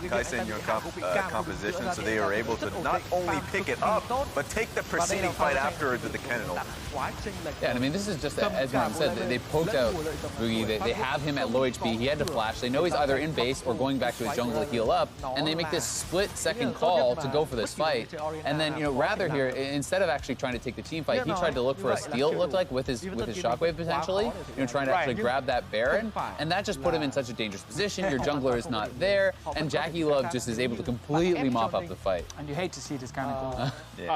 Kaisa in your composition, so they are able to not only pick it up, but take the preceding fight afterwards with the cannon ult. Yeah, and I mean, this is just, as Mom said, they poked out Boogie. They have him at low HP. He had to flash. They know he's either in base or going back to his jungle to heal up, and they make this split-second call to go for this fight. And then, rather here, instead of actually trying to take the team fight, he tried to look for a steal, it looked like, with his shockwave potentially, trying to actually grab that Baron, and that just put him in such a dangerous position. Your jungler is not there, and Jackie Love just is able to completely mop up the fight. And you hate to see this kind of goal.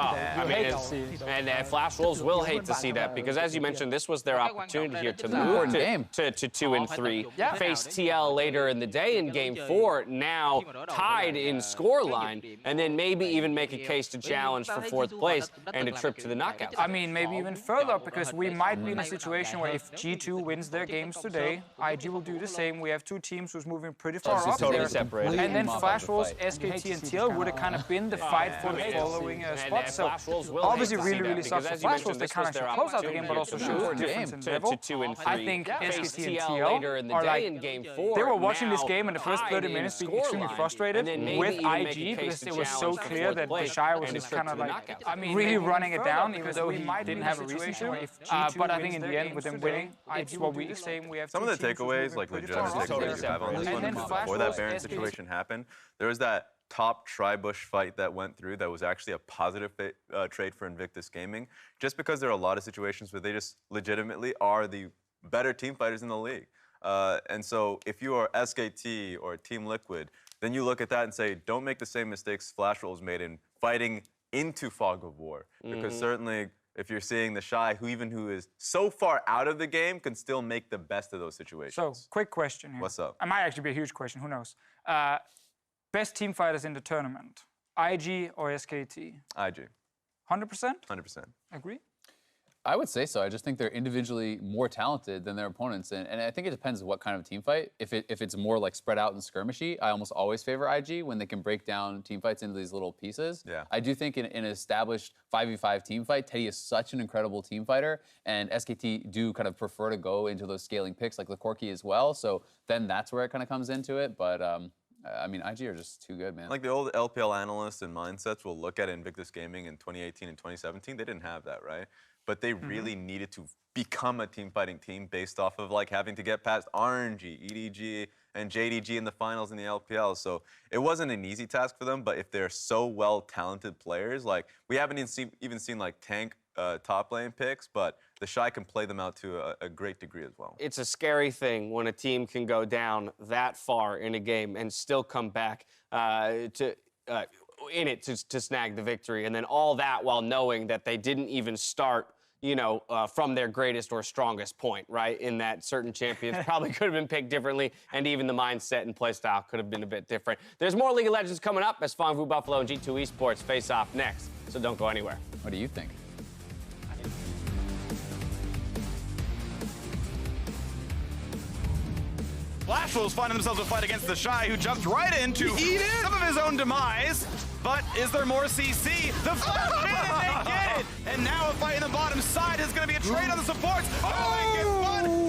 And Flash Wolves will hate to see that, because as you mentioned, this was their opportunity here to move to 2 and 3, face TL later in the day in Game 4, now tied in scoreline, and then maybe even make a case to challenge for 4th place and a trip to the knockouts. I mean, maybe even further, because we might be in a situation where if G2 wins their games today, IG will do the same. We have two teams who's moving pretty far up totally there. separated. And then Flash Wolves, SKT, and TL would have kind of been the fight for the following spots. So obviously really sucks for Flash Wolves. They can't actually close out the game, but also shows the difference in level. I think SKT and TL are like, they were watching this game in the first 30 minutes being extremely frustrated with IG, because it was so clear that the Shy was just kind of like, really running it down, even though he didn't have a reason to. But I think in the end, with them winning, it's what we say. Some of the takeaways, like legitimate takeaways you have on this one, before that Baron situation happened, there was that top tri-bush fight that went through that was actually a positive trade for Invictus Gaming, just because there are a lot of situations where they just legitimately are the better team fighters in the league. And so if you are SKT or Team Liquid, then you look at that and say, don't make the same mistakes Flash Wolves made in fighting into Fog of War. Because certainly, if you're seeing the Shy, who is so far out of the game, can still make the best of those situations. So, quick question here. What's up? It might actually be a huge question, who knows? Best team fighters in the tournament, IG or SKT? IG. 100%? 100%. Agree? I would say so. I just think they're individually more talented than their opponents, and I think it depends what kind of team fight. If it's more like spread out and skirmishy, I almost always favor IG when they can break down team fights into these little pieces. Yeah. I do think in an established 5v5 team fight, Teddy is such an incredible team fighter, and SKT do kind of prefer to go into those scaling picks like the Corki as well. So then that's where it kind of comes into it. But I mean, IG are just too good, man. Like the old LPL analysts and mindsets will look at Invictus Gaming in 2018 and 2017. They didn't have that, right? But they really needed to become a team fighting team based off of like having to get past RNG, EDG, and JDG in the finals in the LPL. So it wasn't an easy task for them, but if they're so well-talented players, like we haven't even seen like tank top lane picks, but the Shy can play them out to a great degree as well. It's a scary thing when a team can go down that far in a game and still come back to snag the victory, and then all that while knowing that they didn't even start from their greatest or strongest point, right? In that certain champions probably could have been picked differently, and even the mindset and playstyle could have been a bit different. There's more League of Legends coming up as Phong Vu Buffalo and G2 Esports face off next, so don't go anywhere. What do you think? Flash Wolves finding themselves a fight against the Shy, who jumped right into some of his own demise. But is there more CC? The flash in and they get it! And now a fight in the bottom side is going to be a trade on the supports.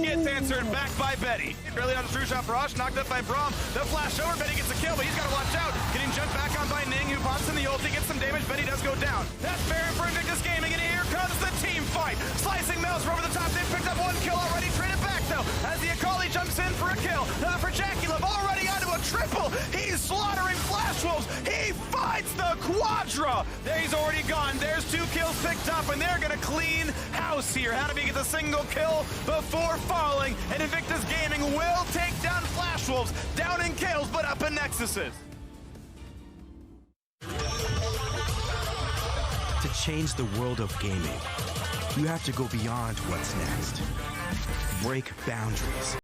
Gets answered back by Betty. Really on the true shot for Osh, knocked up by Braum. The flash over, Betty gets a kill, but he's got to watch out. Getting jumped back on by Ning, who pops in the ulti, gets some damage. Betty does go down. That's Baron for Invictus Gaming, and here comes the team fight. Slicing Maelstrom over the top. They've picked up one kill already. Traded back, though, as the Akali jumps in for a kill. For Jackie Love, already onto a triple. He's slaughtering Flash Wolves. He fights the Quadra. There, he's already gone. There's 2 kills picked up, and they're going to clean house here. How do we get the single kill before falling? And Invictus Gaming will take down Flash Wolves. Down in kills, but up in Nexuses. To change the world of gaming, you have to go beyond what's next. Break boundaries.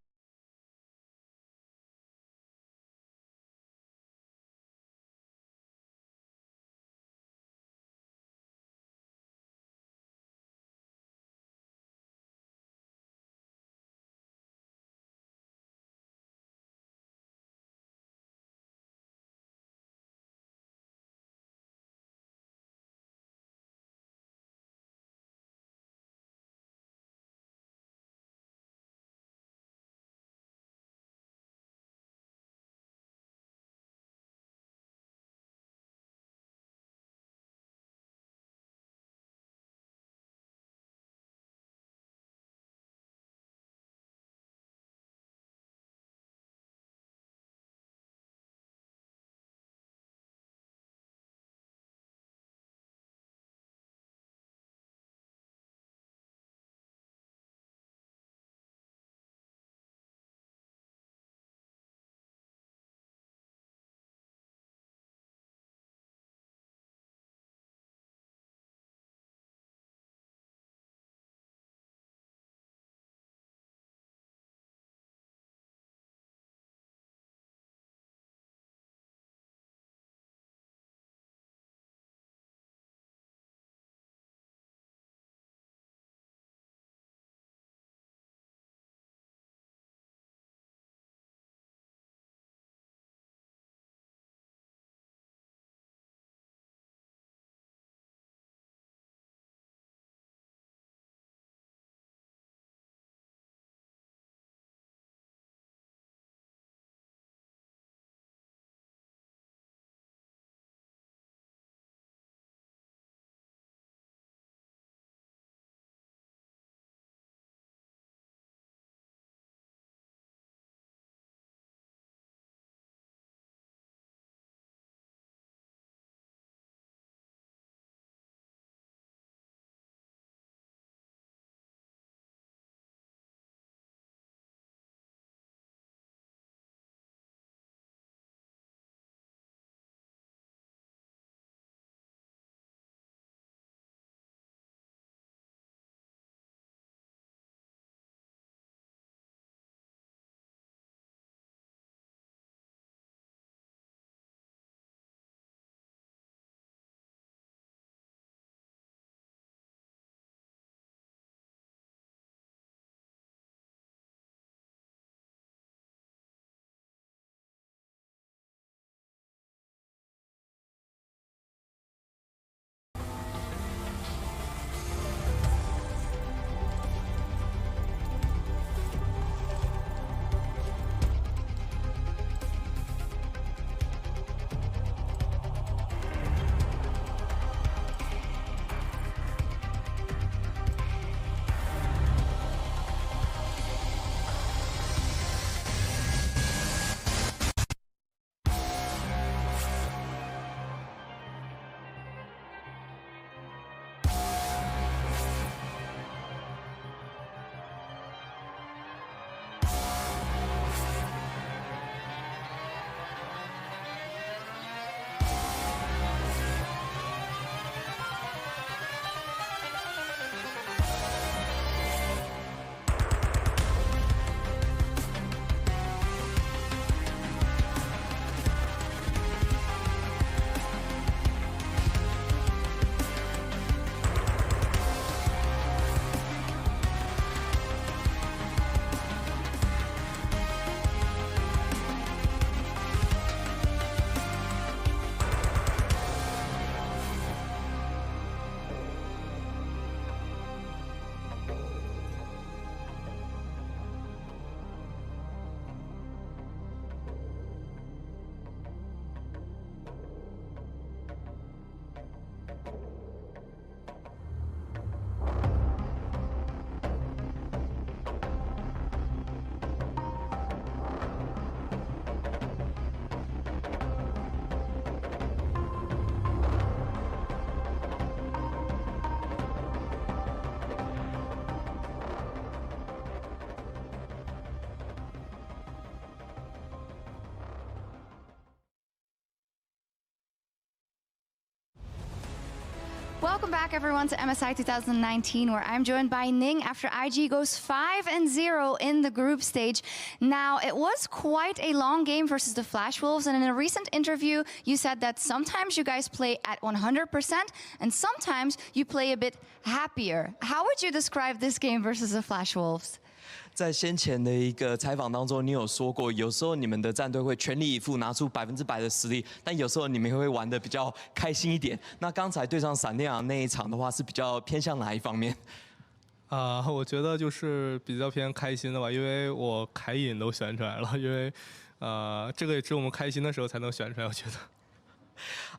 Welcome back, everyone, to MSI 2019, where I'm joined by Ning after IG goes 5-0 in the group stage. Now, it was quite a long game versus the Flash Wolves, and in a recent interview, you said that sometimes you guys play at 100%, and sometimes you play a bit happier. How would you describe this game versus the Flash Wolves? 在先前的一个采访当中，你有说过，有时候你们的战队会全力以赴，拿出100%的实力，但有时候你们会玩得比较开心一点。那刚才对上闪电狼那一场的话，是比较偏向哪一方面？我觉得就是比较偏开心的吧，因为我凯隐都选出来了，因为这个也只有我们开心的时候才能选出来，我觉得。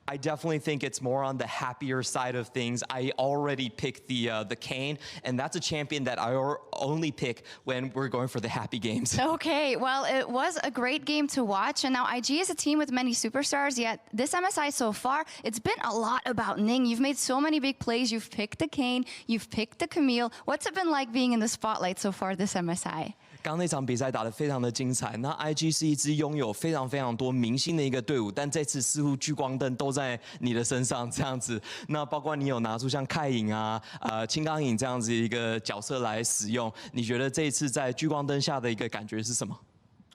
I definitely think it's more on the happier side of things. I already picked the Kane, and that's a champion that I only pick when we're going for the happy games. Okay, well, it was a great game to watch, and now IG is a team with many superstars, yet this MSI so far, it's been a lot about Ning. You've made so many big plays. You've picked the Kane, you've picked the Camille. What's it been like being in the spotlight so far this MSI? 刚那场比赛打得非常的精彩。那 IG 是一支拥有非常非常多明星的一个队伍，但这次似乎聚光灯都在你的身上这样子。那包括你有拿出像凯隐啊、青钢影这样子一个角色来使用，你觉得这一次在聚光灯下的一个感觉是什么？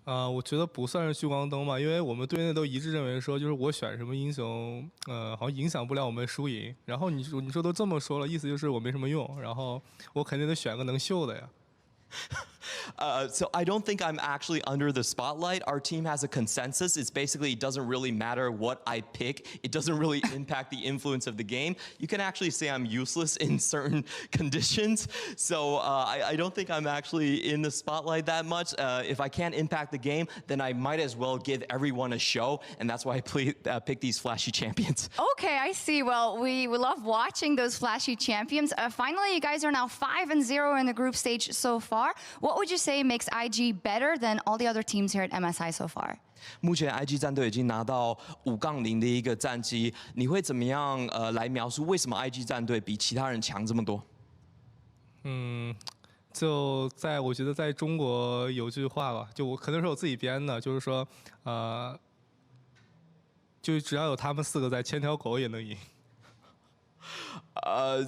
我觉得不算是聚光灯吧，因为我们队内都一致认为说，就是我选什么英雄，好像影响不了我们输赢。然后你说都这么说了，意思就是我没什么用，然后我肯定得选个能秀的呀。So I don't think I'm actually under the spotlight. Our team has a consensus. It's basically, it doesn't really matter what I pick. It doesn't really impact the influence of the game. You can actually say I'm useless in certain conditions. So I don't think I'm actually in the spotlight that much. If I can't impact the game, then I might as well give everyone a show. And that's why I pick these flashy champions. Okay, I see. Well, we love watching those flashy champions. Finally, you guys are now 5-0 in the group stage so far. What would you say makes IG better than all the other teams here at MSI so far? 目前 IG 战队已经拿到5-0的一个战绩，你会怎么样来描述为什么 IG 战队比其他人强这么多？我觉得在中国有句话吧，就我可能是我自己编的，就是说就只要有他们4个在，千条狗也能赢。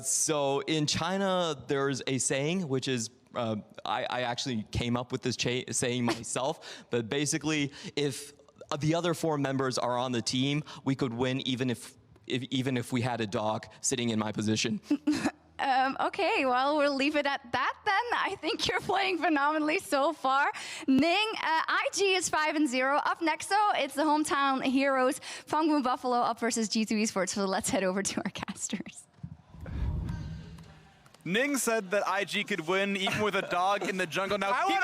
So in China, there's a saying which is. I actually came up with this saying myself, but basically, if the other 4 members are on the team, we could win even if we had a dog sitting in my position. Okay, well, we'll leave it at that then. I think you're playing phenomenally so far. Ning, IG is 5-0. Up next, though, it's the hometown heroes, Phong Buffalo up versus G2 Esports. So let's head over to our casters. Ning said that IG could win even with a dog in the jungle. Now, keep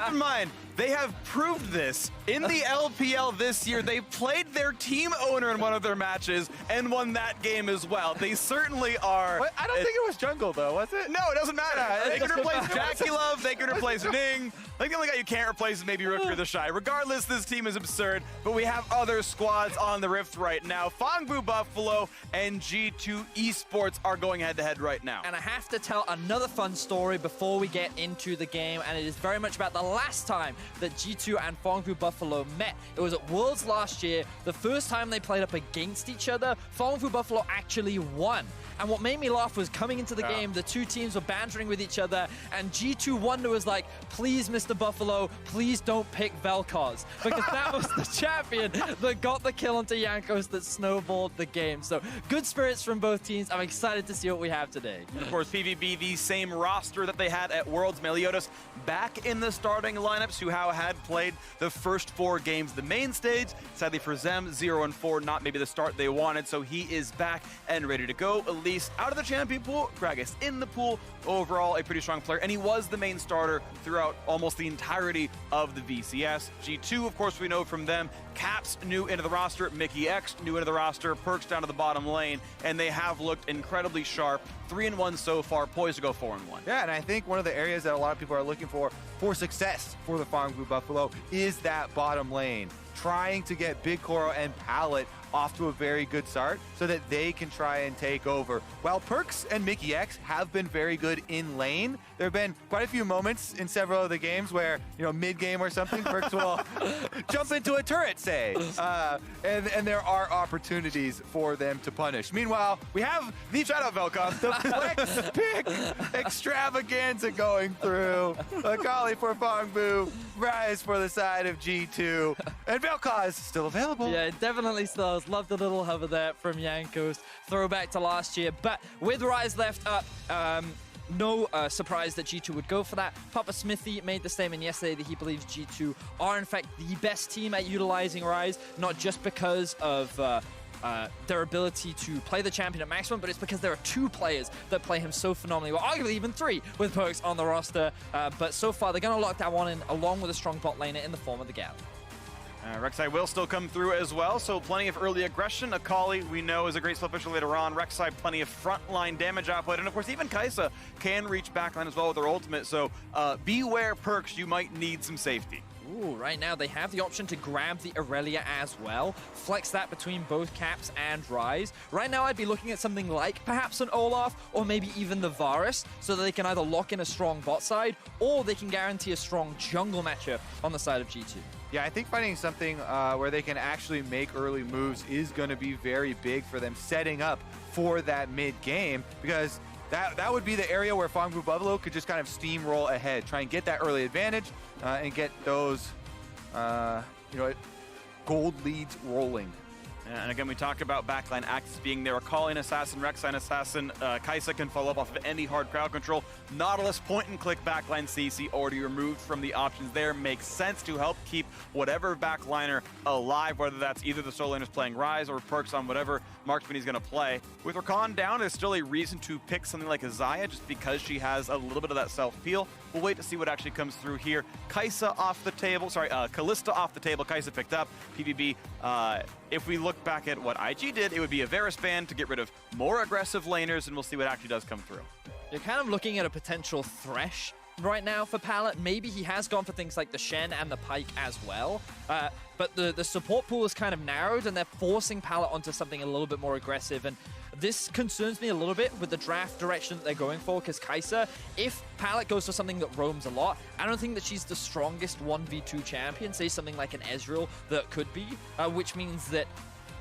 in mind, they have proved this in the LPL this year. They played their team owner in one of their matches and won that game as well. They certainly are. What? I don't think it was jungle, though, was it? No, it doesn't matter. They can replace Jackulove. They can replace Ning. I think the only guy you can't replace is maybe Rookie or the Shy. Regardless, this team is absurd, but we have other squads on the Rift right now. Phong Buffalo and G2 Esports are going head-to-head right now. And I have to tell another fun story before we get into the game, and it is very much about the last time that G2 and Phong Buffalo met. It was at Worlds last year. The first time they played up against each other, Phong Buffalo actually won. And what made me laugh was coming into the game, the two teams were bantering with each other, and G2 Wonder was like, please, Mr. Buffalo, please don't pick Vel'Koz. Because that was the champion that got the kill onto Jankos that snowballed the game. So good spirits from both teams. I'm excited to see what we have today. And of course, PVB, the same roster that they had at Worlds. Meliodas back in the starting lineups, who had played the first 4 games the main stage. Sadly for Zem, 0-4, not maybe the start they wanted, so he is back and ready to go. Elise out of the champion pool, Gragas in the pool. Overall, a pretty strong player, and he was the main starter throughout almost the entirety of the VCS. G2, of course, we know from them. Caps new into the roster, Mickey X new into the roster, Perks down to the bottom lane, and they have looked incredibly sharp. 3-1 so far, poised to go 4-1. Yeah, and I think one of the areas that a lot of people are looking for success for the Phong Buffalo is that bottom lane. trying to get Big Coral and Palette off to a very good start so that they can try and take over. While Perks and Mickey X have been very good in lane, there have been quite a few moments in several of the games where, mid-game or something, Perks will jump into a turret, say, and there are opportunities for them to punish. Meanwhile, we have the shout out Velkov, the flex pick extravaganza going through. Akali for Fongbu, Rise for the side of G2, and Velkov is still available. Yeah, definitely still. Love the little hover there from Jankos. Throwback to last year, but with Rise left up, no surprise that G2 would go for that. Papa Smithy made the statement yesterday that he believes G2 are in fact the best team at utilizing Rise, not just because of their ability to play the champion at maximum, but it's because there are 2 players that play him so phenomenally well, arguably even 3 with Perks on the roster. But so far, they're going to lock that one in along with a strong bot laner in the form of the Gap. Rek'Sai will still come through as well, so plenty of early aggression. Akali, we know, is a great split later on. Rek'Sai, plenty of frontline damage output, and of course, even Kai'Sa can reach backline as well with her ultimate, so beware Perks, you might need some safety. Ooh, right now they have the option to grab the Aurelia as well, flex that between both Caps and Rise. Right now I'd be looking at something like perhaps an Olaf or maybe even the Varus so that they can either lock in a strong bot side or they can guarantee a strong jungle matchup on the side of G2. Yeah, I think finding something where they can actually make early moves is going to be very big for them setting up for that mid game, because that would be the area where Fongbu Buffalo could just kind of steamroll ahead, try and get that early advantage and get those gold leads rolling. And again, we talked about backline Axis being there. Akali an assassin, Rek'Sai an assassin. Kai'Sa can follow up off of any hard crowd control. Nautilus point-and-click backline CC already removed from the options there. Makes sense to help keep whatever backliner alive, whether that's either the solo laners playing Rise or Perks on whatever marksman he's going to play. With Rakan down, there's still a reason to pick something like Azaya just because she has a little bit of that self-peel. We'll wait to see what actually comes through here. Kai'Sa off the table. Sorry, Kalista off the table. Kai'Sa picked up. PVB, if we look back at what IG did, it would be a Varus ban to get rid of more aggressive laners, and we'll see what actually does come through. You're kind of looking at a potential Thresh right now for Palette. Maybe he has gone for things like the Shen and the Pike as well. But the support pool is kind of narrowed, and they're forcing Palette onto something a little bit more aggressive. And this concerns me a little bit with the draft direction that they're going for, because Kai'Sa, if Palette goes for something that roams a lot, I don't think that she's the strongest 1v2 champion, say something like an Ezreal that could be, which means that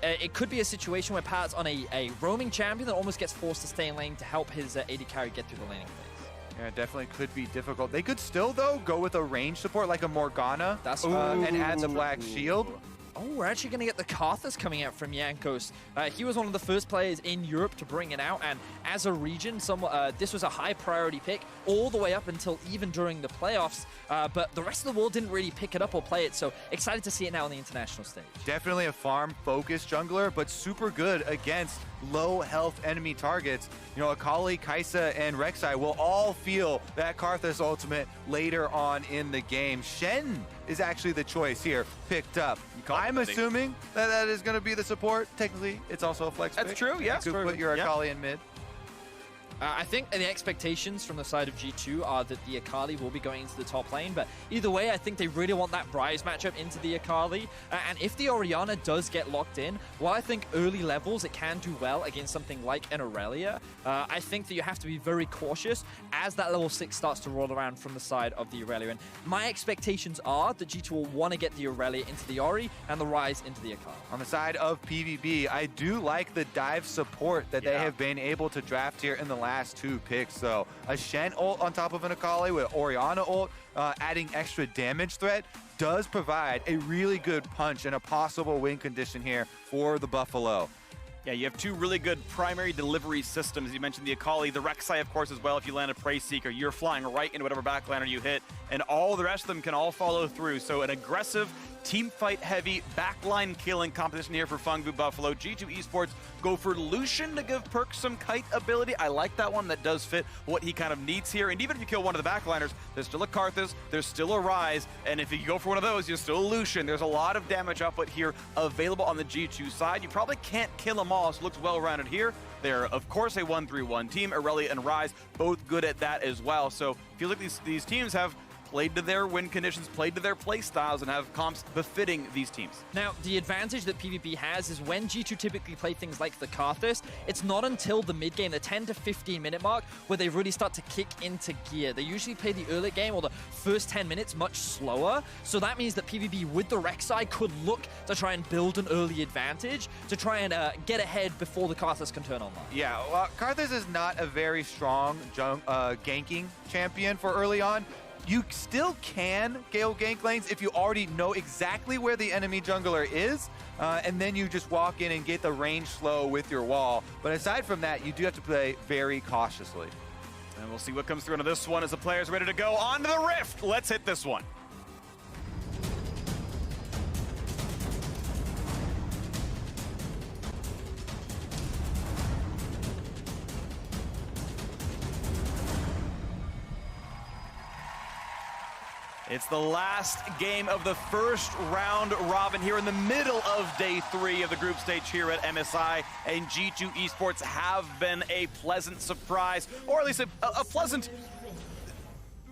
it could be a situation where Palette's on a roaming champion that almost gets forced to stay in lane to help his AD carry get through the laning phase. Yeah, it definitely could be difficult. They could still, though, go with a range support like a Morgana and add the Black Shield. Oh, we're actually going to get the Karthus coming out from Jankos. He was one of the first players in Europe to bring it out, and as a region, this was a high priority pick all the way up until even during the playoffs, but the rest of the world didn't really pick it up or play it, so excited to see it now on the international stage. Definitely a farm-focused jungler, but super good against low-health enemy targets. Akali, Kai'Sa, and Rek'Sai will all feel that Karthus ultimate later on in the game. Shen is actually the choice here, picked up. I'm assuming that is going to be the support. Technically, it's also a flex pick. That's true, yeah. You could put your Akali in mid. I think the expectations from the side of G2 are that the Akali will be going into the top lane, but either way, I think they really want that Rise matchup into the Akali, and if the Orianna does get locked in, while I think early levels it can do well against something like an Aurelia, I think that you have to be very cautious as that level 6 starts to roll around from the side of the Aurelia, and my expectations are that G2 will want to get the Aurelia into the Ori and the Rise into the Akali. On the side of PVB, I do like the dive support that they have been able to draft here in the last 2 picks. So a Shen ult on top of an Akali with Orianna ult, adding extra damage threat, does provide a really good punch and a possible win condition here for the Buffalo. Yeah, you have 2 really good primary delivery systems. You mentioned the Akali, the Rek'Sai, of course, as well. If you land a Prey Seeker, you're flying right into whatever backliner you hit, and all the rest of them can all follow through. So an aggressive, team fight heavy, backline killing competition here for Fongbu Buffalo. G2 Esports go for Lucian to give Perks some kite ability. I like that one. That does fit what he kind of needs here. And even if you kill one of the backliners, there's still a Karthus, there's still a Rise, and if you go for one of those, you're still a Lucian. There's a lot of damage output here available on the G2 side. You probably can't kill them all, so it looks well-rounded here. They're, of course, a 1-3-1 team. Aurelia and Rise, both good at that as well. So it feels like these teams have played to their win conditions, played to their play styles, and have comps befitting these teams. Now, the advantage that PvP has is when G2 typically play things like the Karthus, it's not until the mid-game, the 10 to 15 minute mark, where they really start to kick into gear. They usually play the early game or the first 10 minutes much slower, so that means that PvP with the Rek'Sai could look to try and build an early advantage, to try and get ahead before the Karthus can turn online. Yeah, well, Karthus is not a very strong ganking champion for early on. You still can Gale gank lanes if you already know exactly where the enemy jungler is, and then you just walk in and get the range slow with your wall. But aside from that, you do have to play very cautiously. And we'll see what comes through into this one as the player's ready to go on to the Rift. Let's hit this one. It's the last game of the first round robin here in the middle of day 3 of the group stage here at MSI, and G2 Esports have been a pleasant surprise, or at least a pleasant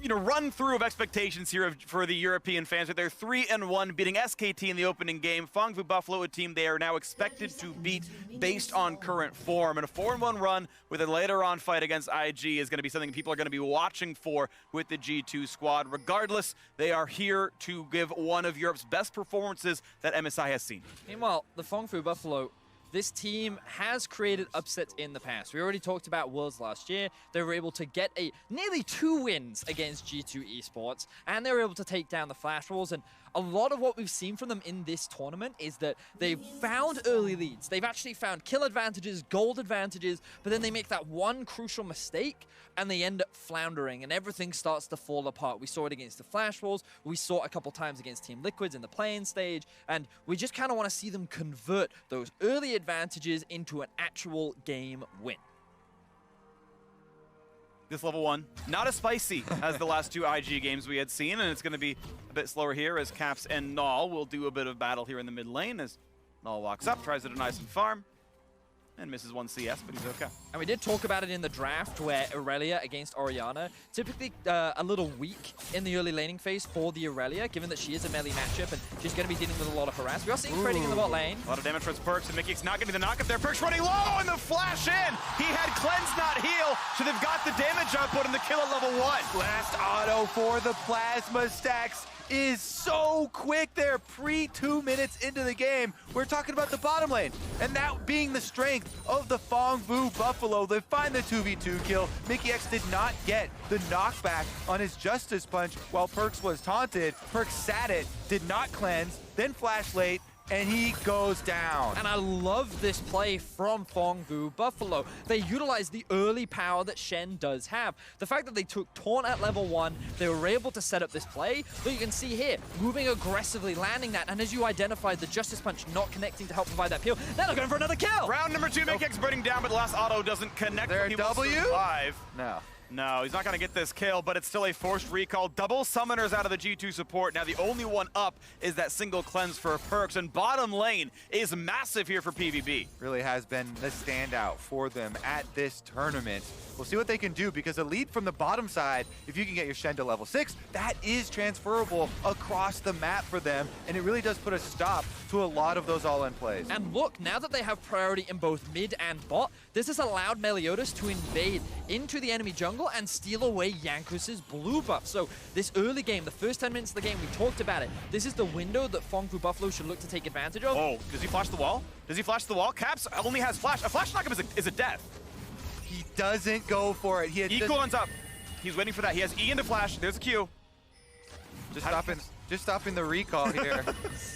run through of expectations here for the European fans. They're 3-1, beating SKT in the opening game. Phong Vu Buffalo, a team they are now expected to beat based on current form. And a 4-1 run with a later on fight against IG is going to be something people are going to be watching for with the G2 squad. Regardless, they are here to give one of Europe's best performances that MSI has seen. Meanwhile, the Phong Vu Buffalo, this team has created upsets in the past. We already talked about Worlds last year. They were able to get nearly 2 wins against G2 Esports, and they were able to take down the Flash Wolves. And a lot of what we've seen from them in this tournament is that they've found early leads. They've actually found kill advantages, gold advantages, but then they make that one crucial mistake and they end up floundering and everything starts to fall apart. We saw it against the Flash Wolves. We saw it a couple times against Team Liquids in the play-in stage, and we just kind of want to see them convert those early advantages into an actual game win. This level 1, not as spicy as the last 2 IG games we had seen, and it's going to be a bit slower here as Caps and Null will do a bit of battle here in the mid lane as Null walks up, tries to deny some farm, and misses 1 CS, but he's okay. And we did talk about it in the draft where Aurelia against Orianna, typically a little weak in the early laning phase for the Aurelia, given that she is a melee matchup and she's going to be dealing with a lot of harass. We are seeing trading in the bot lane. A lot of damage for his Perks, and Mickey's not getting the knockup there. Perks running low, and the flash in! He had cleanse, not heal, so they've got the damage output and the kill at level 1. Last auto for the Plasma Stacks is so quick there, pre-2 minutes into the game. We're talking about the bottom lane, and that being the strength of the Phong Vu Buffalo. They find the 2v2 kill. Mickey did not get the knockback on his Justice Punch while Perks was taunted. Perks sat it, did not cleanse, then flash late, and he goes down. And I love this play from Phong Vu Buffalo. They utilize the early power that Shen does have. The fact that they took Taunt at level 1, they were able to set up this play. But you can see here, moving aggressively, landing that, and as you identified, the Justice Punch not connecting to help provide that peel. Now they're going for another kill! Round number 2, Mickey's burning down, but the last auto doesn't connect. There a W? No. No, he's not going to get this kill, but it's still a forced recall. Double summoners out of the G2 support. Now the only one up is that single cleanse for Perks, and bottom lane is massive here for PVB. Really has been the standout for them at this tournament. We'll see what they can do, because a lead from the bottom side, if you can get your Shen to level 6, that is transferable across the map for them, and it really does put a stop to a lot of those all-in plays. And look, now that they have priority in both mid and bot, this has allowed Meliodas to invade into the enemy jungle and steal away Jankos' blue buff. So this early game, the first 10 minutes of the game, we talked about it. This is the window that Phong Vu Buffalo should look to take advantage of. Oh, does he flash the wall? Does he flash the wall? Caps only has flash. A flash knockup is a death. He doesn't go for it. Equal ends up. He's waiting for that. He has E into flash. There's a Q. Just stopping the recall here.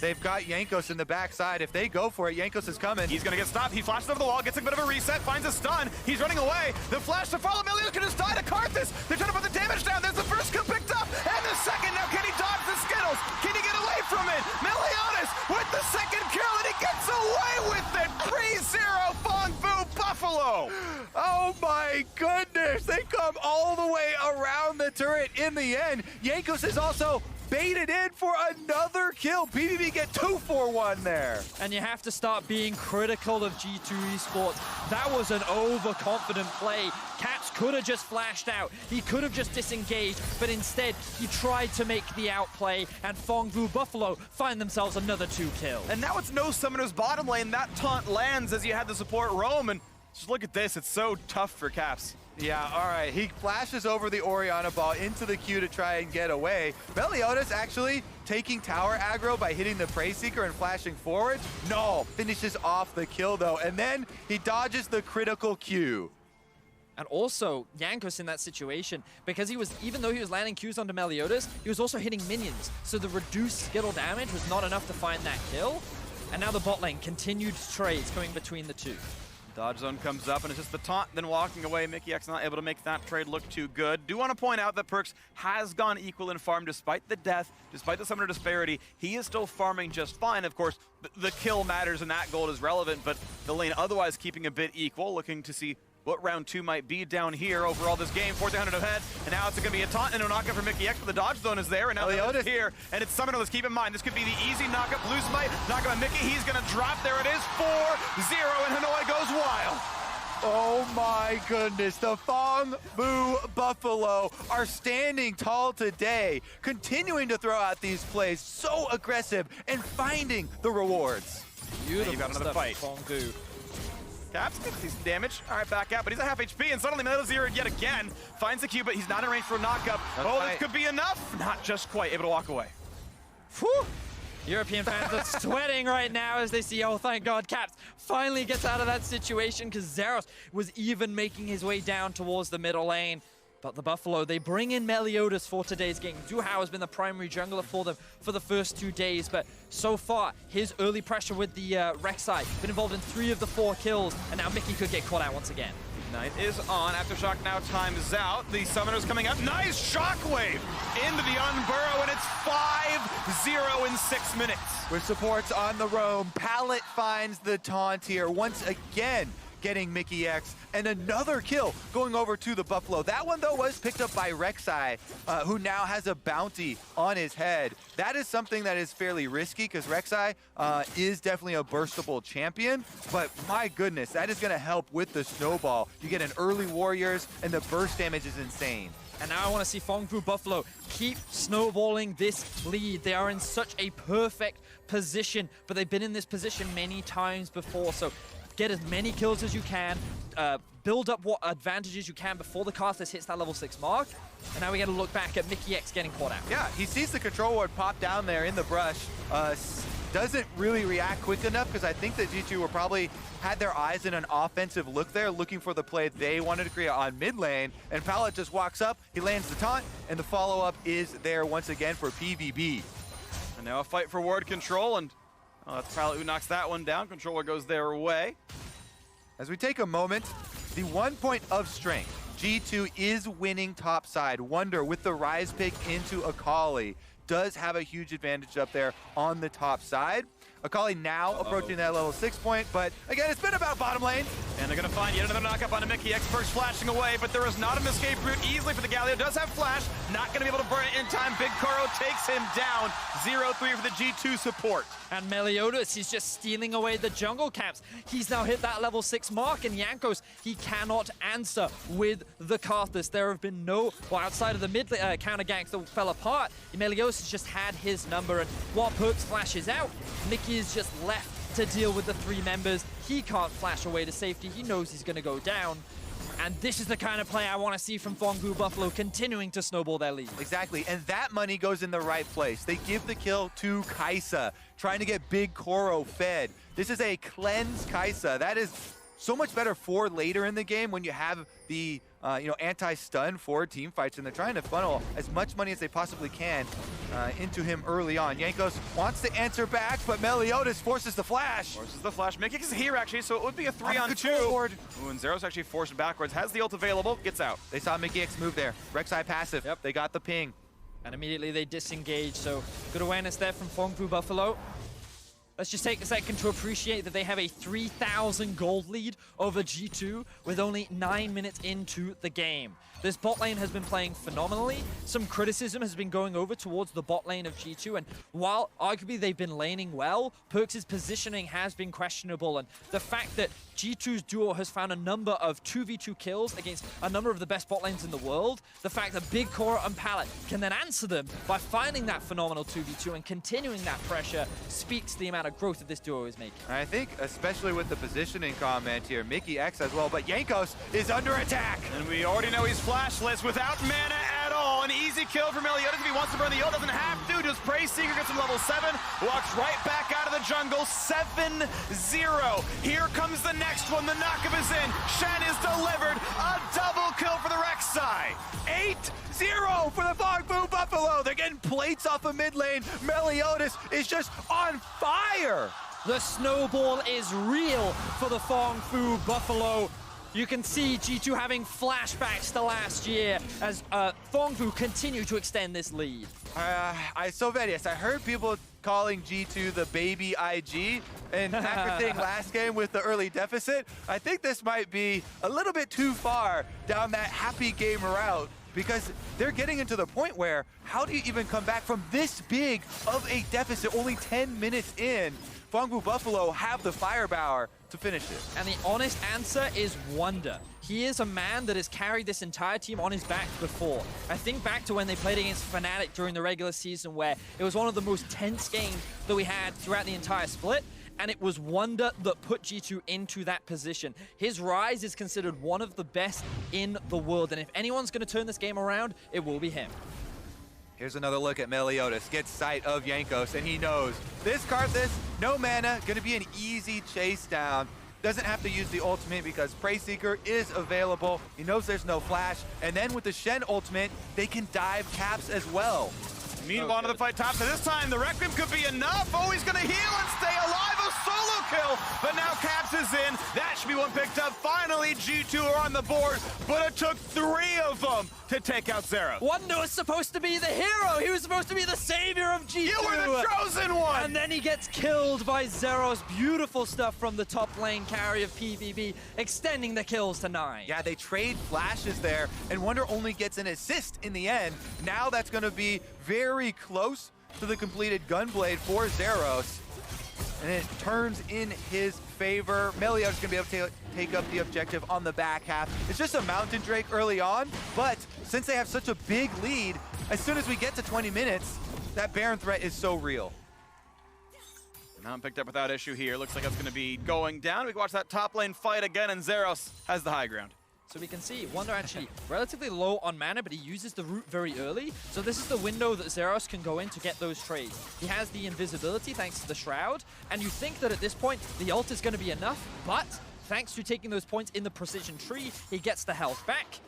They've got Jankos in the backside. If they go for it, Jankos is coming. He's going to get stopped. He flashes over the wall, gets a bit of a reset, finds a stun. He's running away. The flash to follow. Meliodas can just die to Karthus. They're trying to put the damage down. There's the first kill picked up, and the second. Now can he dodge the Skittles? Can he get away from it? Meliodas with the second kill, and he gets away with it. 3-0 Phong Vu Buffalo. Oh my goodness. They come all the way around the turret in the end. Jankos is also baited in for another kill. PVB get 2-for-1 there. And you have to start being critical of G2 Esports. That was an overconfident play. Caps could have just flashed out. He could have just disengaged, but instead he tried to make the outplay, and Phong Buffalo find themselves another 2 kills. And now it's no Summoner's bottom lane. That taunt lands as you had the support roam, and just look at this. It's so tough for Caps. Yeah, all right. He flashes over the Orianna ball into the queue to try and get away. Meliodas actually taking tower aggro by hitting the Prey Seeker and flashing forward. No, finishes off the kill though, and then he dodges the critical Q. And also, Jankos in that situation, because even though he was landing Qs onto Meliodas, he was also hitting minions. So the reduced skittle damage was not enough to find that kill. And now the bot lane, continued trades going between the two. Dodge zone comes up, and it's just the taunt, then walking away. MickeyX not able to make that trade look too good. Do want to point out that Perkz has gone equal in farm despite the death, despite the summoner disparity. He is still farming just fine. Of course, the kill matters, and that gold is relevant, but the lane otherwise keeping a bit equal, looking to see what round 2 might be down here overall this game. 4,000 ahead, and now it's going to be a taunt and a knockup for MickeyX, but the dodge zone is there, and now Meliodas here, and it's Summoner. Let's keep in mind, this could be the easy knockup. Blue Smite, knockup on Mickey. He's going to drop. There it is, 4-0, and Hanoi goes wild. Oh my goodness, the Phong Buffalo are standing tall today, continuing to throw out these plays, so aggressive and finding the rewards. Beautiful. You got another fight. Phong. Caps gets decent damage. All right, back out, but he's at half HP, and suddenly Meliodas here yet again finds the Q, but he's not in range for a knockup. This could be enough. Not just quite able to walk away. Whew. European fans are sweating right now as they see, oh, thank God, Caps finally gets out of that situation, because Zeros was even making his way down towards the middle lane. But the Buffalo, they bring in Meliodas for today's game. Duhao has been the primary jungler for them for the first 2 days, but so far, his early pressure with the Rek'Sai, been involved in 3 of the 4 kills, and now Mickey could get caught out once again. Ignite is on. Aftershock now times out. The Summoner's coming up. Nice shockwave into the Unburrow, and it's 5-0 in 6 minutes. With supports on the roam, Pallet finds the taunt here once again, getting MickeyX, and another kill going over to the Buffalo. That one, though, was picked up by Rek'Sai, who now has a bounty on his head. That is something that is fairly risky, because Rek'Sai is definitely a burstable champion, but my goodness, that is going to help with the snowball. You get an early Warriors, and the burst damage is insane. And now I want to see Phong Buffalo keep snowballing this lead. They are in such a perfect position, but they've been in this position many times before, so get as many kills as you can, build up what advantages you can before the casters hits that level 6 mark, and now we get to look back at MickeyX getting caught out. Yeah, he sees the control ward pop down there in the brush, doesn't really react quick enough, because I think that G2 were probably had their eyes in an offensive look there, looking for the play they wanted to create on mid lane, and Pallet just walks up, he lands the taunt, and the follow-up is there once again for PVB. And now a fight for ward control, and that's Pallet who knocks that one down. Controller goes their way. As we take a moment, the 1 point of strength. G2 is winning top side. Wonder with the Rise pick into Akali does have a huge advantage up there on the top side. Akali now approaching that level 6 point, but again, it's been about bottom lane. And they're going to find yet another knockup on a MickeyX. First flashing away, but there is not an escape route easily for the Galio. Does have flash, not going to be able to burn it in time. Big Kuro takes him down. 0-3 for the G2 support. And Meliodas, he's just stealing away the jungle camps. He's now hit that level 6 mark, and Jankos, he cannot answer with the Karthus. There have been no, well, outside of the mid counter ganks that fell apart, Meliodas has just had his number, and while Perkz flashes out, Mickey is just left to deal with the 3 members. He can't flash away to safety. He knows he's going to go down. And this is the kind of play I want to see from Phong Buffalo, continuing to snowball their lead. Exactly, and that money goes in the right place. They give the kill to Kai'Sa, trying to get Big Koro fed. This is a cleanse Kai'Sa. That is so much better for later in the game when you have the anti-stun for team fights, and they're trying to funnel as much money as they possibly can into him early on. Jankos wants to answer back, but Meliodas forces the flash. Forces the flash. MickeyX is here, actually, so it would be a 3-on-2. Ooh, and Zero's actually forced backwards. Has the ult available, gets out. They saw MickeyX move there. Rek'Sai passive. Yep. They got the ping. And immediately they disengage, so good awareness there from Phong Buffalo. Let's just take a second to appreciate that they have a 3,000 gold lead over G2 with only 9 minutes into the game. This bot lane has been playing phenomenally. Some criticism has been going over towards the bot lane of G2, and while arguably they've been laning well, Perkz' positioning has been questionable, and the fact that G2's duo has found a number of 2v2 kills against a number of the best bot lanes in the world, the fact that Big Cora and Pallet can then answer them by finding that phenomenal 2v2 and continuing that pressure speaks to the amount of growth that this duo is making. I think, especially with the positioning comment here, mikyx as well, but Jankos is under attack. And we already know he's flashless without mana at all. An easy kill for Meliodas if he wants to burn the ult. Doesn't have to. Just Praise Seeker gets him level 7. Walks right back out of the jungle. 7-0. Here comes the next one. The knockup is in. Shen is delivered. A double kill for the Rek'Sai. 8-0 for the Phong Buffalo. They're getting plates off of mid lane. Meliodas is just on fire. The snowball is real for the Phong Buffalo. You can see G2 having flashbacks to last year as Phong continue to extend this lead. I heard people calling G2 the baby IG, and after seeing last game with the early deficit, I think this might be a little bit too far down that happy game route, because they're getting into the point where how do you even come back from this big of a deficit only 10 minutes in? Phong Buffalo have the firepower to finish it. And the honest answer is Wonder. He is a man that has carried this entire team on his back before. I think back to when they played against Fnatic during the regular season, where it was one of the most tense games that we had throughout the entire split, and it was Wonder that put G2 into that position. His rise is considered one of the best in the world, and if anyone's going to turn this game around, it will be him. Here's another look at Meliodas, gets sight of Jankos, and he knows this Karthus, no mana, gonna be an easy chase down. Doesn't have to use the ultimate because Praise Seeker is available. He knows there's no flash, and then with the Shen ultimate, they can dive caps as well. Meanwhile, another fight top. So this time, the Requiem could be enough. Oh, he's gonna heal and stay alive. A solo kill, but now Caps is in. That should be one picked up. Finally, G2 are on the board, but it took 3 of them to take out Zeros. Wonder was supposed to be the hero. He was supposed to be the savior of G2. You were the chosen one! And then he gets killed by Zeros. Beautiful stuff from the top lane carry of PVB, extending the kills to 9. Yeah, they trade flashes there, and Wonder only gets an assist in the end. Now that's going to be very close to the completed Gunblade for Zeros, and it turns in his favor. Meliodas is going to be able to take up the objective on the back half. It's just a Mountain Drake early on, but since they have such a big lead, as soon as we get to 20 minutes, that Baron threat is so real. Mount picked up without issue here. Looks like it's going to be going down. We can watch that top lane fight again, and Zeros has the high ground. So we can see Wonder actually relatively low on mana, but he uses the root very early. So this is the window that Zeros can go in to get those trades. He has the invisibility thanks to the Shroud, and you think that at this point, the ult is going to be enough, but thanks to taking those points in the precision tree, he gets the health back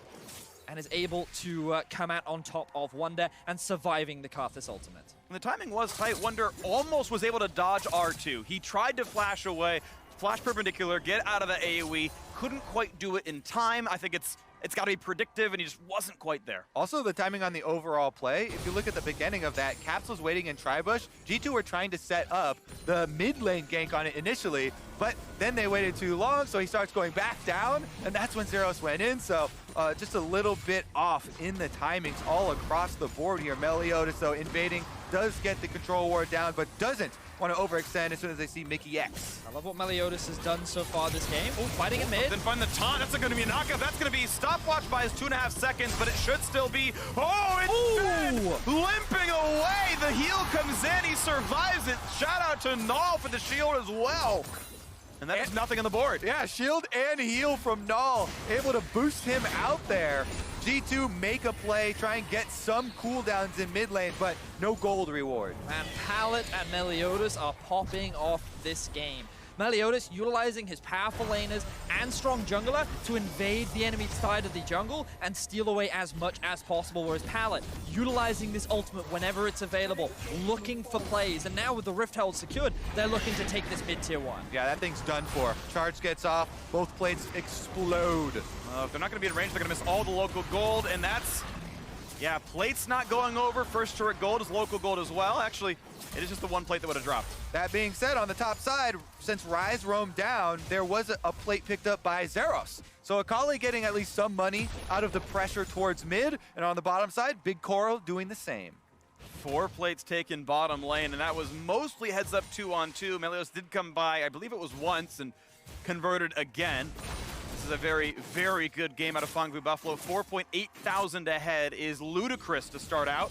and is able to come out on top of Wonder and surviving the Karthus ultimate. And the timing was tight. Wonder almost was able to dodge R2. He tried to flash away, flash perpendicular, get out of the AoE, couldn't quite do it in time. I think it's got to be predictive, and he just wasn't quite there. Also, the timing on the overall play, if you look at the beginning of that, Caps was waiting in Tribush. G2 were trying to set up the mid lane gank on it initially, but then they waited too long, so he starts going back down, and that's when Zeros went in. So just a little bit off in the timings all across the board here. Meliodas, though, invading, does get the control ward down, but doesn't want to overextend as soon as they see mikyx. I love what Meliodas has done so far this game. Oh, fighting in mid. Then find the taunt. That's going to be a knockup. That's going to be stopwatch by his 2.5 seconds, but it should still be. Oh, it's dead! Limping away. The heal comes in. He survives it. Shout out to Null for the shield as well. And that is nothing on the board. Yeah, shield and heal from Null, able to boost him out there. G2 make a play, try and get some cooldowns in mid lane, but no gold reward. And Pallet and Meliodas are popping off this game. Meliodas utilizing his powerful laners and strong jungler to invade the enemy side of the jungle and steal away as much as possible, whereas Pallet utilizing this ultimate whenever it's available, looking for plays, and now with the Rift Herald secured, they're looking to take this mid-tier 1. Yeah, that thing's done for. Charge gets off, both plates explode. If they're not going to be in range, they're going to miss all the local gold, and that's... Yeah, plate's not going over. First turret gold is local gold as well. Actually, It is just the one plate that would have dropped. That being said, on the top side, since Rise roamed down, there was a plate picked up by Zeros. So Akali getting at least some money out of the pressure towards mid, and on the bottom side, Big Coral doing the same. 4 plates taken bottom lane, and that was mostly heads up 2-on-2. Melios did come by, I believe it was once, and converted again. This is a very, very good game out of Fongfu Buffalo. 4,800 ahead is ludicrous to start out.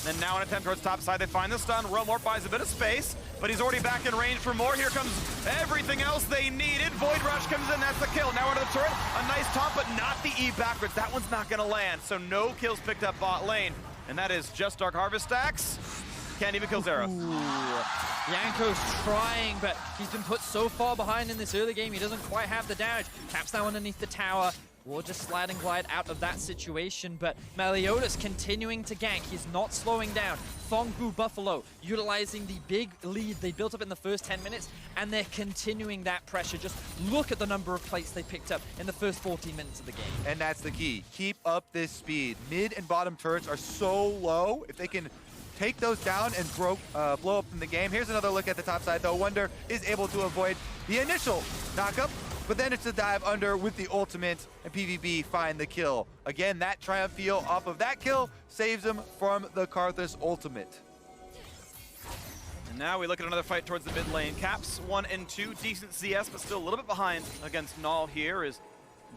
And now an attempt towards top side, they find the stun. Romor buys a bit of space, but he's already back in range for more. Here comes everything else they needed. Void Rush comes in, that's the kill. Now under the turret, a nice top, but not the E backwards. That one's not gonna land, so no kills picked up bot lane. And that is just Dark Harvest stacks. Can't even kill Zeros. Yanko's trying, but he's been put so far behind in this early game, he doesn't quite have the damage. Caps now underneath the tower. We'll just slide and glide out of that situation, but Meliodas continuing to gank. He's not slowing down. Fongfu Buffalo utilizing the big lead they built up in the first 10 minutes, and they're continuing that pressure. Just look at the number of plates they picked up in the first 14 minutes of the game. And that's the key. Keep up this speed. Mid and bottom turrets are so low. If they can take those down and blow up in the game. Here's another look at the top side, though. Wonder is able to avoid the initial knockup, but then it's a dive under with the ultimate, and PVB find the kill. Again, that Triumph feel off of that kill saves him from the Karthus ultimate. And now we look at another fight towards the mid lane. Caps 1 and 2, decent CS, but still a little bit behind against Null here as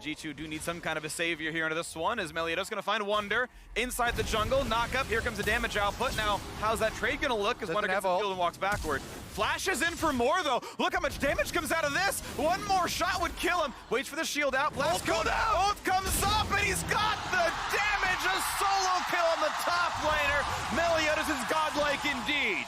G2 do need some kind of a savior here into this one, as Meliodas going to find Wonder inside the jungle. Knock up, here comes the damage output. Now, how's that trade going to look as Wonder gets the kill and walks backward? Flashes in for more, though. Look how much damage comes out of this. One more shot would kill him. Waits for the shield out. Blast go down. Ult comes up, and he's got the damage. A solo kill on the top laner. Meliodas is godlike indeed.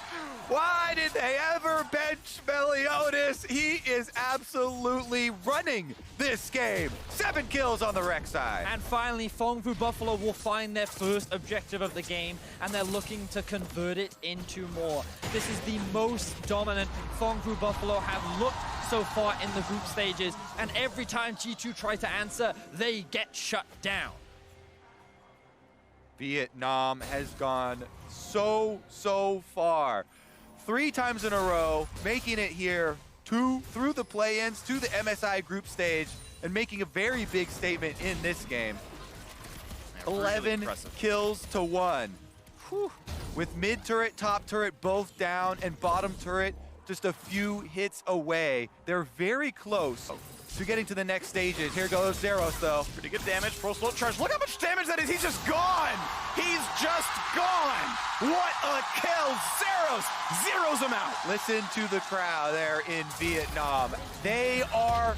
Why did they ever bench Meliodas? He is absolutely running this game. 7 kills on the rec side. And finally, Fongfu Buffalo will find their first objective of the game, and they're looking to convert it into more. This is the most dominant Fongfu Buffalo have looked so far in the group stages, and every time G2 try to answer, they get shut down. Vietnam has gone so far. 3 times in a row, making it here through the play-ins to the MSI group stage and making a very big statement in this game. Yeah, 11 really kills to 1. Whew. With mid turret, top turret both down, and bottom turret just a few hits away. They're very close to getting to the next stages. Here goes Zeros, though. Pretty good damage. Pro slow charge. Look how much damage that is. He's just gone. He's just gone. What a kill. Zeros him out. Listen to the crowd there in Vietnam. They are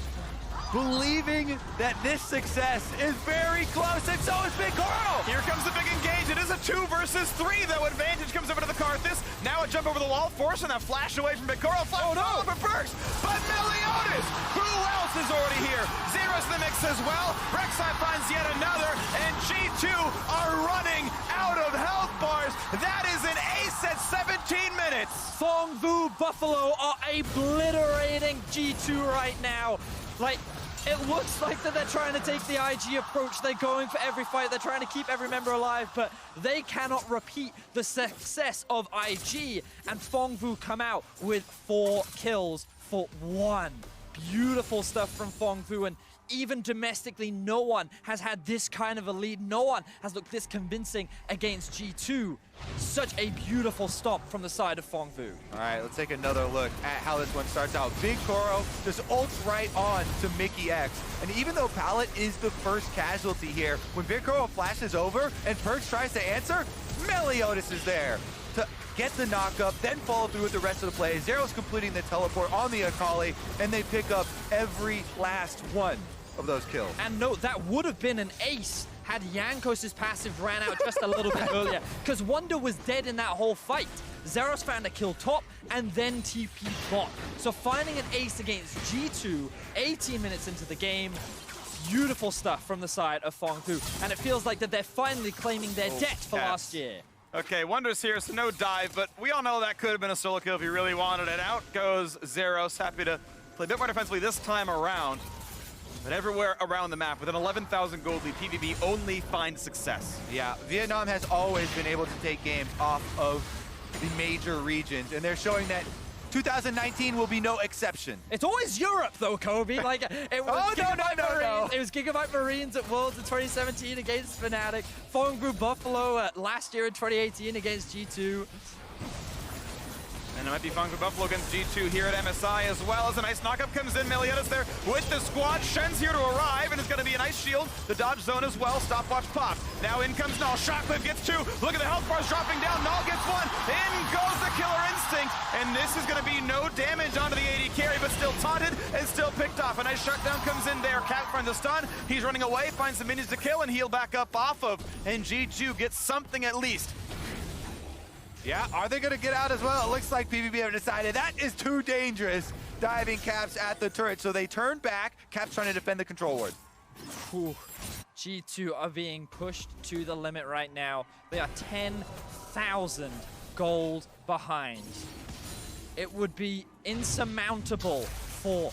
believing that this success is very close, and so is Big Coral. Here comes the big engage. It is a 2 versus 3, though. Advantage comes over to the Karthus. Now a jump over the wall, forcing that flash away from Big Coral. Oh no, for Perks, but Meliodas. Who else is already here? Zeros in the mix as well. Rek'Sai finds yet another, and G2 are running out of health bars. That is an ace at 17 minutes. Fongfu Buffalo are obliterating G2 right now. Like, it looks like that they're trying to take the IG approach. They're going for every fight. They're trying to keep every member alive, but they cannot repeat the success of IG. And Fongfu come out with 4 kills for 1. Beautiful stuff from Fongfu, and even domestically, no one has had this kind of a lead. No one has looked this convincing against G2. Such a beautiful stop from the side of Fongfu. All right, let's take another look at how this one starts out. Big Koro just ults right on to Mickey X. And even though Pallet is the first casualty here, when Big Koro flashes over and Perks tries to answer, Meliodas is there to get the knockup, then follow through with the rest of the play. Zero's completing the teleport on the Akali, and they pick up every last one of those kills. And note, that would have been an ace had Jankos' passive ran out just a little bit earlier, because Wonder was dead in that whole fight. Zeros found a kill top and then TP bot. So finding an ace against G2, 18 minutes into the game, beautiful stuff from the side of Fongfu. And it feels like that they're finally claiming their debt for last year. Okay, Wonder's here, so no dive, but we all know that could have been a solo kill if he really wanted it. Out goes Zeros, happy to play a bit more defensively this time around. But everywhere around the map, with an 11,000 gold lead, PVB only finds success. Yeah, Vietnam has always been able to take games off of the major regions, and they're showing that 2019 will be no exception. It's always Europe, though, Kobe. Like, it was no. It was Gigabyte Marines at Worlds in 2017 against Fnatic. Phong Buffalo last year in 2018 against G2. And it might be Phong Buffalo against G2 here at MSI as well. As a nice knockup comes in. Meliodas there with the squad. Shen's here to arrive, and it's going to be a nice shield. The dodge zone as well. Stopwatch pops. Now in comes Null. Shockwave gets two. Look at the health bars dropping down. Null gets one. In goes the Killer Instinct. And this is going to be no damage onto the AD carry, but still taunted and still picked off. A nice shutdown comes in there. Cat finds a stun. He's running away, finds some minions to kill and heal back up off of. And G2 gets something at least. Yeah, are they going to get out as well? It looks like PVB have decided that is too dangerous. Diving Caps at the turret, so they turn back. Caps trying to defend the control ward. Whew. G2 are being pushed to the limit right now. They are 10,000 gold behind. It would be insurmountable for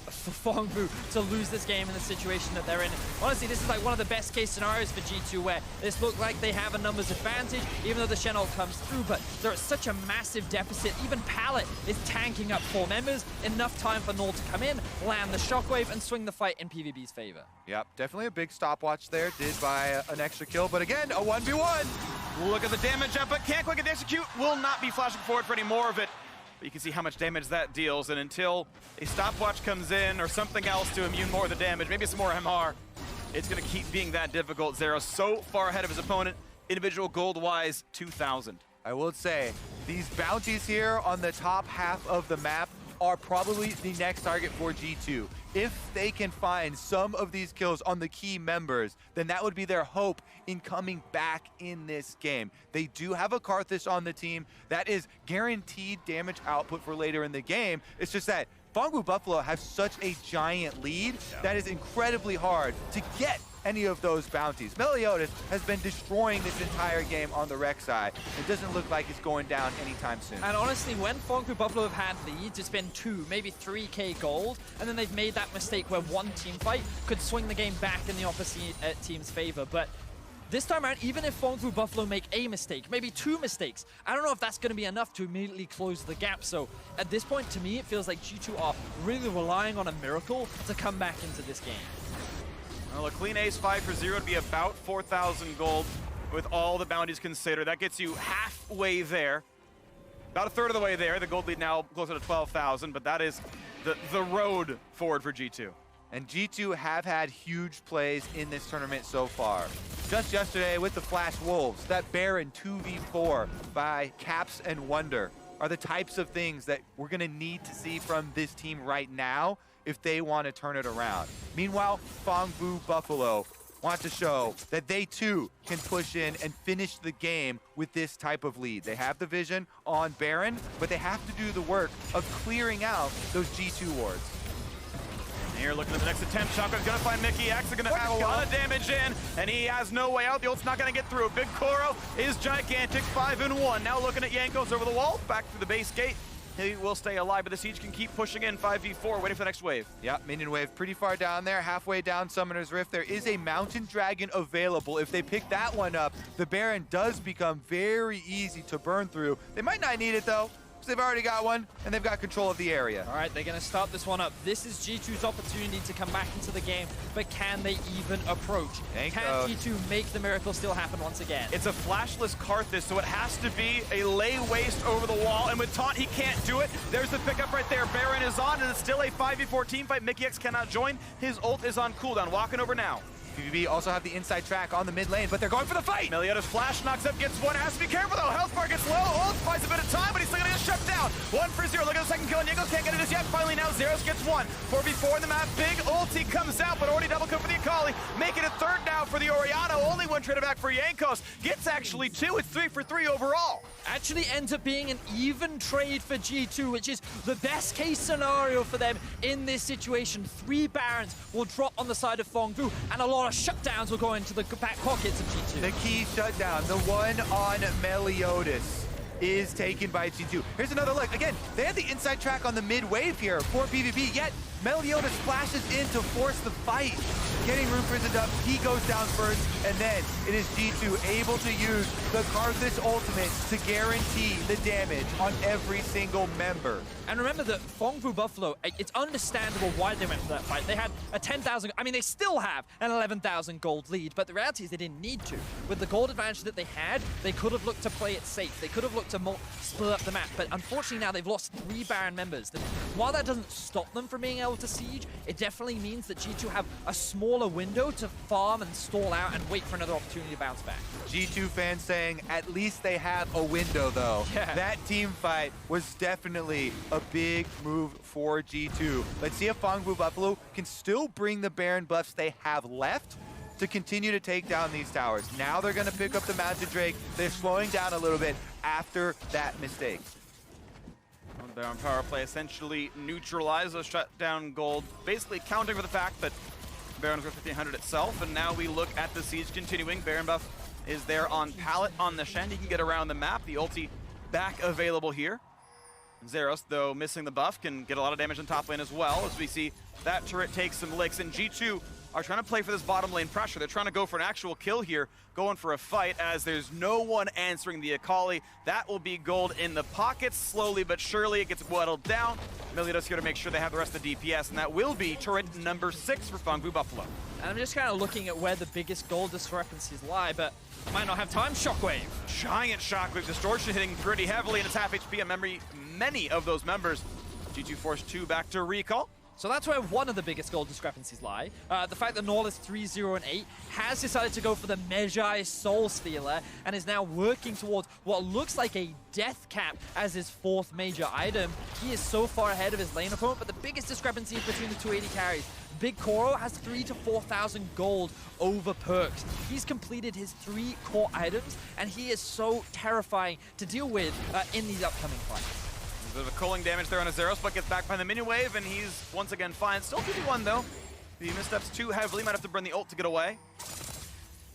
Fongbu to lose this game in the situation that they're in. Honestly, this is like one of the best case scenarios for G2 where this look like they have a numbers advantage, even though the Shen ult comes through, but they're at such a massive deficit. Even Pallet is tanking up 4 members. Enough time for Null to come in, land the shockwave, and swing the fight in PVB's favor. Yep, definitely a big stopwatch there. Did buy an extra kill, but again, a 1v1. Look at the damage up, but can't quick execute. Will not be flashing forward for any more of it. But you can see how much damage that deals, and until a stopwatch comes in or something else to immune more of the damage, maybe some more MR, it's going to keep being that difficult. Zero so far ahead of his opponent, individual gold-wise, 2,000. I will say, these bounties here on the top half of the map are probably the next target for G2. If they can find some of these kills on the key members, then that would be their hope in coming back in this game. They do have a Karthus on the team. That is guaranteed damage output for later in the game. It's just that Phong Buffalo have such a giant lead that is incredibly hard to get any of those bounties. Meliodas has been destroying this entire game on the rec side. It doesn't look like it's going down anytime soon. And honestly, when Phong Buffalo have had leads, it's been 2, maybe 3k gold, and then they've made that mistake where one team fight could swing the game back in the opposite team's favor. But this time around, even if Phong Buffalo make a mistake, maybe 2 mistakes, I don't know if that's going to be enough to immediately close the gap. So at this point, to me, it feels like G2 are really relying on a miracle to come back into this game. Well, a clean ace 5 for 0 would be about 4,000 gold with all the bounties considered. That gets you halfway there. About a third of the way there. The gold lead now closer to 12,000, but that is the road forward for G2. And G2 have had huge plays in this tournament so far. Just yesterday with the Flash Wolves, that Baron 2v4 by Caps and Wonder are the types of things that we're gonna need to see from this team right now if they want to turn it around. Meanwhile, Phong Buffalo want to show that they too can push in and finish the game with this type of lead. They have the vision on Baron, but they have to do the work of clearing out those G2 wards. Here looking at the next attempt. Shotgun's gonna find Mickey X. They're gonna have a lot of damage in, and he has no way out. The ult's not gonna get through. Big Koro is gigantic, 5-1. Now looking at Jankos over the wall, back through the base gate. He will stay alive, but the Siege can keep pushing in 5v4, waiting for the next wave. Yep, minion wave pretty far down there, halfway down Summoner's Rift. There is a Mountain Dragon available. If they pick that one up, the Baron does become very easy to burn through. They might not need it though, because they've already got one, and they've got control of the area. All right, they're going to start this one up. This is G2's opportunity to come back into the game, but can they even approach? Can G2 make the miracle still happen once again? It's a flashless Karthus, so it has to be a lay waste over the wall, and with Taunt, he can't do it. There's the pickup right there. Baron is on, and it's still a 5v4 team fight. Mickey X cannot join. His ult is on cooldown. Walking over now. PVB also have the inside track on the mid lane, but they're going for the fight! Meliodas flash knocks up, gets one, has to be careful though. Health bar gets low, ult buys a bit of time, but he's still gonna get shut down. 1 for 0, look at the second kill, and Jankos can't get it just yet. Finally now, Zeros gets one. 4v4 in the map, big ulti comes out, but already double kill for the Akali. Making it third now for the Orianna, only one trade back for Jankos. Gets actually 2, it's 3 for 3 overall. Actually ends up being an even trade for G2, which is the best case scenario for them in this situation. 3 Barons will drop on the side of Phong Bu, and a lot of shutdowns will go into the back pockets of G2. The key shutdown, the one on Meliodas. is taken by G2. Here's another look. Again, they had the inside track on the mid wave here for PVB, yet Meliodas flashes in to force the fight. Getting room prisoned up, he goes down first, and then it is G2 able to use the Karthus ultimate to guarantee the damage on every single member. And remember that Phong Vu Buffalo, it's understandable why they went for that fight. They had a 10,000, I mean, they still have an 11,000 gold lead, but the reality is they didn't need to. With the gold advantage that they had, they could have looked to play it safe. They could have looked to split up the map, but unfortunately now they've lost 3 Baron members. While that doesn't stop them from being able to siege, it definitely means that G2 have a smaller window to farm and stall out and wait for another opportunity to bounce back. G2 fans saying at least they have a window though. Yeah. That team fight was definitely a big move for G2. Let's see if Phong Vu Buffalo can still bring the Baron buffs they have left to continue to take down these towers. Now they're gonna pick up the Mounted Drake. They're slowing down a little bit after that mistake. Baron power play essentially neutralized those shutdown gold, basically counting for the fact that Baron's got 1500 itself, and now we look at the siege continuing. Baron buff is there on pallet on the Shen. He can get around the map. The ulti back available here. Zeros, though missing the buff, can get a lot of damage on top lane as well, as we see that turret take some licks, and G2 are trying to play for this bottom lane pressure. They're trying to go for an actual kill here, going for a fight, as there's no one answering the Akali. That will be gold in the pockets. Slowly but surely it gets whittled down. Meliodas here to make sure they have the rest of the DPS, and that will be turret number 6 for Phong Vu Buffalo. And I'm just kind of looking at where the biggest gold discrepancies lie, but I might not have time. Shockwave. Giant Shockwave distortion hitting pretty heavily, and it's half HP on memory. Many of those members. G2 forced 2 back to recall. So that's where one of the biggest gold discrepancies lie. The fact that Norl is 3-0 and 8 has decided to go for the Magi Soul Stealer and is now working towards what looks like a death cap as his 4th major item. He is so far ahead of his lane opponent, but the biggest discrepancy is between the 280 carries. Big Koro has 3,000 to 4,000 gold over Perks. He's completed his 3 core items, and he is so terrifying to deal with in these upcoming fights. A bit of a culling damage there on Azeros, but gets back by the minion wave, and he's once again fine. Still 2v1 though. He missteps too heavily, might have to burn the ult to get away.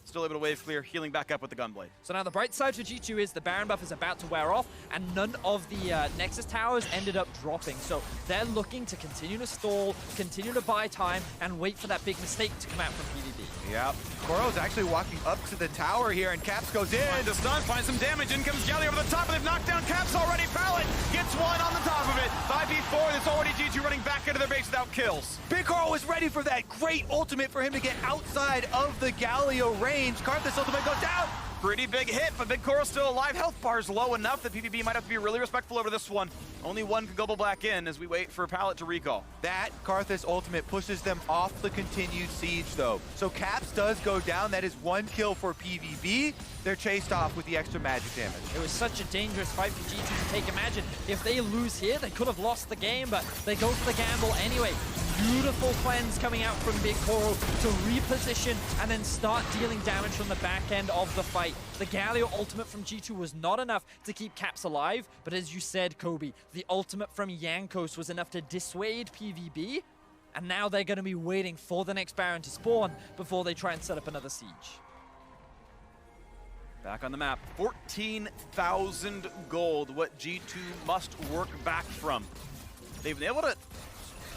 Still able to wave clear, healing back up with the Gunblade. So now the bright side for G2 is the Baron buff is about to wear off, and none of the Nexus towers ended up dropping. So they're looking to continue to stall, continue to buy time, and wait for that big mistake to come out from PVB. Yep. Koro's actually walking up to the tower here, and Caps goes in. Finds a stun, finds some damage. In comes Jelly over the top, and they've knocked down Caps already. Pallet gets one on the top of it. 5v4, there's already G2 running back into their base without kills. Big Koro was ready for that great ultimate for him to get outside of the Galio range. Karthus ultimate goes down. Pretty big hit, but Big Koro's still alive. Health bar's low enough that PVB might have to be really respectful over this one. Only one can go black in as we wait for Pallet to recall. That Karthus ultimate pushes them off the continued siege though. So Caps does go down. That is 1 kill for PVB. They're chased off with the extra magic damage. It was such a dangerous fight for G2 to take. Imagine if they lose here, they could have lost the game, but they go for the gamble anyway. Beautiful cleanse coming out from Big Koro to reposition and then start dealing damage from the back end of the fight. The Galio ultimate from G2 was not enough to keep Caps alive, but as you said, Kobe, the ultimate from Jankos was enough to dissuade PVB, and now they're going to be waiting for the next Baron to spawn before they try and set up another siege. Back on the map, 14,000 gold, what G2 must work back from. They've been able to,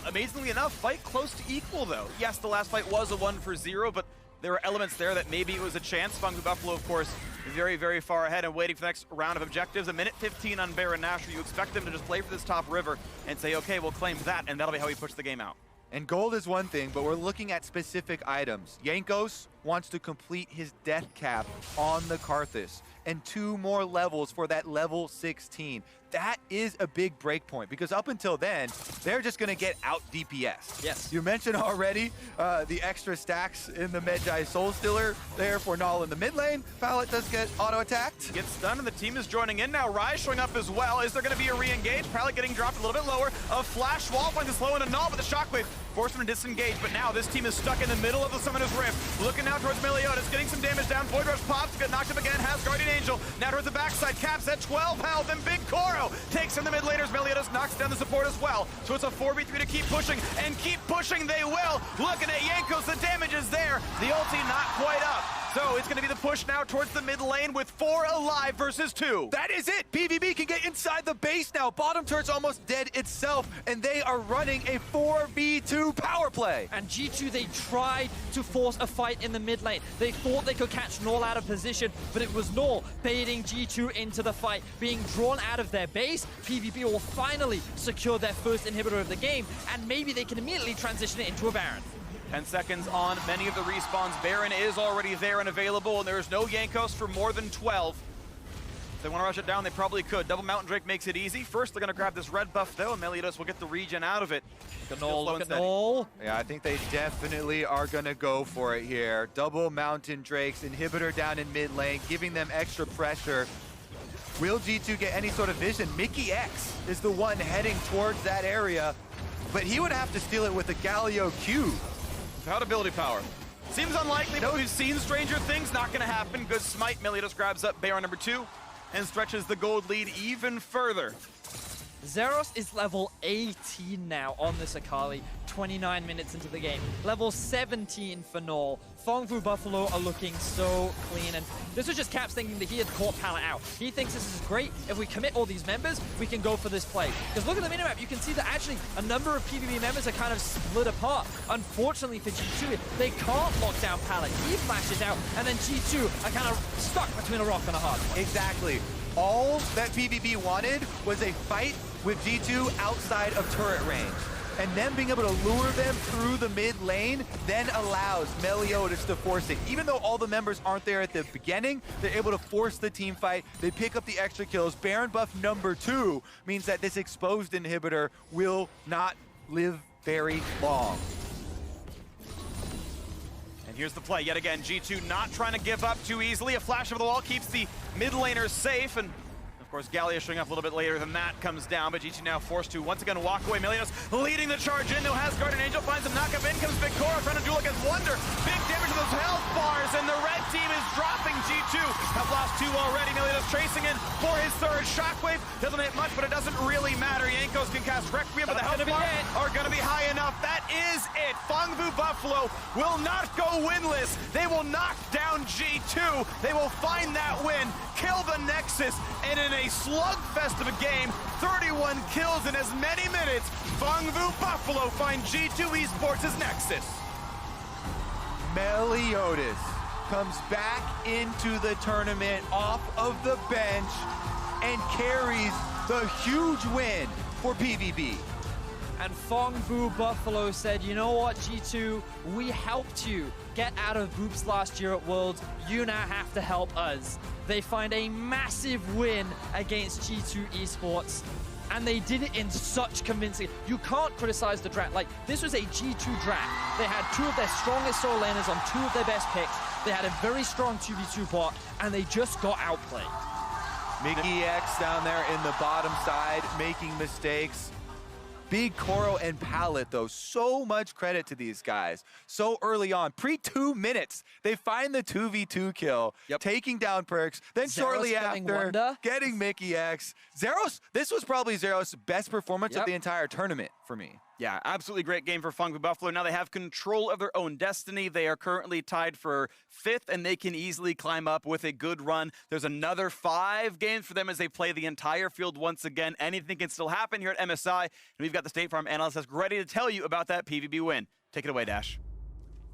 amazingly enough, fight close to equal though. Yes, the last fight was a 1-for-0, but there were elements there that maybe it was a chance. Phong Vu Buffalo, of course, very, very far ahead and waiting for the next round of objectives. 1:15 on Baron Nashor. You expect them to just play for this top river and say, okay, we'll claim that, and that'll be how we push the game out. And gold is one thing, but we're looking at specific items. Jankos wants to complete his death cap on the Karthus, and 2 more levels for that level 16. That is a big break point, because up until then, they're just going to get out DPS. Yes. You mentioned already the extra stacks in the Magi Soul Stealer there for Null in the mid lane. Pallet does get auto-attacked. Gets stunned, and the team is joining in now. Rise showing up as well. Is there going to be a re-engage? Pallet getting dropped a little bit lower. A flash wall finds a slow into Null, but the shockwave forced him to disengage. But now this team is stuck in the middle of the Summoner's Rift. Looking now towards Meliodas, getting some damage down. Void Rush pops, get knocked up again, has Guardian Angel. Now towards the backside, Caps at 12 health, and Big Koro takes in the mid laners. Meliodas knocks down the support as well. So it's a 4v3 to keep pushing, and keep pushing they will. Looking at Jankos, the damage is there. The ulti not quite up. So it's going to be the push now towards the mid lane with 4 alive versus 2. That is it. PVB can get inside the base now. Bottom turret's almost dead itself, and they are running a 4v2 power play. And G2, they tried to force a fight in the mid lane. They thought they could catch Null out of position, but it was Null baiting G2 into the fight, being drawn out of their base. PVB will finally secure their first inhibitor of the game, and maybe they can immediately transition it into a Baron. 10 seconds on many of the respawns. Baron is already there and available, and there is no Jankos for more than 12. If they want to rush it down, they probably could. Double Mountain Drake makes it easy. First, they're going to grab this red buff, though, and Meliodas will get the regen out of it. Look at Null. Yeah, I think they definitely are going to go for it here. Double Mountain Drakes, inhibitor down in mid lane, giving them extra pressure. Will G2 get any sort of vision? Mickey X is the one heading towards that area, but he would have to steal it with a Galio Q. Without ability power. Seems unlikely, but we've seen stranger things. Not going to happen. Good smite. Meliodas grabs up Baron number 2 and stretches the gold lead even further. Zeros is level 18 now on this Akali, 29 minutes into the game. Level 17 for Null. Fongfu Buffalo are looking so clean, and this was just Caps thinking that he had caught Pallet out. He thinks this is great. If we commit all these members, we can go for this play. Because look at the minimap, you can see that actually a number of PvP members are kind of split apart. Unfortunately for G2, they can't lock down Pallet. He flashes out, and then G2 are kind of stuck between a rock and a hard place. Exactly. All that PVB wanted was a fight with G2 outside of turret range. And then being able to lure them through the mid lane then allows Meliodas to force it. Even though all the members aren't there at the beginning, they're able to force the team fight. They pick up the extra kills. Baron buff number 2 means that this exposed inhibitor will not live very long. And here's the play yet again. G2 not trying to give up too easily. A flash of the wall keeps the mid laners safe, and of course, Gallia showing up a little bit later than that comes down, but G2 now forced to once again walk away. Meliodas leading the charge in. No has Guardian Angel, finds him, knock-up in comes Victoria, trying to duel against Wonder. Big damage to those health bars, and the red team is dropping. G2 have lost 2 already. Meliodas tracing in for his 3rd. Shockwave doesn't hit much, but it doesn't really matter. Jankos can cast Requiem, but the health bars are going to be high enough. That is it. Fongfu Buffalo will not go winless. They will knock down G2. They will find that win, kill the Nexus, and in a slugfest of a game, 31 kills in as many minutes, Fongfu Buffalo find G2 Esports' Nexus. Meliodas comes back into the tournament off of the bench and carries the huge win for PVB. And Fongfu Buffalo said, you know what, G2, we helped you get out of groups last year at Worlds. You now have to help us. They find a massive win against G2 Esports, and they did it in such convincing. You can't criticize the draft. Like, this was a G2 draft. They had 2 of their strongest solo laners on 2 of their best picks. They had a very strong 2v2 bot, and they just got outplayed. Mickey X down there in the bottom side, making mistakes. Big Koro and Pallet, though, so much credit to these guys. So early on, pre-2 minutes, they find the 2v2 kill, taking down Perks. Then shortly after, getting Mickey X. Zeros, this was probably Zeros' best performance of the entire tournament for me. Yeah, absolutely great game for Fongfu Buffalo. Now they have control of their own destiny. They are currently tied for 5th, and they can easily climb up with a good run. There's another 5 games for them as they play the entire field once again. Anything can still happen here at MSI, and we've got the State Farm analyst that's ready to tell you about that PVB win. Take it away, Dash.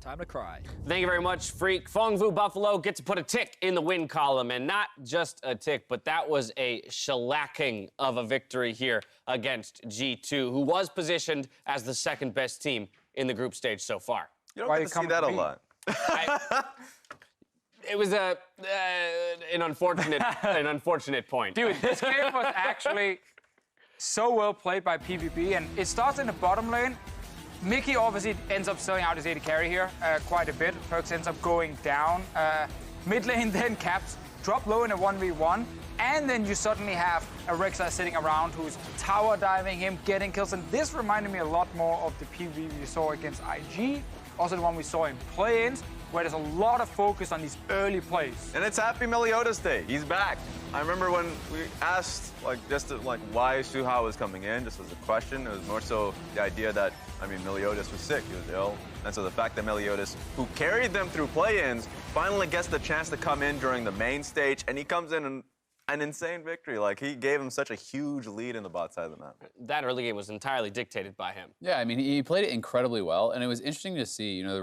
Time to cry. Thank you very much, Freak. Fongfu Buffalo gets to put a tick in the win column, and not just a tick, but that was a shellacking of a victory here against G2, who was positioned as the 2nd best team in the group stage so far. You don't get to see that a lot. It was an unfortunate point. Dude, this game was actually so well played by PVB, and it starts in the bottom lane. Mickey obviously ends up selling out his AD carry here quite a bit. Perks ends up going down. Mid lane then Caps drop low in a 1v1. And then you suddenly have a Rek'Sai sitting around who's tower diving him, getting kills. And this reminded me a lot more of the PvP we saw against IG. Also the one we saw in play-ins, where there's a lot of focus on these early plays. And it's Happy Meliodas Day. He's back. I remember when we asked, why Suha was coming in, just as a question. It was more so the idea that I mean, Meliodas was sick, he was ill. And so the fact that Meliodas, who carried them through play-ins, finally gets the chance to come in during the main stage, and he comes in and an insane victory. Like, he gave him such a huge lead in the bot side of the map. That early game was entirely dictated by him. Yeah, I mean, he played it incredibly well, and it was interesting to see, you know, the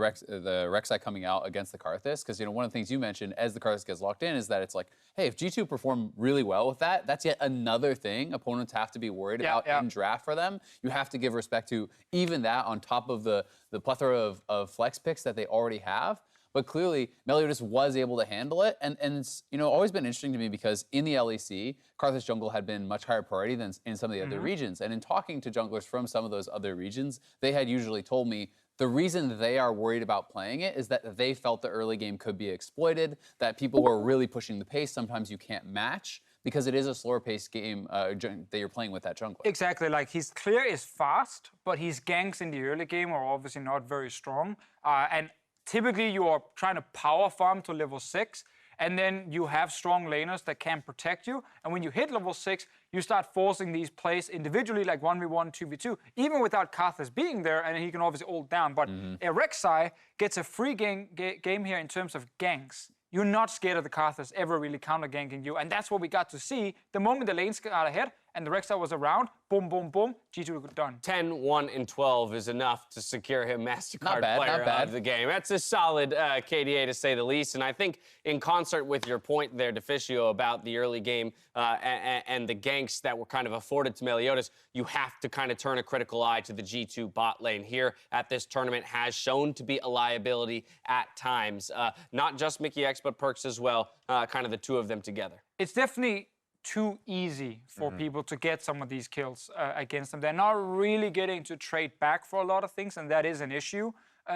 Rek'Sai coming out against the Karthus, because, you know, one of the things you mentioned as the Karthus gets locked in is that it's like, hey, if G2 perform really well with that, that's yet another thing opponents have to be worried about in draft for them. You have to give respect to even that on top of the plethora of flex picks that they already have. But clearly, Meliodas was able to handle it, and it's, you know, always been interesting to me because in the LEC, Karthus jungle had been much higher priority than in some of the other regions. And in talking to junglers from some of those other regions, they had usually told me the reason they are worried about playing it is that they felt the early game could be exploited, that people who are really pushing the pace, sometimes you can't match, because it is a slower paced game that you're playing with that jungler. Exactly, like his clear is fast, but his ganks in the early game are obviously not very strong. And typically, you are trying to power farm to level 6, and then you have strong laners that can protect you. And when you hit level 6, you start forcing these plays individually, like 1v1, 2v2, even without Karthus being there, and he can obviously ult down. But Rek'Sai gets a free game here in terms of ganks. You're not scared of the Karthus ever really counter-ganking you, and that's what we got to see. The moment the lanes got ahead and the Rek'Sai was around, boom, boom, boom, G2 done. 10, 1, and 12 is enough to secure him MasterCard player of the game. That's a solid KDA to say the least, and I think in concert with your point there, Deficio, about the early game and the ganks that were kind of afforded to Meliodas, you have to kind of turn a critical eye to the G2 bot lane here at this tournament. Has shown to be a liability at times. Not just Mickey X, but Perks as well, kind of the two of them together. It's definitely too easy for people to get some of these kills against them. They're not really getting to trade back for a lot of things, and that is an issue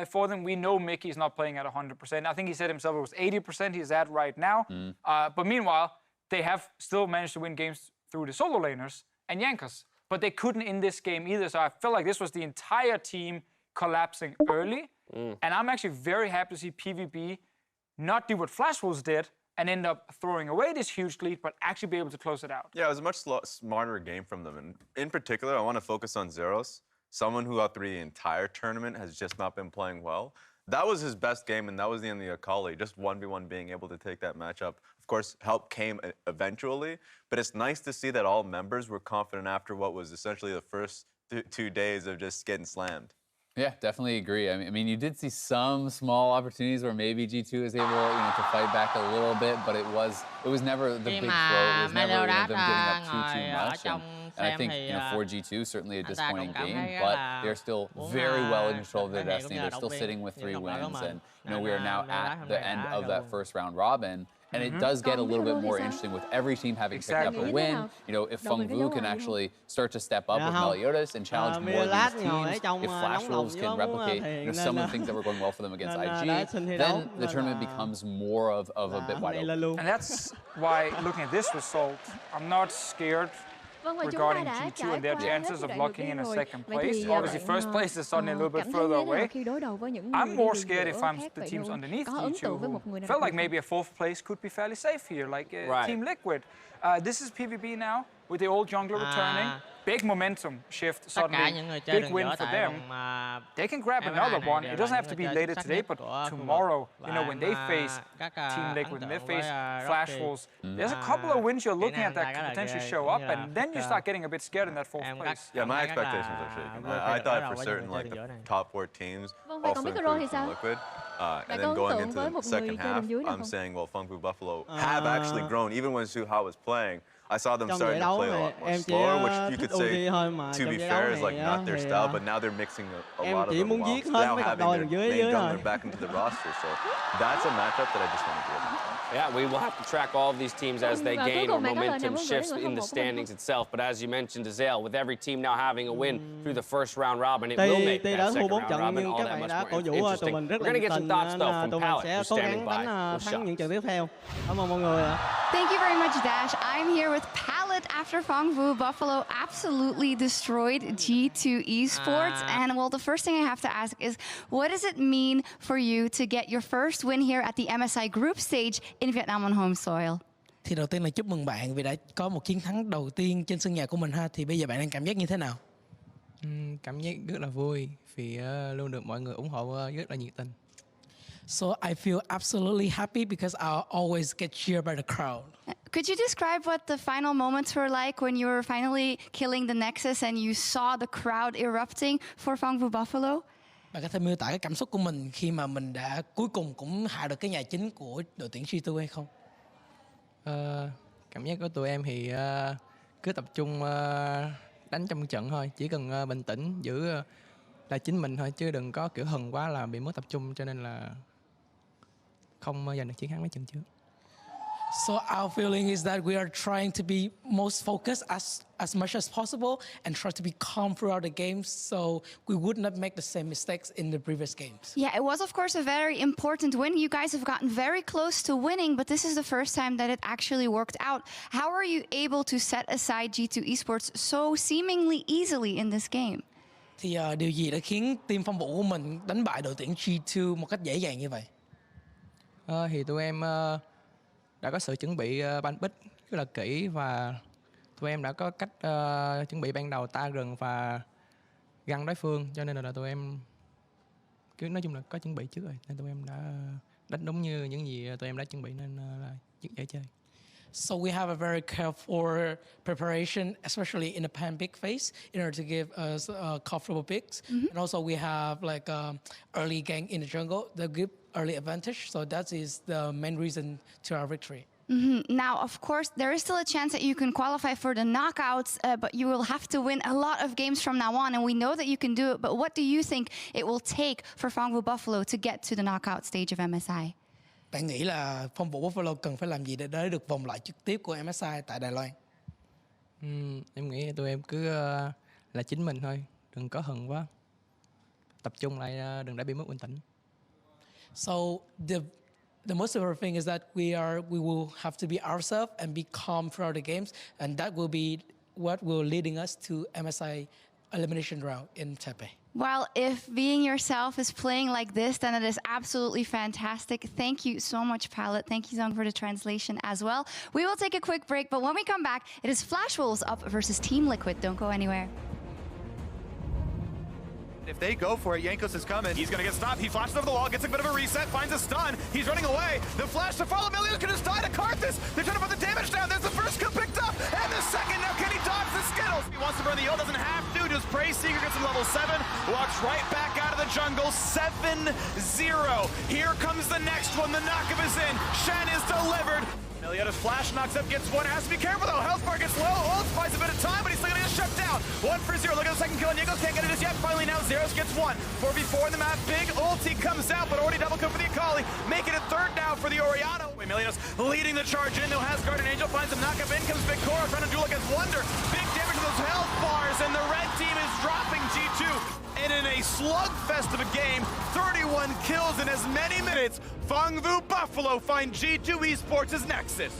for them. We know Mickey's not playing at 100%. I think he said himself it was 80% he's at right now. But meanwhile, they have still managed to win games through the solo laners and Yankers. But they couldn't in this game either, so I feel like this was the entire team collapsing early. And I'm actually very happy to see PVB not do what Flash Wolves did, and end up throwing away this huge lead, but actually be able to close it out. Yeah, it was a much smarter game from them. And in particular, I want to focus on Zeros, someone who out through the entire tournament has just not been playing well. That was his best game, and that was the end of the Akali. Just 1v1 being able to take that matchup. Of course, help came eventually, but it's nice to see that all members were confident after what was essentially the first 2 days of just getting slammed. Yeah, definitely agree. I mean, you did see some small opportunities where maybe G2 was able, to fight back a little bit, but it was never the big throw. It was never them getting up too much. And I think, for G2, certainly a disappointing game, but they're still very well in control of their destiny. They're still sitting with 3 wins, and we are now at the end of that first round robin. And it does get a little bit more interesting with every team having picked up a win. If Phong Vu can actually start to step up with Meliodas and challenge more of these teams, if Flash Wolves can replicate some of the things that were going well for them against IG, then the tournament becomes more of a bit wide open. And that's why, looking at this result, I'm not scared regarding G2 and their chances of locking in a second place. Obviously, first place is suddenly a little bit further away. I'm more scared if I'm the teams underneath G2 who felt like maybe a 4th place could be fairly safe here, like Team Liquid. This is PVB now, with the old jungler returning. Big momentum shift suddenly, big win for them. They can grab another one. It doesn't have to be later today, but tomorrow, when they face Team Liquid, when they face Flash Wolves, there's a couple of wins you're looking at that can potentially show up, and then you start getting a bit scared in that 4th place. Yeah, my expectations are shaken. I thought for certain, like, the top 4 teams, also including Team Liquid, and then going into the second half, I'm saying, well, Phong Vu Buffalo have actually grown. Even when Suha was playing, I saw them starting to play a lot more slower, which you could say, to be fair, is like not their style, but now they're mixing a lot of them while now having their main jungler back into the roster. So that's a matchup that I just want to be able to. Yeah, we will have to track all of these teams as they gain or momentum shifts in the standings itself. But as you mentioned, Azale, with every team now having a win through the first round robin, it will make that second round robin all that much more interesting. We're going to get some thoughts, though, from Pallet, who's standing by. Thank you very much, Dash. I'm here with Pallet after Phong Vu Buffalo absolutely destroyed G2 Esports. And, well, the first thing I have to ask is, what does it mean for you to get your first win here at the MSI group stage in Vietnam on home soil? Thì đầu tiên là chúc mừng bạn vì đã có một chiến thắng đầu tiên trên sân nhà của mình ha. Thì bây giờ bạn đang cảm giác như thế nào? Cảm giác rất là vui vì luôn được mọi người ủng hộ rất là nhiệt tình. So I feel absolutely happy because I always get cheered by the crowd. Could you describe what the final moments were like when you were finally killing the Nexus and you saw the crowd erupting for Phong Vu Buffalo? Bạn có thể miêu tả cái cảm xúc của mình khi mà mình đã cuối cùng cũng hạ được cái nhà chính của đội tuyển G2 hay không? Cảm giác của tụi em thì cứ tập trung đánh trong trận thôi, chỉ cần bình tĩnh giữ là chính mình thôi, chứ đừng có kiểu hừng quá là bị mất tập trung, cho nên là không giành được chiến thắng mấy trận trước. So our feeling is that we are trying to be most focused as much as possible and try to be calm throughout the games so we would not make the same mistakes in the previous games. Yeah, it was of course a very important win. You guys have gotten very close to winning, but this is the first time that it actually worked out. How are you able to set aside G2 Esports so seemingly easily in this game? Thì điều gì đã khiến team Phong Vũ của mình đánh bại đội tuyển G2 một cách dễ dàng như vậy? Thì tụi em đã có sự chuẩn bị ban bích rất là kỹ, và tụi em đã có cách chuẩn bị ban đầu ta rừng và găng đối phương, cho nên là tụi em cứ nói chung là có chuẩn bị trước rồi, nên tụi em đã đánh đúng như những gì tụi em đã chuẩn bị, nên là rất dễ chơi. So we have a very careful preparation, especially in the pan pick phase, in order to give us comfortable picks. And also we have like early gank in the jungle that give early advantage. So that is the main reason to our victory. Now, of course, there is still a chance that you can qualify for the knockouts, but you will have to win a lot of games from now on, and we know that you can do it. But what do you think it will take for Phong Vu Buffalo to get to the knockout stage of MSI? Bạn nghĩ là Phong Vũ Buffalo cần phải làm gì để đến được vòng loại trực tiếp của MSI tại Đài Loan? Em nghĩ tụi em cứ là chính mình thôi, đừng có hừng quá, tập trung lại, đừng để bị mất bình tĩnh. So the most important thing is that we will have to be ourselves and be calm throughout the games, and that will be what will leading us to MSI elimination round in Taipei. Well, if being yourself is playing like this, then it is absolutely fantastic. Thank you so much, Palette. Thank you, Zong, for the translation as well. We will take a quick break, but when we come back, it is Flash Wolves up versus Team Liquid. Don't go anywhere. If they go for it, Jankos is coming. He's gonna get stopped. He flashes over the wall, gets a bit of a reset, finds a stun. He's running away. The flash to follow. Milios can just die to Karthus. They're trying to put the damage down. There's the first kill picked up, and the second. Now can he dodge the Skittles? He wants to burn the ult, doesn't have to. Just praise Seeker, gets him level 7. Walks right back out of the jungle. 7-0. Here comes the next one. The knockup is in. Shen is delivered. Meliodas flash knocks up, gets one, has to be careful though. Health bar gets low, ult buys a bit of time, but he's still gonna get shut down. 1-0, look at the second kill, and Nichols can't get it just yet. Finally now Zeros gets one. 4v4 in the map, big ulti comes out, but already double kill for the Akali. Making it third now for the Oriano. Meliodas leading the charge in, no Hasgard and Angel finds him, knockup in comes Big Cora, trying to duel against Wonder. Big damage to those health bars, and the red team is dropping G2. And in a slugfest of a game, 31 kills in as many minutes, Phong Vu Buffalo find G2 Esports' Nexus.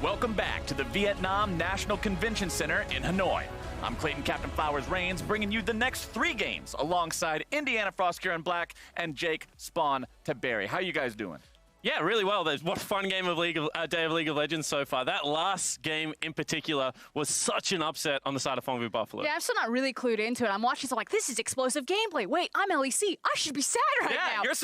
Welcome back to the Vietnam National Convention Center in Hanoi. I'm Clayton Captain Flowers Reigns, bringing you the next 3 games alongside Indiana Frost Kieran Black and Jake Spawn Taberry. How you guys doing? Yeah, really well. What a fun game of day of League of Legends so far. That last game in particular was such an upset on the side of Phong vu Buffalo. Yeah, I'm still not really clued into it. I'm watching, so I'm like, this is explosive gameplay. Wait, I'm LEC. I should be sad right now. Yeah, you're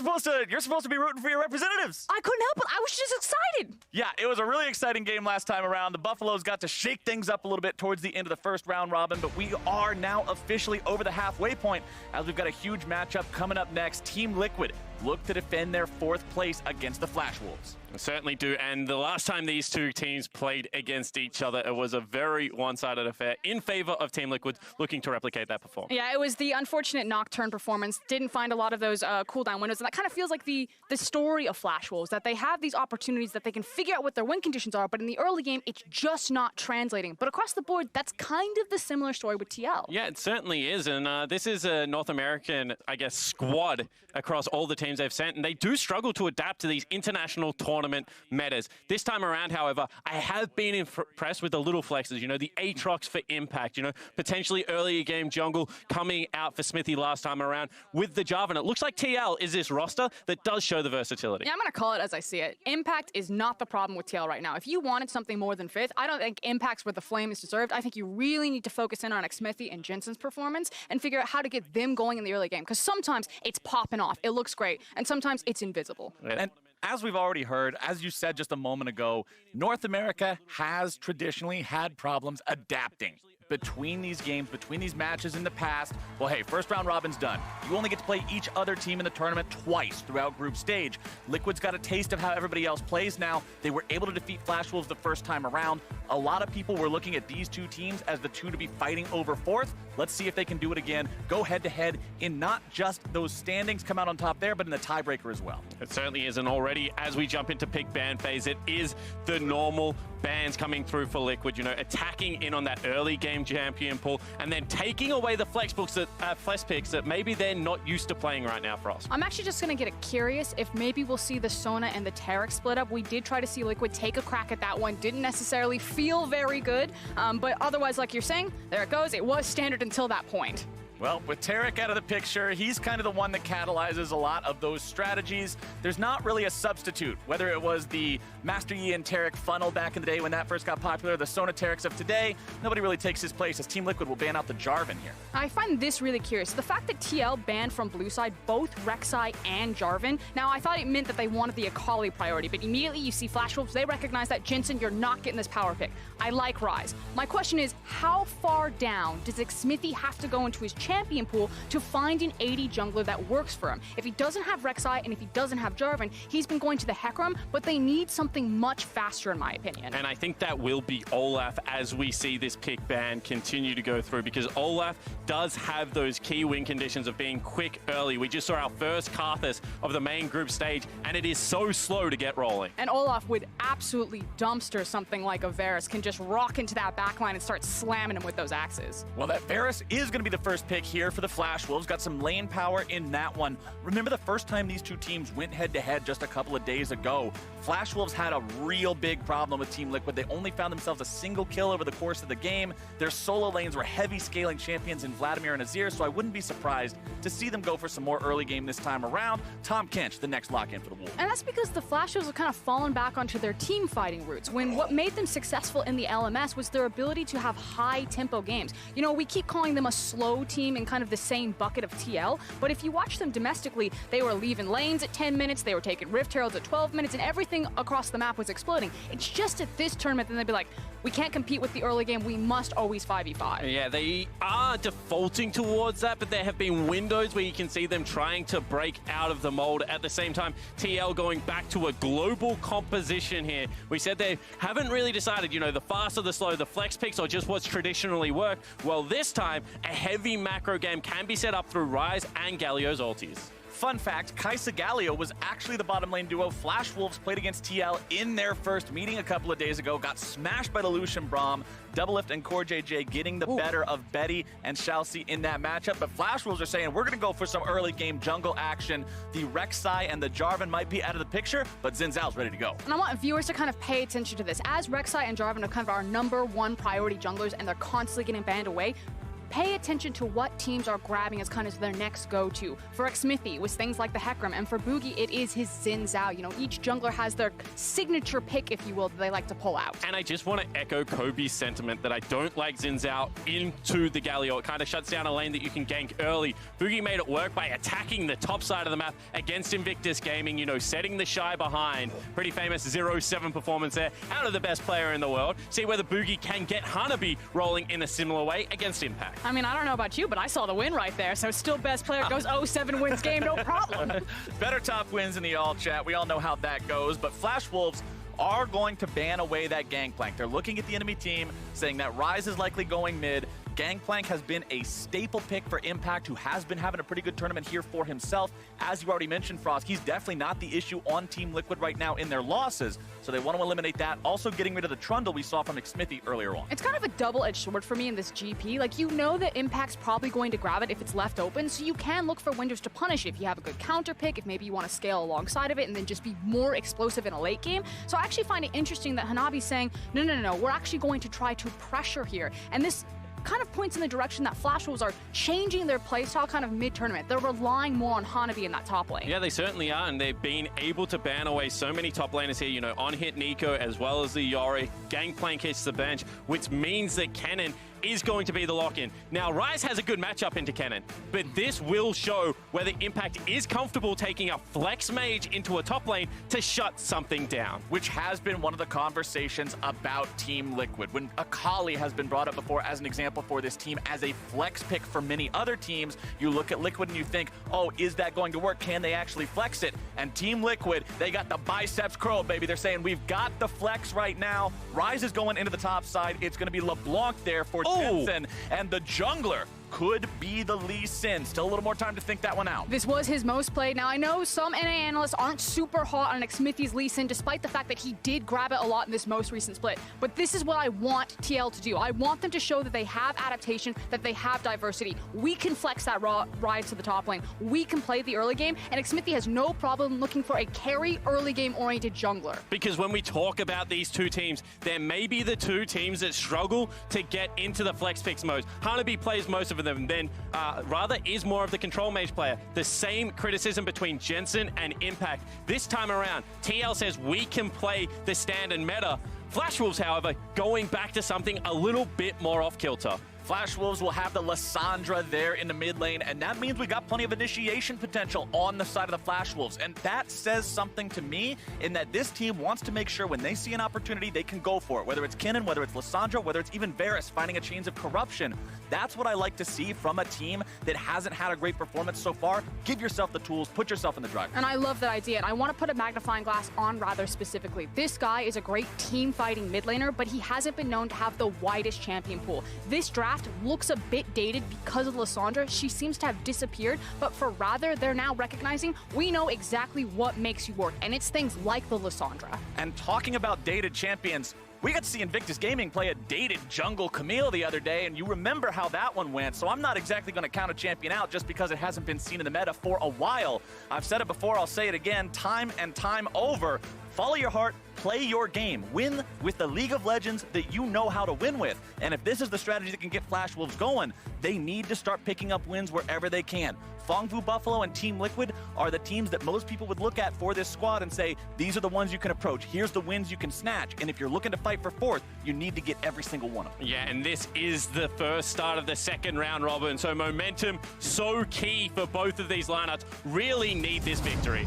supposed to be rooting for your representatives. I couldn't help it. I was just excited. Yeah, it was a really exciting game last time around. The Buffaloes got to shake things up a little bit towards the end of the first round robin, but we are now officially over the halfway point as we've got a huge matchup coming up next. Team Liquid look to defend their 4th place against the Flash Wolves. Certainly do, and the last time these two teams played against each other, it was a very one-sided affair in favor of Team Liquid, looking to replicate that performance. Yeah, it was the unfortunate Nocturne performance. Didn't find a lot of those cooldown windows, and that kind of feels like the story of Flash Wolves, that they have these opportunities that they can figure out what their win conditions are, but in the early game, it's just not translating. But across the board, that's kind of the similar story with TL. Yeah, it certainly is, and this is a North American, I guess, squad across all the teams they've sent, and they do struggle to adapt to these international tournament metas. This time around, however, I have been impressed with the little flexes, you know, the Aatrox for impact, you know, potentially earlier game jungle coming out for Smithy last time around with the Jarvan. It looks like TL is this roster that does show the versatility. Yeah, I'm going to call it as I see it. Impact is not the problem with TL right now. If you wanted something more than 5th, I don't think Impact's where the flame is deserved. I think you really need to focus in on Smithy and Jensen's performance and figure out how to get them going in the early game, because sometimes it's popping off. It looks great, and sometimes it's invisible. And as we've already heard, as you said just a moment ago, North America has traditionally had problems adapting between these games, between these matches in the past. Well, hey, first round robin's done. You only get to play each other team in the tournament twice throughout group stage. Liquid's got a taste of how everybody else plays now. They were able to defeat Flash Wolves the first time around. A lot of people were looking at these two teams as the two to be fighting over 4th. Let's see if they can do it again. Go head to head in not just those standings, come out on top there, but in the tiebreaker as well. It certainly is, and already as we jump into pick ban phase, it is the normal bans coming through for Liquid, you know, attacking in on that early game champion pool and then taking away the flex picks that maybe they're not used to playing right now, Frost. I'm actually just going to get curious if maybe we'll see the Sona and the Taric split up. We did try to see Liquid take a crack at that one. Didn't necessarily feel very good, but otherwise, like you're saying, there it goes. It was standard until that point. Well, with Taric out of the picture, he's kind of the one that catalyzes a lot of those strategies. There's not really a substitute, whether it was the Master Yi and Taric funnel back in the day when that first got popular, the Sona Tarics of today, nobody really takes his place as Team Liquid will ban out the Jarvan here. I find this really curious. The fact that TL banned from blue side both Rek'Sai and Jarvan, now I thought it meant that they wanted the Akali priority, but immediately you see Flash Wolves, they recognize that Jensen, you're not getting this power pick. I like Ryze. My question is, how far down does Smithy have to go into his champion pool to find an 80 jungler that works for him? If he doesn't have Rek'Sai and if he doesn't have Jarvan, he's been going to the Hecarim, but they need something much faster in my opinion. And I think that will be Olaf as we see this pick ban continue to go through, because Olaf does have those key win conditions of being quick early. We just saw our first Karthus of the main group stage, and it is so slow to get rolling. And Olaf would absolutely dumpster something like a Varus, can just rock into that backline and start slamming him with those axes. Well, that Varus is going to be the first pick here for the Flash Wolves. Got some lane power in that one. Remember the first time these two teams went head-to-head just a couple of days ago? Flash Wolves had a real big problem with Team Liquid. They only found themselves a single kill over the course of the game. Their solo lanes were heavy scaling champions in Vladimir and Azir, so I wouldn't be surprised to see them go for some more early game this time around. Tom Kench, the next lock-in for the Wolves. And that's because the Flash Wolves have kind of fallen back onto their team fighting roots, when what made them successful in the LMS was their ability to have high-tempo games. You know, we keep calling them a slow team in kind of the same bucket of TL, but if you watch them domestically, they were leaving lanes at 10 minutes, they were taking Rift Heralds at 12 minutes, and everything across the map was exploding. It's just at this tournament, then they'd be like, we can't compete with the early game, we must always 5v5. Yeah, they are defaulting towards that, but there have been windows where you can see them trying to break out of the mold. At the same time, TL going back to a global composition here. We said they haven't really decided, you know, the fast or the slow, the flex picks, or just what's traditionally worked. Well, this time, a heavy macro game can be set up through Ryze and Galio's ultis. Fun fact, Kaisa Galio was actually the bottom lane duo Flash Wolves played against TL in their first meeting a couple of days ago, got smashed by the Lucian Braum. Doublelift and Core JJ getting the better of Betty and Chelsea in that matchup. But Flash Wolves are saying, we're going to go for some early game jungle action. The Rek'Sai and the Jarvan might be out of the picture, but Xin Zhao's ready to go. And I want viewers to kind of pay attention to this. As Rek'Sai and Jarvan are kind of our #1 priority junglers and they're constantly getting banned away, pay attention to what teams are grabbing as kind of their next go-to. For Xmithie, it was things like the Hecarim, and for Boogie, it is his Xin Zhao. You know, each jungler has their signature pick, if you will, that they like to pull out. And I just want to echo Kobe's sentiment that I don't like Xin Zhao into the Galio. It kind of shuts down a lane that you can gank early. Boogie made it work by attacking the top side of the map against Invictus Gaming, you know, setting the Shy behind. Pretty famous 0-7 performance there. Out of the best player in the world. See whether Boogie can get Hanabi rolling in a similar way against Impact. I mean, I don't know about you, but I saw the win right there. So still best player goes 0-7 wins game, no problem. Better top wins in the all chat. We all know how that goes, but Flash Wolves are going to ban away that Gangplank. They're looking at the enemy team, saying that Ryze is likely going mid. Gangplank has been a staple pick for Impact, who has been having a pretty good tournament here for himself. As you already mentioned, Frost, he's definitely not the issue on Team Liquid right now in their losses, so they want to eliminate that. Also getting rid of the Trundle we saw from Xmithie earlier on. It's kind of a double-edged sword for me in this GP. Like, you know that Impact's probably going to grab it if it's left open, so you can look for windows to punish it if you have a good counter pick, if maybe you want to scale alongside of it and then just be more explosive in a late game. So I actually find it interesting that Hanabi's saying, no, we're actually going to try to pressure here. And this kind of points in the direction that Flash Wolves are changing their playstyle kind of mid-tournament. They're relying more on Hanabi in that top lane. Yeah, they certainly are, and they've been able to ban away so many top laners here, you know, on-hit Nico as well as the Yori. Gangplank hits the bench, which means that Kennen is going to be the lock-in. Now, Ryze has a good matchup into Kennen, but this will show whether Impact is comfortable taking a flex mage into a top lane to shut something down. Which has been one of the conversations about Team Liquid. When Akali has been brought up before as an example for this team as a flex pick for many other teams, you look at Liquid and you think, oh, is that going to work? Can they actually flex it? And Team Liquid, they got the biceps curled, baby. They're saying, we've got the flex right now. Ryze is going into the top side. It's going to be LeBlanc there for Jensen, and the jungler could be the Lee Sin. Still a little more time to think that one out. This was his most played. Now, I know some NA analysts aren't super hot on Xmithie's Lee Sin, despite the fact that he did grab it a lot in this most recent split. But this is what I want TL to do. I want them to show that they have adaptation, that they have diversity. We can flex that rise to the top lane. We can play the early game, and Xmithie has no problem looking for a carry early game-oriented jungler. Because when we talk about these two teams, there may be the two teams that struggle to get into the flex picks mode. Hanabi plays most of them, then rather is more of the control mage player. The same criticism between Jensen and Impact. This time around, TL says we can play the standard meta. Flash Wolves, however, going back to something a little bit more off kilter. Flash Wolves will have the Lissandra there in the mid lane, and that means we got plenty of initiation potential on the side of the Flash Wolves. And that says something to me in that this team wants to make sure when they see an opportunity, they can go for it. Whether it's Kennen, whether it's Lissandra, whether it's even Varus finding a Chains of Corruption. That's what I like to see from a team that hasn't had a great performance so far. Give yourself the tools, put yourself in the driver's. And I love that idea, and I want to put a magnifying glass on rather specifically. This guy is a great team-fighting mid laner, but he hasn't been known to have the widest champion pool. This draft looks a bit dated because of Lissandra. She seems to have disappeared, but for Rather, they're now recognizing we know exactly what makes you work, and it's things like the Lissandra. And talking about dated champions, we got to see Invictus Gaming play a dated jungle Camille the other day, and you remember how that one went, so I'm not exactly going to count a champion out just because it hasn't been seen in the meta for a while. I've said it before, I'll say it again, time and time over. Follow your heart, play your game, win with the League of Legends that you know how to win with. And if this is the strategy that can get Flash Wolves going, they need to start picking up wins wherever they can. Phong Buffalo and Team Liquid are the teams that most people would look at for this squad and say, these are the ones you can approach. Here's the wins you can snatch. And if you're looking to fight for fourth, you need to get every single one of them. Yeah, and this is the first start of the second round, Robin. So momentum, so key for both of these lineups. Really need this victory.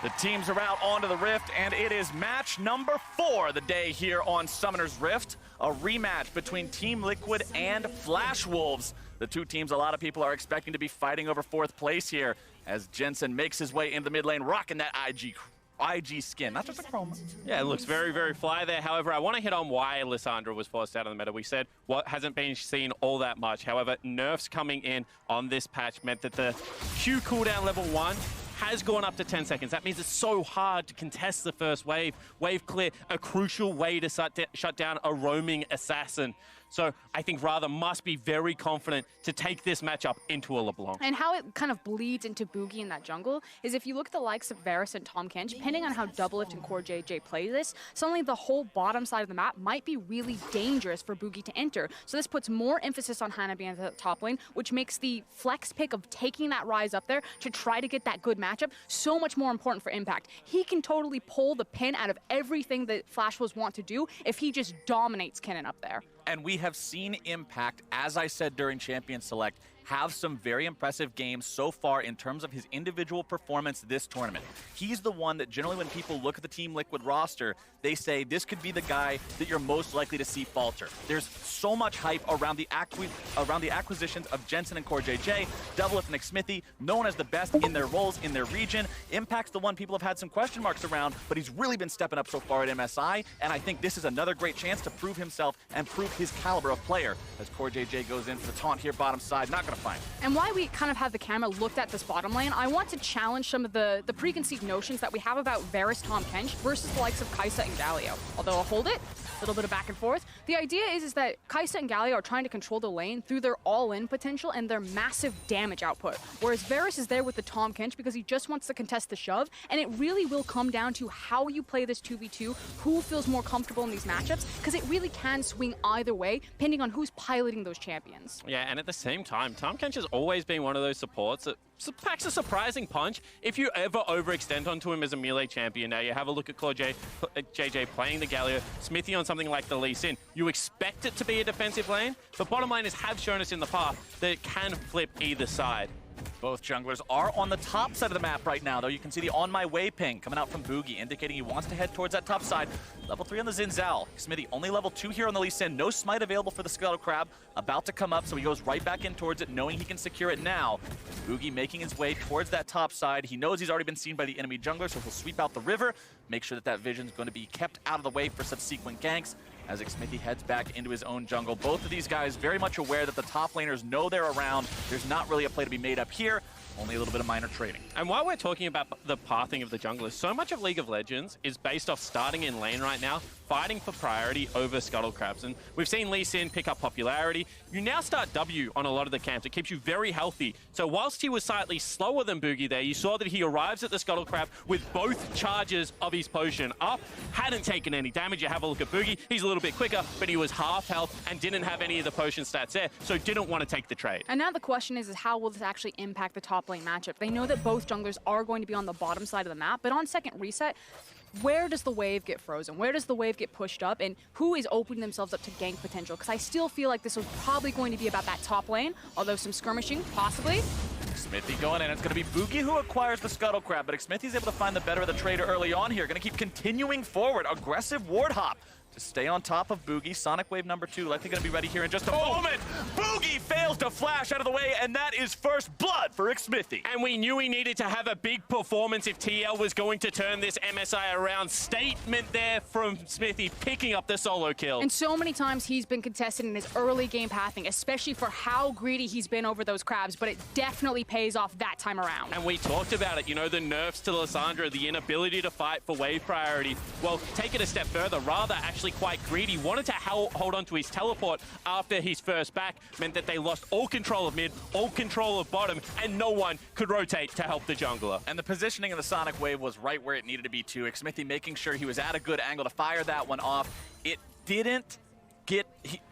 The teams are out onto the Rift, and it is match number 4 of the day here on Summoner's Rift. A rematch between Team Liquid and Flash Wolves. the two teams a lot of people are expecting to be fighting over 4th place here as Jensen makes his way into the mid lane, rocking that IG skin, not just a chroma. Yeah, it looks very, very fly there. However, I want to hit on why Lissandra was forced out of the meta. We said what hasn't been seen all that much. However, nerfs coming in on this patch meant that the Q cooldown level 1 has gone up to 10 seconds. That means it's so hard to contest the first wave. Wave clear, a crucial way to shut down a roaming assassin. So I think Rather must be very confident to take this matchup into a LeBlanc. And how it kind of bleeds into Boogie in that jungle is if you look at the likes of Varus and Tahm Kench, depending on how Doublelift and Core JJ play this, suddenly the whole bottom side of the map might be really dangerous for Boogie to enter. So this puts more emphasis on Hannah being at the top lane, which makes the flex pick of taking that rise up there to try to get that good matchup so much more important for Impact. He can totally pull the pin out of everything that Flash Wolves want to do if he just dominates Kennen up there. And we have seen Impact, as I said during Champion Select, have some very impressive games so far in terms of his individual performance this tournament. He's the one that generally when people look at the Team Liquid roster, they say this could be the guy that you're most likely to see falter. There's so much hype around the acquisitions of Jensen and Core JJ, Doublelift and Xmithie, known as the best in their roles in their region. Impact's the one people have had some question marks around, but he's really been stepping up so far at MSI, and I think this is another great chance to prove himself and prove his caliber of player as Core JJ goes in for the taunt here bottom side, not gonna find. And why we kind of have the camera looked at this bottom lane, I want to challenge some of the preconceived notions that we have about Varus Tahm Kench versus the likes of Kai'Sa and Galio. Although I'll hold it, a little bit of back and forth. The idea is that Kai'Sa and Galio are trying to control the lane through their all-in potential and their massive damage output. Whereas Varus is there with the Tahm Kench because he just wants to contest the shove, and it really will come down to how you play this 2v2, who feels more comfortable in these matchups, because it really can swing either way, depending on who's piloting those champions. Yeah, and at the same time, Tahm Kench has always been one of those supports that packs a surprising punch. If you ever overextend onto him as a melee champion, now you have a look at JJ playing the Galio, Xmithie on something like the Lee Sin, you expect it to be a defensive lane, but bottom liners have shown us in the past that it can flip either side. Both junglers are on the top side of the map right now, though. You can see the On My Way ping coming out from Boogie, indicating he wants to head towards that top side. Level 3 on the Xin Zhao. Xmithie only level 2 here on the Lee Sin. No smite available for the Scuttle Crab. About to come up, so he goes right back in towards it, knowing he can secure it now. Boogie making his way towards that top side. He knows he's already been seen by the enemy jungler, so he'll sweep out the river, make sure that that vision's going to be kept out of the way for subsequent ganks. As Xmithie heads back into his own jungle. Both of these guys very much aware that the top laners know they're around. There's not really a play to be made up here. Only a little bit of minor trading. And while we're talking about the pathing of the junglers, so much of League of Legends is based off starting in lane right now, fighting for priority over Scuttle Crabs. And we've seen Lee Sin pick up popularity. You now start W on a lot of the camps. It keeps you very healthy. So whilst he was slightly slower than Boogie there, you saw that he arrives at the Scuttle Crab with both charges of his potion up, hadn't taken any damage. You have a look at Boogie. He's a little bit quicker, but he was half health and didn't have any of the potion stats there, so didn't want to take the trade. And now the question is how will this actually impact the top lane matchup? They know that both junglers are going to be on the bottom side of the map, but on second reset, where does the wave get frozen? Where does the wave get pushed up? And who is opening themselves up to gank potential? Because I still feel like this was probably going to be about that top lane, although some skirmishing, possibly. Xmithie going in. It's going to be Boogie who acquires the Scuttle Crab, but Xmithie's able to find the better of the trader early on here. Going to keep continuing forward. Aggressive ward hop to stay on top of Boogie. Sonic Wave number 2 likely going to be ready here in just a moment. Boogie fails to flash out of the way, and that is first blood for Xmithie. And we knew he needed to have a big performance if TL was going to turn this MSI around. Statement there from Xmithie, picking up the solo kill. And so many times he's been contested in his early game pathing, especially for how greedy he's been over those crabs, but it definitely pays off that time around. And we talked about it, you know, the nerfs to Lissandra, the inability to fight for wave priority. Well, take it a step further, Rather actually quite greedy, wanted to hold on to his teleport after his first back, meant that they lost all control of mid, all control of bottom, and no one could rotate to help the jungler. And the positioning of the Sonic Wave was right where it needed to be too. Xmithie making sure he was at a good angle to fire that one off. It didn't get,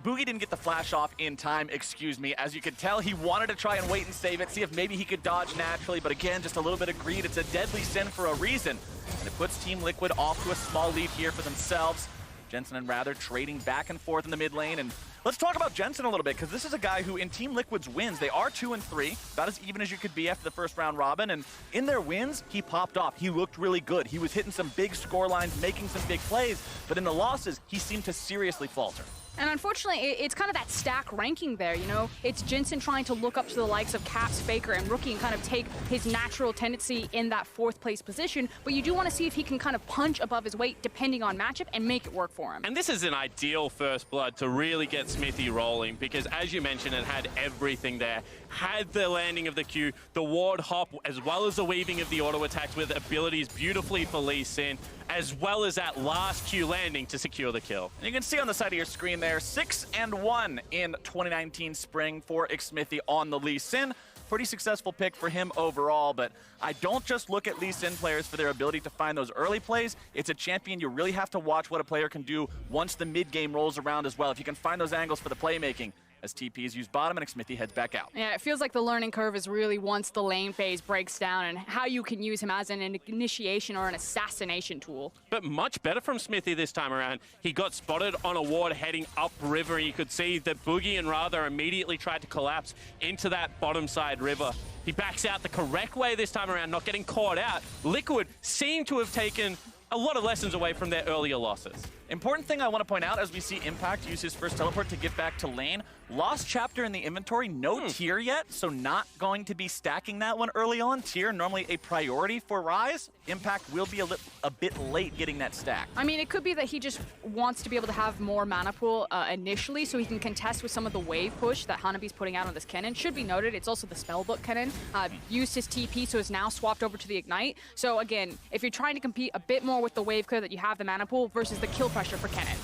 Boogie didn't get the flash off in time, excuse me. As you could tell, he wanted to try and wait and save it, see if maybe he could dodge naturally, but again, just a little bit of greed. It's a deadly sin for a reason. And it puts Team Liquid off to a small lead here for themselves. Jensen and Rather trading back and forth in the mid lane. And let's talk about Jensen a little bit, because this is a guy who in Team Liquid's wins, they are 2 and 3, about as even as you could be after the first round robin. And in their wins, he popped off. He looked really good. He was hitting some big score lines, making some big plays. But in the losses, he seemed to seriously falter. And unfortunately, it's kind of that stack ranking there, you know? It's Jensen trying to look up to the likes of Caps, Faker, and Rookie and kind of take his natural tendency in that 4th place position, but you do want to see if he can kind of punch above his weight depending on matchup and make it work for him. And this is an ideal first blood to really get Smithy rolling because, as you mentioned, it had everything there. Had the landing of the Q, the ward hop, as well as the weaving of the auto attacks with abilities beautifully for Lee Sin, as well as that last Q landing to secure the kill. And you can see on the side of your screen there, 6-1 in 2019 spring for Xmithie on the Lee Sin. Pretty successful pick for him overall, but I don't just look at Lee Sin players for their ability to find those early plays. It's a champion you really have to watch what a player can do once the mid game rolls around as well. If you can find those angles for the playmaking, as TP is used bottom and Xmithie heads back out. Yeah, it feels like the learning curve is really once the lane phase breaks down and how you can use him as an initiation or an assassination tool. But much better from Smithy this time around. He got spotted on a ward heading upriver. You could see that Boogie and Rather immediately tried to collapse into that bottom side river. He backs out the correct way this time around, not getting caught out. Liquid seem to have taken a lot of lessons away from their earlier losses. Important thing I want to point out as we see Impact use his first teleport to get back to lane. Lost chapter in the inventory, no tier yet, so not going to be stacking that one early on. Tier, normally a priority for Rise. Impact will be a bit late getting that stack. I mean, it could be that he just wants to be able to have more mana pool initially so he can contest with some of the wave push that Hanabi's putting out on this Kennen. Should be noted, it's also the spellbook Kennen. Used his TP, so is now swapped over to the Ignite. So again, if you're trying to compete a bit more with the wave clear that you have the mana pool versus the kill pressure for Kennen.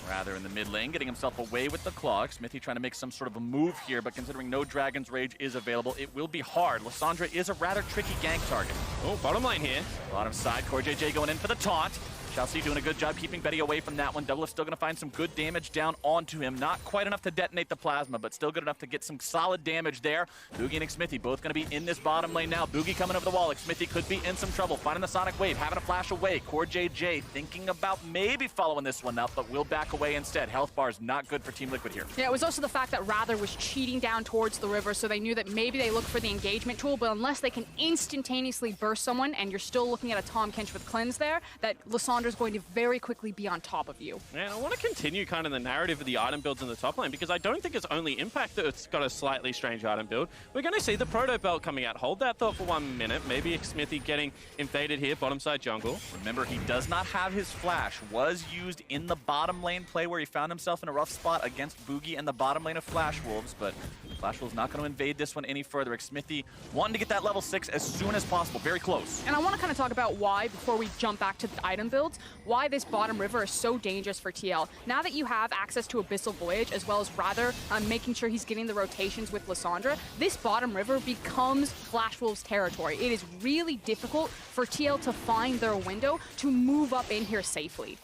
Rather in the mid lane, getting himself away with the claw. Smithy trying to make some sort of a move here, but considering no Dragon's Rage is available, it will be hard. Lissandra is a rather tricky gank target. Oh, bottom lane here. Bottom side, CoreJJ going in for the taunt. Chelsea doing a good job keeping Betty away from that one. Doublelift still going to find some good damage down onto him. Not quite enough to detonate the plasma, but still good enough to get some solid damage there. Boogie and Xmithie both going to be in this bottom lane now. Boogie coming over the wall. Xmithie could be in some trouble. Finding the Sonic Wave, having a flash away. CoreJJ thinking about maybe following this one up, but will back away instead. Health bar is not good for Team Liquid here. Yeah, it was also the fact that Rather was cheating down towards the river, so they knew that maybe they look for the engagement tool, but unless they can instantaneously burst someone, and you're still looking at a Tahm Kench with Cleanse there, that Lissandra's going to very quickly be on top of you. And I want to continue kind of the narrative of the item builds in the top lane because I don't think it's only Impact that's got a slightly strange item build. We're going to see the Proto Belt coming out. Hold that thought for 1 minute. Maybe Xmithie getting invaded here, bottom side jungle. Remember, he does not have his flash. Was used in the bottom lane play where he found himself in a rough spot against Boogie and the bottom lane of Flash Wolves, but Flash Wolves not going to invade this one any further. Xmithie wanting to get that level 6 as soon as possible. Very close. And I want to kind of talk about why, before we jump back to the item builds, why this bottom river is so dangerous for TL. Now that you have access to Abyssal Voyage, as well as Rather making sure he's getting the rotations with Lissandra, this bottom river becomes Flash Wolves territory. It is really difficult for TL to find their window to move up in here safely.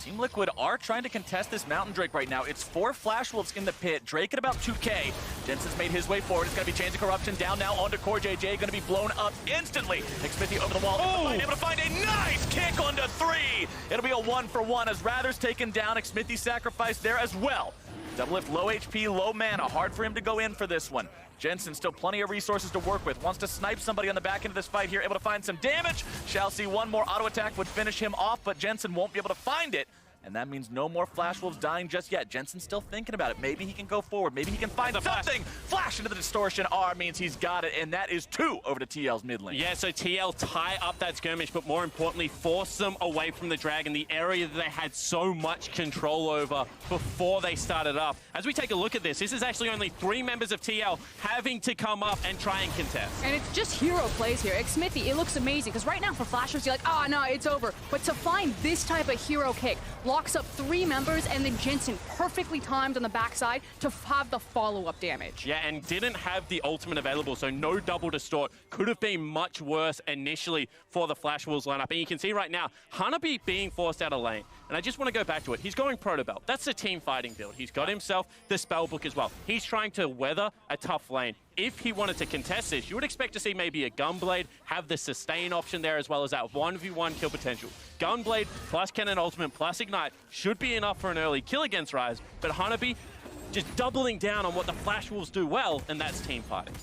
Team Liquid are trying to contest this Mountain Drake right now. It's 4 Flash Wolves in the pit. Drake at about 2K. Jensen's made his way forward. It's going to be Chains of Corruption down now onto CoreJJ. Going to be blown up instantly. Xmithie over the wall. Able to find a nice kick onto 3. It'll be a 1-for-1 as Rather's taken down. Xmithie sacrificed there as well. Doublelift low HP, low mana. Hard for him to go in for this one. Jensen still plenty of resources to work with. Wants to snipe somebody on the back end of this fight here. Able to find some damage. Shall see one more auto attack would finish him off, but Jensen won't be able to find it. And that means no more Flash Wolves dying just yet. Jensen's still thinking about it. Maybe he can go forward. Maybe he can find something. Flash into the distortion. R means he's got it, and that is 2 over to TL's mid lane. Yeah, so TL tie up that skirmish, but more importantly, force them away from the Dragon, the area that they had so much control over before they started up. As we take a look at this is actually only 3 members of TL having to come up and try and contest. And it's just hero plays here. Xmithie, it looks amazing, because right now for Flash Wolves, you're like, oh no, it's over. But to find this type of hero kick, locks up 3 members, and then Jensen perfectly timed on the backside to have the follow-up damage. Yeah, and didn't have the ultimate available, so no double distort. Could have been much worse initially for the Flash Wolves lineup. And you can see right now, Hanabi being forced out of lane. And I just want to go back to it. He's going Proto Belt. That's the team fighting build. He's got himself the Spellbook as well. He's trying to weather a tough lane. If he wanted to contest this, you would expect to see maybe a Gunblade, have the sustain option there as well as that 1v1 kill potential. Gunblade plus Cannon Ultimate plus Ignite should be enough for an early kill against Rise, but Hanabi just doubling down on what the Flash Wolves do well, and that's team fighting.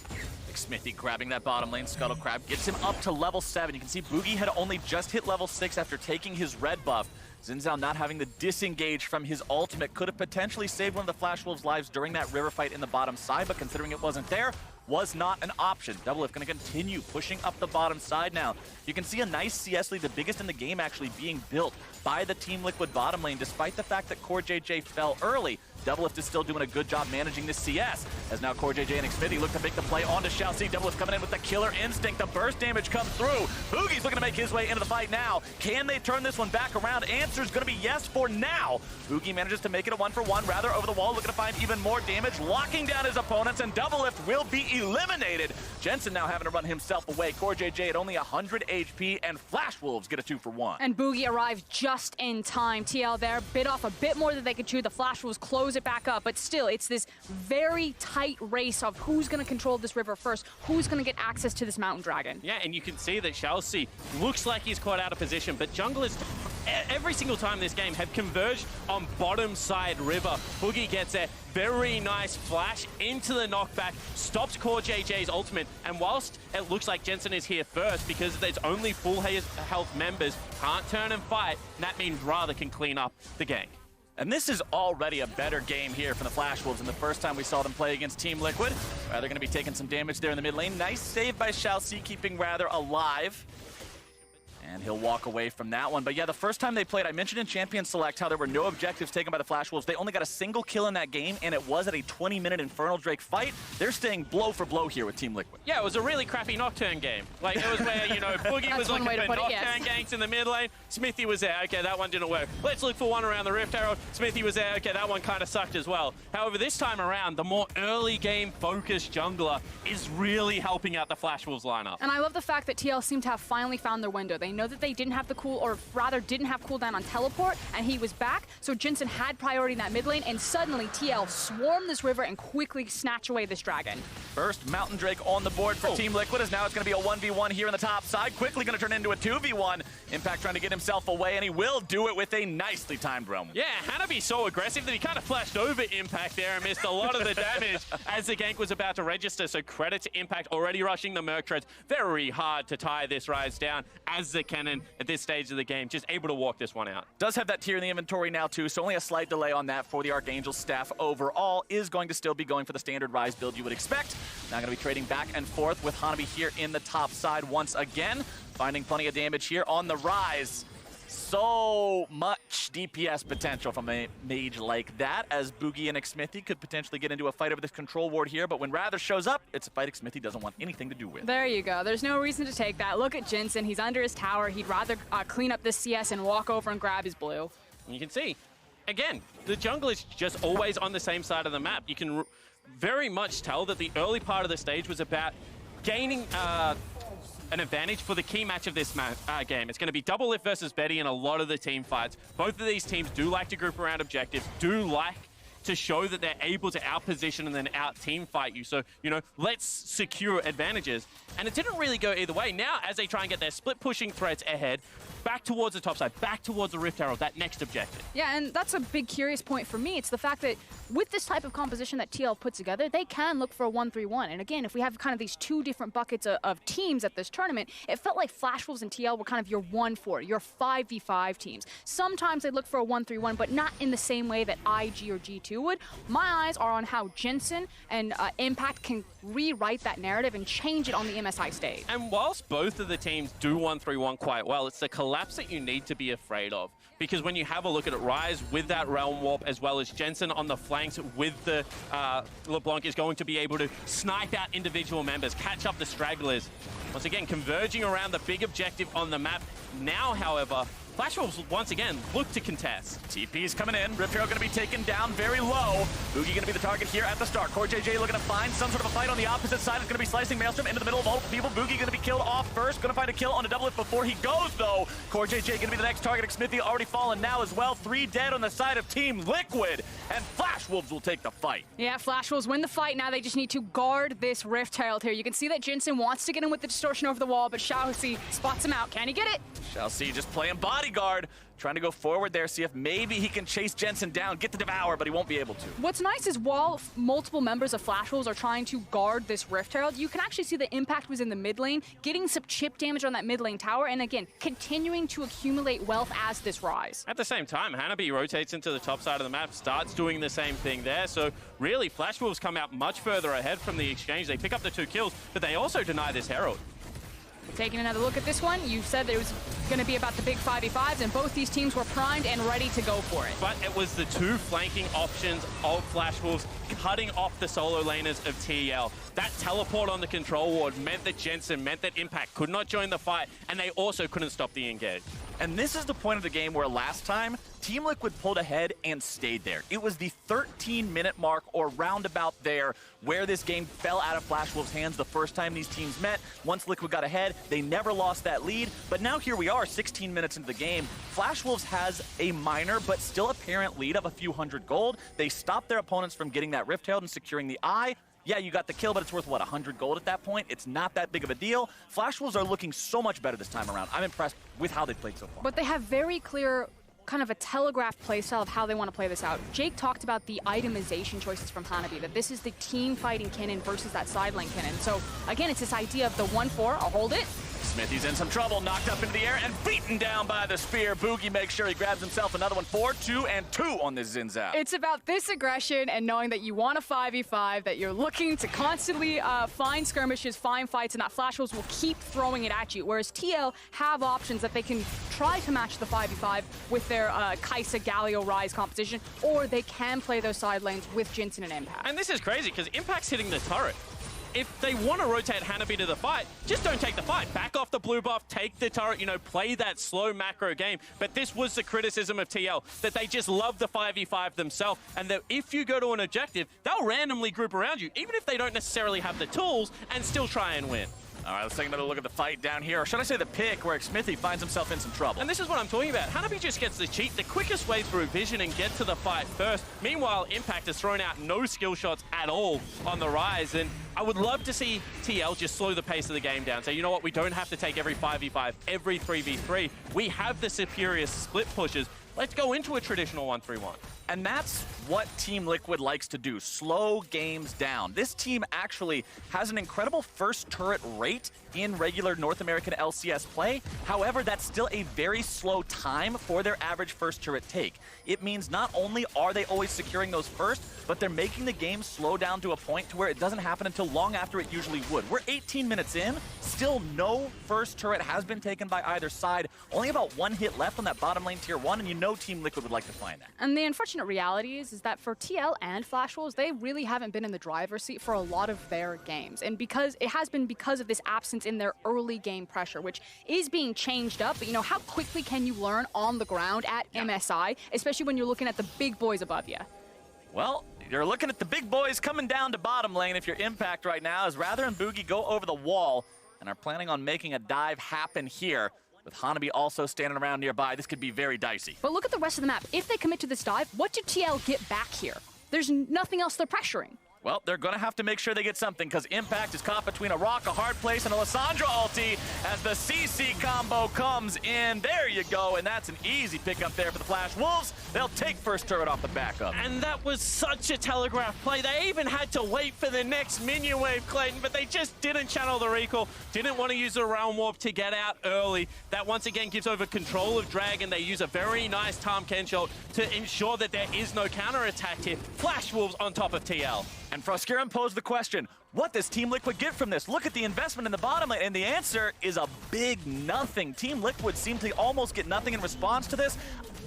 Smithy grabbing that bottom lane. Scuttle Crab gets him up to level 7. You can see Boogie had only just hit level 6 after taking his red buff. Xin Zhao not having the disengage from his ultimate could have potentially saved one of the Flash Wolves' lives during that river fight in the bottom side, but considering it wasn't there, was not an option. Doublelift going to continue pushing up the bottom side now. You can see a nice CS lead, the biggest in the game actually being built by the Team Liquid bottom lane, despite the fact that Core JJ fell early. Doublelift is still doing a good job managing this CS, as now Core JJ and Xfinity look to make the play onto showC. Doublelift coming in with the killer instinct. The burst damage comes through. Boogie's looking to make his way into the fight now. Can they turn this one back around? Answer's going to be yes for now. Boogie manages to make it a 1-for-1, rather over the wall, looking to find even more damage, locking down his opponents, and Doublelift will be eliminated. Jensen now having to run himself away. Core JJ at only 100 HP, and Flash Wolves get a 2-for-1. And Boogie arrived just in time. TL there bit off a bit more than they could chew. The Flash Wolves close it back up, but still, it's this very tight race of who's going to control this river first, who's going to get access to this mountain dragon. Yeah, and you can see that showC looks like he's caught out of position, but junglers every single time this game have converged on bottom side river. Boogie gets a very nice flash into the knockback, stops Core JJ's ultimate, and whilst it looks like Jensen is here first because there's only full health members, can't turn and fight, and that means Rather can clean up the gank. And this is already a better game here from the Flash Wolves than the first time we saw them play against Team Liquid. Rather going to be taking some damage there in the mid lane. Nice save by showC, keeping Rather alive. And he'll walk away from that one. But yeah, the first time they played, I mentioned in Champion Select how there were no objectives taken by the Flash Wolves. They only got a single kill in that game, and it was at a 20-minute Infernal Drake fight. They're staying blow for blow here with Team Liquid. Yeah, it was a really crappy Nocturne game. Like, it was where, you know, Boogie was looking for Nocturne ganks in the mid lane. Smithy was there. Okay, that one didn't work. Let's look for one around the Rift Herald. Smithy was there. Okay, that one kind of sucked as well. However, this time around, the more early game focused jungler is really helping out the Flash Wolves lineup. And I love the fact that TL seem to have finally found their window. They know that they didn't have the didn't have cooldown on teleport, and he was back, so Jensen had priority in that mid lane, and suddenly TL swarmed this river and quickly snatch away this dragon. First Mountain Drake on the board for Team Liquid, as now it's going to be a 1v1 here in the top side, quickly going to turn into a 2v1. Impact trying to get himself away, and he will do it with a nicely timed realm. Yeah, Hanabi so aggressive that he kind of flashed over Impact there and missed a lot of the damage as the gank was about to register, so credit to Impact already rushing the Merc Treads. Very hard to tie this Rise down as the cannon at this stage of the game, just able to walk this one out. Does have that tier in the inventory now too, so only a slight delay on that for the Archangel staff overall. Is going to still be going for the standard Rise build you would expect. Now going to be trading back and forth with Hanabi here in the top side once again, finding plenty of damage here on the Rise. So much DPS potential from a mage like that, as Boogie and Xmithy could potentially get into a fight over this control ward here, but when Rather shows up, it's a fight Xmithy doesn't want anything to do with. There you go. There's no reason to take that. Look at Jensen. He's under his tower. He'd rather clean up this CS and walk over and grab his blue. You can see, again, the jungle is just always on the same side of the map. You can very much tell that the early part of the stage was about gaining an advantage for the key match of this game. It's going to be Doublelift versus Betty in a lot of the team fights. Both of these teams do like to group around objectives, do like to show that they're able to outposition and then out-team fight you. So, you know, let's secure advantages. And it didn't really go either way. Now, as they try and get their split-pushing threats ahead, back towards the top side, back towards the Rift Herald, that next objective. Yeah, and that's a big curious point for me. It's the fact that with this type of composition that TL put together, they can look for a 1-3-1. And again, if we have kind of these two different buckets of teams at this tournament, it felt like Flash Wolves and TL were kind of your 1-4, your 5v5 teams. Sometimes they look for a 1-3-1, but not in the same way that IG or G2 would. My eyes are on how Jensen and Impact can rewrite that narrative and change it on the MSI stage. And whilst both of the teams do 1-3-1 quite well, it's the collapse that you need to be afraid of. Because when you have a look at it, Rise with that Realm Warp, as well as Jensen on the flanks with the LeBlanc is going to be able to snipe out individual members, catch up the stragglers. Once again, converging around the big objective on the map. Now, however, Flash Wolves once again look to contest. TP's coming in. Rift Herald going to be taken down very low. Boogie going to be the target here at the start. Core JJ looking to find some sort of a fight on the opposite side. It's going to be slicing Maelstrom into the middle of multiple people. Boogie going to be killed off first. Going to find a kill on a Doublelift before he goes, though. Core JJ going to be the next target. Xmithy already fallen now as well. 3 dead on the side of Team Liquid. And Flash Wolves will take the fight. Yeah, Flash Wolves win the fight. Now they just need to guard this Rift Herald here. You can see that Jensen wants to get in with the distortion over the wall, but showC spots him out. Can he get it? showC just playing bodyguard bodyguard trying to go forward there, see if maybe he can chase Jensen down, get the Devour, but he won't be able to. What's nice is while multiple members of Flash Wolves are trying to guard this Rift Herald, you can actually see the impact was in the mid lane, getting some chip damage on that mid lane tower, and again, continuing to accumulate wealth as this rise. At the same time, Hanabi rotates into the top side of the map, starts doing the same thing there. So really, Flash Wolves come out much further ahead from the exchange. They pick up the 2 kills, but they also deny this Herald. Taking another look at this one, you said that it was going to be about the big 5v5s, and both these teams were primed and ready to go for it. But it was the 2 flanking options of Flash Wolves cutting off the solo laners of TL. That teleport on the control ward meant that Jensen, meant that Impact could not join the fight, and they also couldn't stop the engage. And this is the point of the game where last time, Team Liquid pulled ahead and stayed there. It was the 13-minute mark or roundabout there where this game fell out of Flash Wolves' hands the first time these teams met. Once Liquid got ahead, they never lost that lead. But now here we are, 16 minutes into the game. Flash Wolves has a minor but still apparent lead of a few hundred gold. They stopped their opponents from getting that Rift Herald and securing the Eye. Yeah, you got the kill, but it's worth, what, 100 gold at that point? It's not that big of a deal. Flash Wolves are looking so much better this time around. I'm impressed with how they played so far. But they have very clear kind of a telegraphed playstyle of how they want to play this out. Jake talked about the itemization choices from Hanabi, that this is the team fighting Kennen versus that side lane Kennen. So again, it's this idea of the 1-4, I'll hold it. Smithy's in some trouble, knocked up into the air and beaten down by the spear. Boogie makes sure he grabs himself another one. 4-2 and 2 on this Xin Zhao. It's about this aggression and knowing that you want a 5v5, that you're looking to constantly find skirmishes, find fights, and that Flash Wolves will keep throwing it at you. Whereas TL have options that they can try to match the 5v5 with their Kai'Sa, Galio, Ryze composition, or they can play those side lanes with Jensen and Impact. And this is crazy because Impact's hitting the turret. If they want to rotate Hanabi to the fight, just don't take the fight. Back off the blue buff, take the turret, you know, play that slow macro game. But this was the criticism of TL, that they just love the 5v5 themselves, and that if you go to an objective, they'll randomly group around you, even if they don't necessarily have the tools, and still try and win. All right, let's take another look at the fight down here. Or should I say the pick, where Smithy finds himself in some trouble. And this is what I'm talking about. Hanabi just gets the cheat, the quickest way through vision and get to the fight first. Meanwhile, Impact has thrown out no skill shots at all on the Ryze. And I would love to see TL just slow the pace of the game down. So, you know what? We don't have to take every 5v5, every 3v3. We have the superior split pushes. Let's go into a traditional 1-3-1. And that's what Team Liquid likes to do, slow games down. This team actually has an incredible first turret rate in regular North American LCS play. However, that's still a very slow time for their average first turret take. It means not only are they always securing those first, but they're making the game slow down to a point to where it doesn't happen until long after it usually would. We're 18 minutes in, still no first turret has been taken by either side. Only about 1 hit left on that bottom lane tier 1, and you know Team Liquid would like to find that. And the unfortunate reality is that for TL and Flash Wolves, they really haven't been in the driver's seat for a lot of their games. And because it has been because of this absence in their early game pressure, which is being changed up. But you know, how quickly can you learn on the ground at MSI, especially when you're looking at the big boys above you? Well, you're looking at the big boys coming down to bottom lane if you're Impact right now, as Rather and Boogie go over the wall and are planning on making a dive happen here. With Hanabi also standing around nearby, this could be very dicey. But look at the rest of the map. If they commit to this dive, what do TL get back here? There's nothing else they're pressuring. Well, they're going to have to make sure they get something, because Impact is caught between a rock, a hard place, and a Lissandra ulti as the CC combo comes in. There you go, and that's an easy pickup there for the Flash Wolves. They'll take first turret off the backup. And that was such a telegraph play. They even had to wait for the next minion wave, Clayton, but they just didn't channel the recall, didn't want to use the Realm Warp to get out early. That once again gives over control of Dragon. They use a very nice Tahm Kench ult to ensure that there is no counterattack here. Flash Wolves on top of TL. And Froskuren posed the question, what does Team Liquid get from this? Look at the investment in the bottom lane, and the answer is a big nothing. Team Liquid seem to almost get nothing in response to this.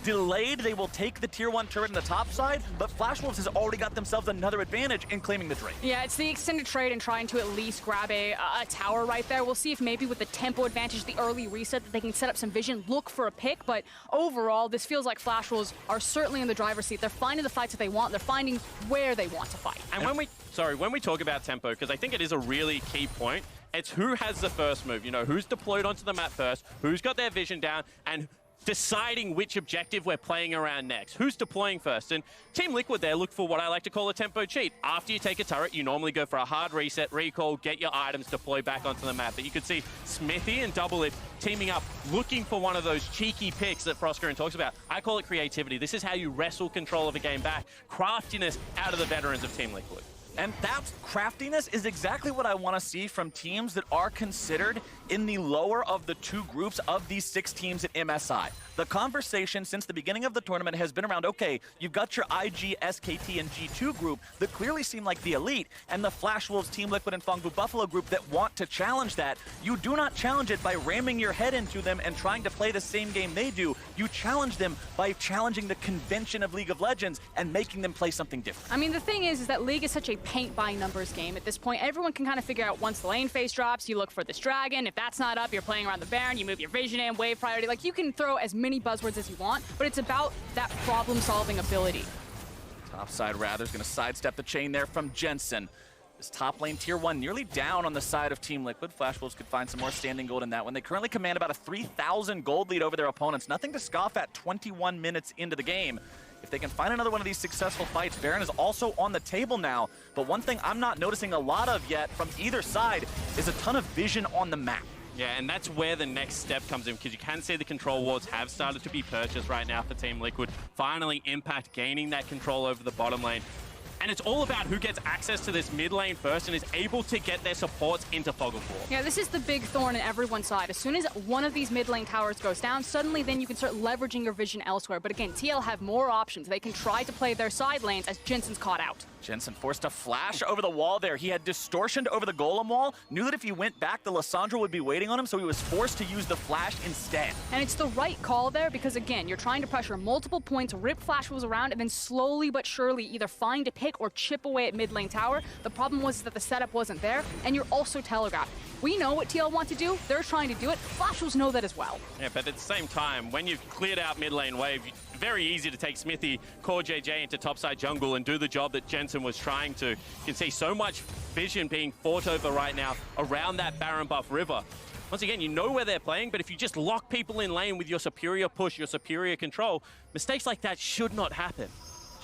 Delayed, they will take the tier 1 turret in the top side, but Flash Wolves has already got themselves another advantage in claiming the Drake. Yeah, it's the extended trade and trying to at least grab a tower right there. We'll see if maybe with the tempo advantage, the early reset, that they can set up some vision, look for a pick, but overall, this feels like Flash Wolves are certainly in the driver's seat. They're finding the fights that they want, they're finding where they want to fight. And when we talk about tempo, because I think it is a really key point, it's who has the first move, you know, who's deployed onto the map first, who's got their vision down, and deciding which objective we're playing around next. Who's deploying first? And Team Liquid there look for what I like to call a tempo cheat. After you take a turret, you normally go for a hard reset, recall, get your items, deploy back onto the map. But you could see Smithy and Double It teaming up, looking for one of those cheeky picks that Frostgren talks about. I call it creativity. This is how you wrestle control of a game back. Craftiness out of the veterans of Team Liquid. And that craftiness is exactly what I want to see from teams that are considered in the lower of the two groups of these 6 teams at MSI. The conversation since the beginning of the tournament has been around, okay, you've got your IG, SKT, and G2 group that clearly seem like the elite, and the Flash Wolves, Team Liquid, and Phong Buffalo group that want to challenge that. You do not challenge it by ramming your head into them and trying to play the same game they do. You challenge them by challenging the convention of League of Legends and making them play something different. I mean, the thing is that League is such a paint by numbers game at this point. Everyone can kind of figure out once the lane phase drops, you look for this dragon. If that's not up, you're playing around the Baron, you move your vision in, wave priority. Like, you can throw as many buzzwords as you want, but it's about that problem-solving ability. Topside Rather's going to sidestep the chain there from Jensen. This top lane tier 1 nearly down on the side of Team Liquid. Flash Wolves could find some more standing gold in that one. They currently command about a 3,000 gold lead over their opponents. Nothing to scoff at 21 minutes into the game. If they can find another one of these successful fights, Baron is also on the table now. But one thing I'm not noticing a lot of yet from either side is a ton of vision on the map. Yeah, and that's where the next step comes in, because you can see the control wards have started to be purchased right now for Team Liquid. Finally, Impact gaining that control over the bottom lane. And it's all about who gets access to this mid lane first and is able to get their supports into Fog of War. Yeah, this is the big thorn in everyone's side. As soon as one of these mid lane towers goes down, suddenly then you can start leveraging your vision elsewhere. But again, TL have more options. They can try to play their side lanes as Jensen's caught out. Jensen forced to flash over the wall there. He had distortioned over the golem wall, knew that if he went back, the Lissandra would be waiting on him, so he was forced to use the flash instead. And it's the right call there because, again, you're trying to pressure multiple points, rip Flash Wolves around, and then slowly but surely either find a pick or chip away at mid lane tower. The problem was that the setup wasn't there, and you're also telegraphed. We know what TL want to do. They're trying to do it. Flash Wolves know that as well. Yeah, but at the same time, when you've cleared out mid lane wave, very easy to take Smithy, core JJ into topside jungle and do the job that Jensen was trying to. You can see so much vision being fought over right now around that Baron buff river. Once again, you know where they're playing, but if you just lock people in lane with your superior push, your superior control, mistakes like that should not happen.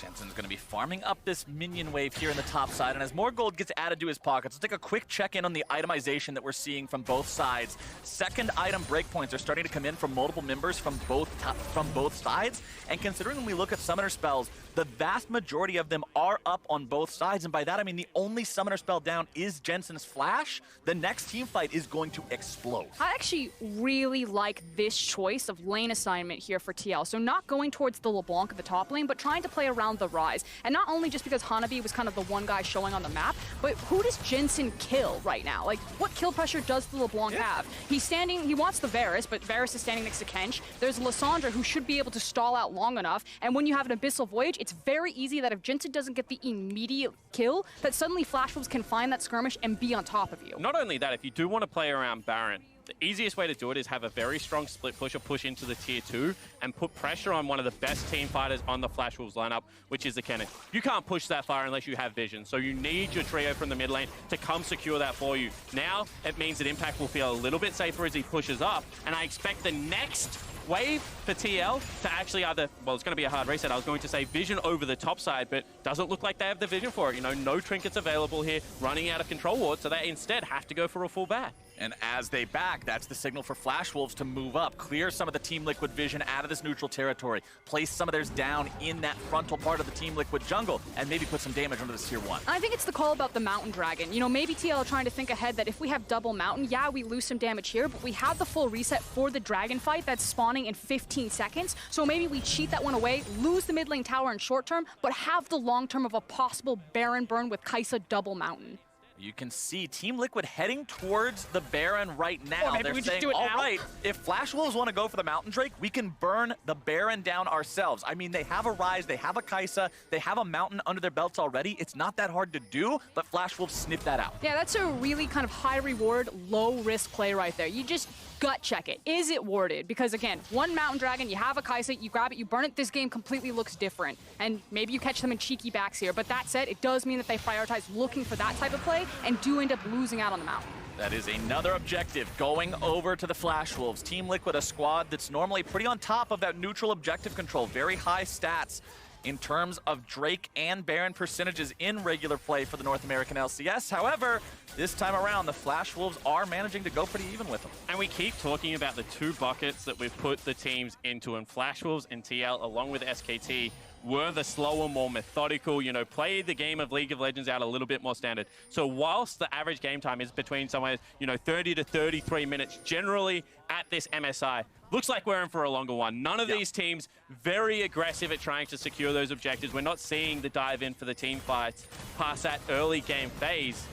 Jensen's going to be farming up this minion wave here in the top side, and as more gold gets added to his pockets, let's take a quick check-in on the itemization that we're seeing from both sides. Second item breakpoints are starting to come in from multiple members from both sides, and considering when we look at summoner spells, the vast majority of them are up on both sides, and by that I mean the only summoner spell down is Jensen's Flash. The next team fight is going to explode. I actually really like this choice of lane assignment here for TL. So not going towards the LeBlanc at the top lane, but trying to play around the Rise. And not only just because Hanabi was kind of the one guy showing on the map, but who does Jensen kill right now? Like, what kill pressure does the LeBlanc have? He's standing, he wants the Varus, but Varus is standing next to Kench. There's Lissandra, who should be able to stall out long enough. And when you have an Abyssal Voyage, it's very easy that if Jensen doesn't get the immediate kill, that suddenly Flash Wolves can find that skirmish and be on top of you. Not only that, if you do want to play around Baron, the easiest way to do it is have a very strong split push or push into the tier 2 and put pressure on one of the best team fighters on the Flash Wolves lineup, which is the Kennan. You can't push that far unless you have vision, so you need your trio from the mid lane to come secure that for you. Now, it means that Impact will feel a little bit safer as he pushes up, and I expect the next wave for TL to actually either, well, it's going to be a hard reset. I was going to say vision over the top side, but doesn't look like they have the vision for it. You know, no trinkets available here, running out of control ward, so they instead have to go for a full back. And as they back, that's the signal for Flash Wolves to move up, clear some of the Team Liquid vision out of this neutral territory, place some of theirs down in that frontal part of the Team Liquid jungle, and maybe put some damage onto this tier 1. I think it's the call about the Mountain Dragon. You know, maybe TL trying to think ahead that if we have double Mountain, yeah, we lose some damage here, but we have the full reset for the Dragon fight that's spawning in 15 seconds, so maybe we cheat that one away, lose the mid lane tower in short term, but have the long term of a possible Baron burn with Kai'Sa double Mountain. You can see Team Liquid heading towards the Baron right now. Or maybe They're we saying, just do it all now. right, if Flash Wolves want to go for the Mountain Drake, we can burn the Baron down ourselves. I mean, they have a Rise, they have a Kai'Sa, they have a Mountain under their belts already. It's not that hard to do, but Flash Wolves sniff that out. Yeah, that's a really kind of high reward, low risk play right there. You just gut check it. Is it warded? Because again, one Mountain Dragon, you have a Kai'Sa, you grab it, you burn it, this game completely looks different. And maybe you catch them in cheeky backs here, but that said, it does mean that they prioritize looking for that type of play and do end up losing out on the Mountain. That is another objective going over to the Flash Wolves. Team Liquid, a squad that's normally pretty on top of that neutral objective control. Very high stats in terms of Drake and Baron percentages in regular play for the North American LCS. However, this time around, the Flash Wolves are managing to go pretty even with them. And we keep talking about the two buckets that we've put the teams into, and Flash Wolves and TL, along with SKT, were the slower, more methodical, you know, play the game of League of Legends out a little bit more standard. So whilst the average game time is between somewhere, you know, 30 to 33 minutes, generally at this MSI, looks like we're in for a longer one. None of these teams very aggressive at trying to secure those objectives. We're not seeing the dive in for the team fights past that early game phase.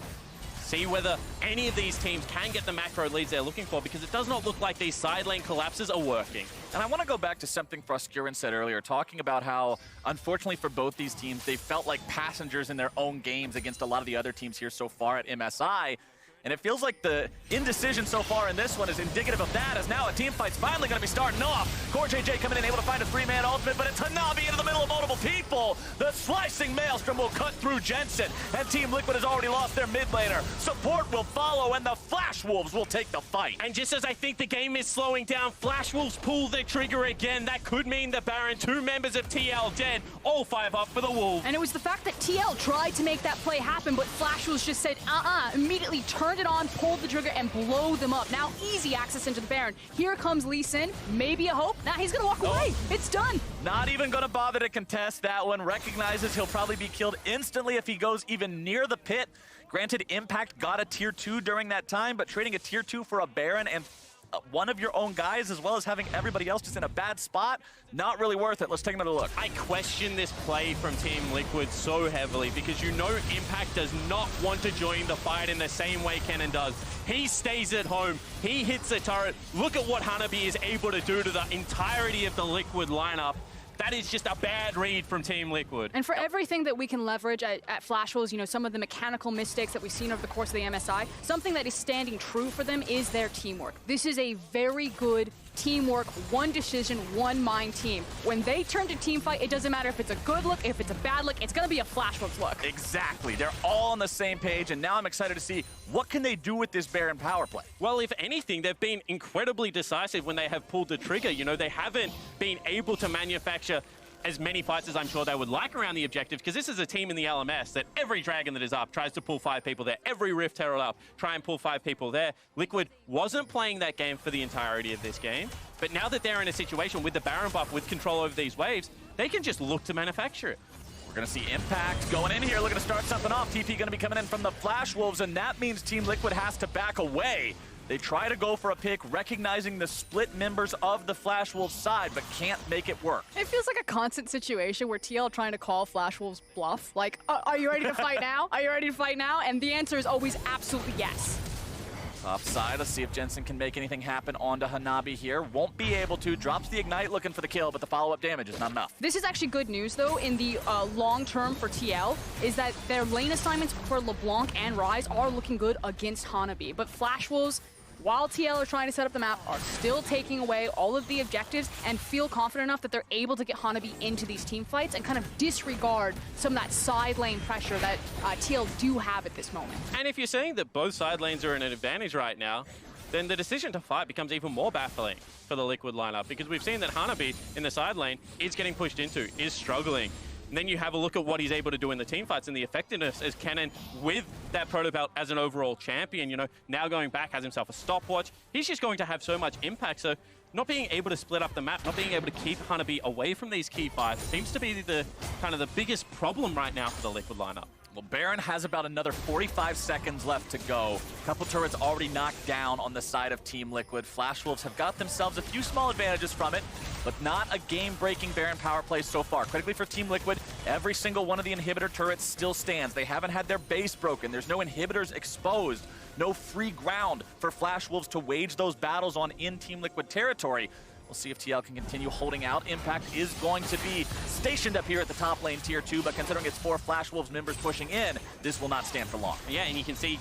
See whether any of these teams can get the macro leads they're looking for, because it does not look like these side lane collapses are working. And I want to go back to something Froskurin said earlier, talking about how, unfortunately for both these teams, they felt like passengers in their own games against a lot of the other teams here so far at MSI. And it feels like the indecision so far in this one is indicative of that, as now a team fight's finally going to be starting off. Core JJ coming in, able to find a three-man ultimate, but it's Hanabi into the middle of multiple people. The slicing Maelstrom will cut through Jensen, and Team Liquid has already lost their mid laner. Support will follow, and the Flash Wolves will take the fight. And just as I think the game is slowing down, Flash Wolves pull the trigger again. That could mean the Baron, two members of TL dead, all 5 up for the Wolves. And it was the fact that TL tried to make that play happen, but Flash Wolves just said, immediately turned it on, pulled the trigger, and blow them up. Now easy access into the Baron. Here comes Lee Sin, maybe a hope. Now he's gonna walk away. It's done. Not even gonna bother to contest that one. Recognizes he'll probably be killed instantly if he goes even near the pit. Granted, Impact got a tier 2 during that time, but trading a tier 2 for a Baron and one of your own guys, as well as having everybody else just in a bad spot, not really worth it. Let's take another look. I question this play from Team Liquid so heavily, because you know Impact does not want to join the fight in the same way Kennen does. He stays at home, he hits the turret. Look at what Hanabi is able to do to the entirety of the Liquid lineup. That is just a bad read from Team Liquid. And for everything that we can leverage at Flash Wolves, you know, some of the mechanical mistakes that we've seen over the course of the MSI, something that is standing true for them is their teamwork. This is a very good teamwork, one decision, one mind team. When they turn to team fight, it doesn't matter if it's a good look, if it's a bad look, it's gonna be a Flash Wolves look. Exactly, they're all on the same page, and now I'm excited to see what can they do with this Baron power play. Well, if anything, they've been incredibly decisive when they have pulled the trigger. You know, they haven't been able to manufacture as many fights as I'm sure they would like around the objectives, because this is a team in the LMS that every Dragon that is up tries to pull 5 people there. Every Rift Herald up, try and pull 5 people there. Liquid wasn't playing that game for the entirety of this game, but now that they're in a situation with the Baron buff, with control over these waves, they can just look to manufacture it. We're gonna see Impact going in here, looking to start something off. TP gonna be coming in from the Flash Wolves, and that means Team Liquid has to back away. They try to go for a pick, recognizing the split members of the Flash Wolves side, but can't make it work. It feels like a constant situation where TL trying to call Flash Wolves bluff. Like, are you ready to fight now? Are you ready to fight now? And the answer is always absolutely yes. Top side, let's see if Jensen can make anything happen onto Hanabi here. Won't be able to, drops the Ignite looking for the kill, but the follow-up damage is not enough. This is actually good news, though, in the long term for TL, is that their lane assignments for LeBlanc and Ryze are looking good against Hanabi. But Flash Wolves, while TL are trying to set up the map, are still taking away all of the objectives and feel confident enough that they're able to get Hanabi into these team fights and kind of disregard some of that side lane pressure that TL do have at this moment. And if you're saying that both side lanes are in an advantage right now, then the decision to fight becomes even more baffling for the Liquid lineup, because we've seen that Hanabi in the side lane is getting pushed into, is struggling. And then you have a look at what he's able to do in the team fights and the effectiveness as Kennen with that proto belt as an overall champion, you know, now going back, has himself a stopwatch. He's just going to have so much impact. So not being able to split up the map, not being able to keep Hanabi away from these key fights seems to be the kind of the biggest problem right now for the Liquid lineup. Well, Baron has about another 45 seconds left to go. A couple turrets already knocked down on the side of Team Liquid. Flash Wolves have got themselves a few small advantages from it, but not a game-breaking Baron power play so far. Critically for Team Liquid, every single one of the inhibitor turrets still stands. They haven't had their base broken. There's no inhibitors exposed. No free ground for Flash Wolves to wage those battles on in Team Liquid territory. We'll see if TL can continue holding out. Impact is going to be stationed up here at the top lane, tier 2, but considering it's 4 Flash Wolves members pushing in, this will not stand for long. Yeah, and you can see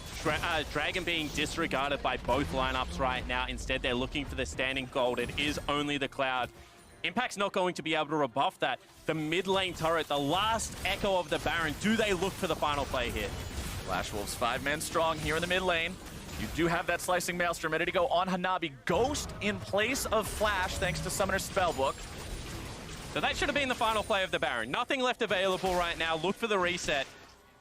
Dragon being disregarded by both lineups right now. Instead, they're looking for the standing gold. It is only the Cloud. Impact's not going to be able to rebuff that. The mid lane turret, the last echo of the Baron, do they look for the final play here? Flash Wolves 5 men strong here in the mid lane. You do have that Slicing Maelstrom ready to go on Hanabi. Ghost in place of Flash, thanks to Summoner's Spellbook. So that should have been the final play of the Baron. Nothing left available right now. Look for the reset.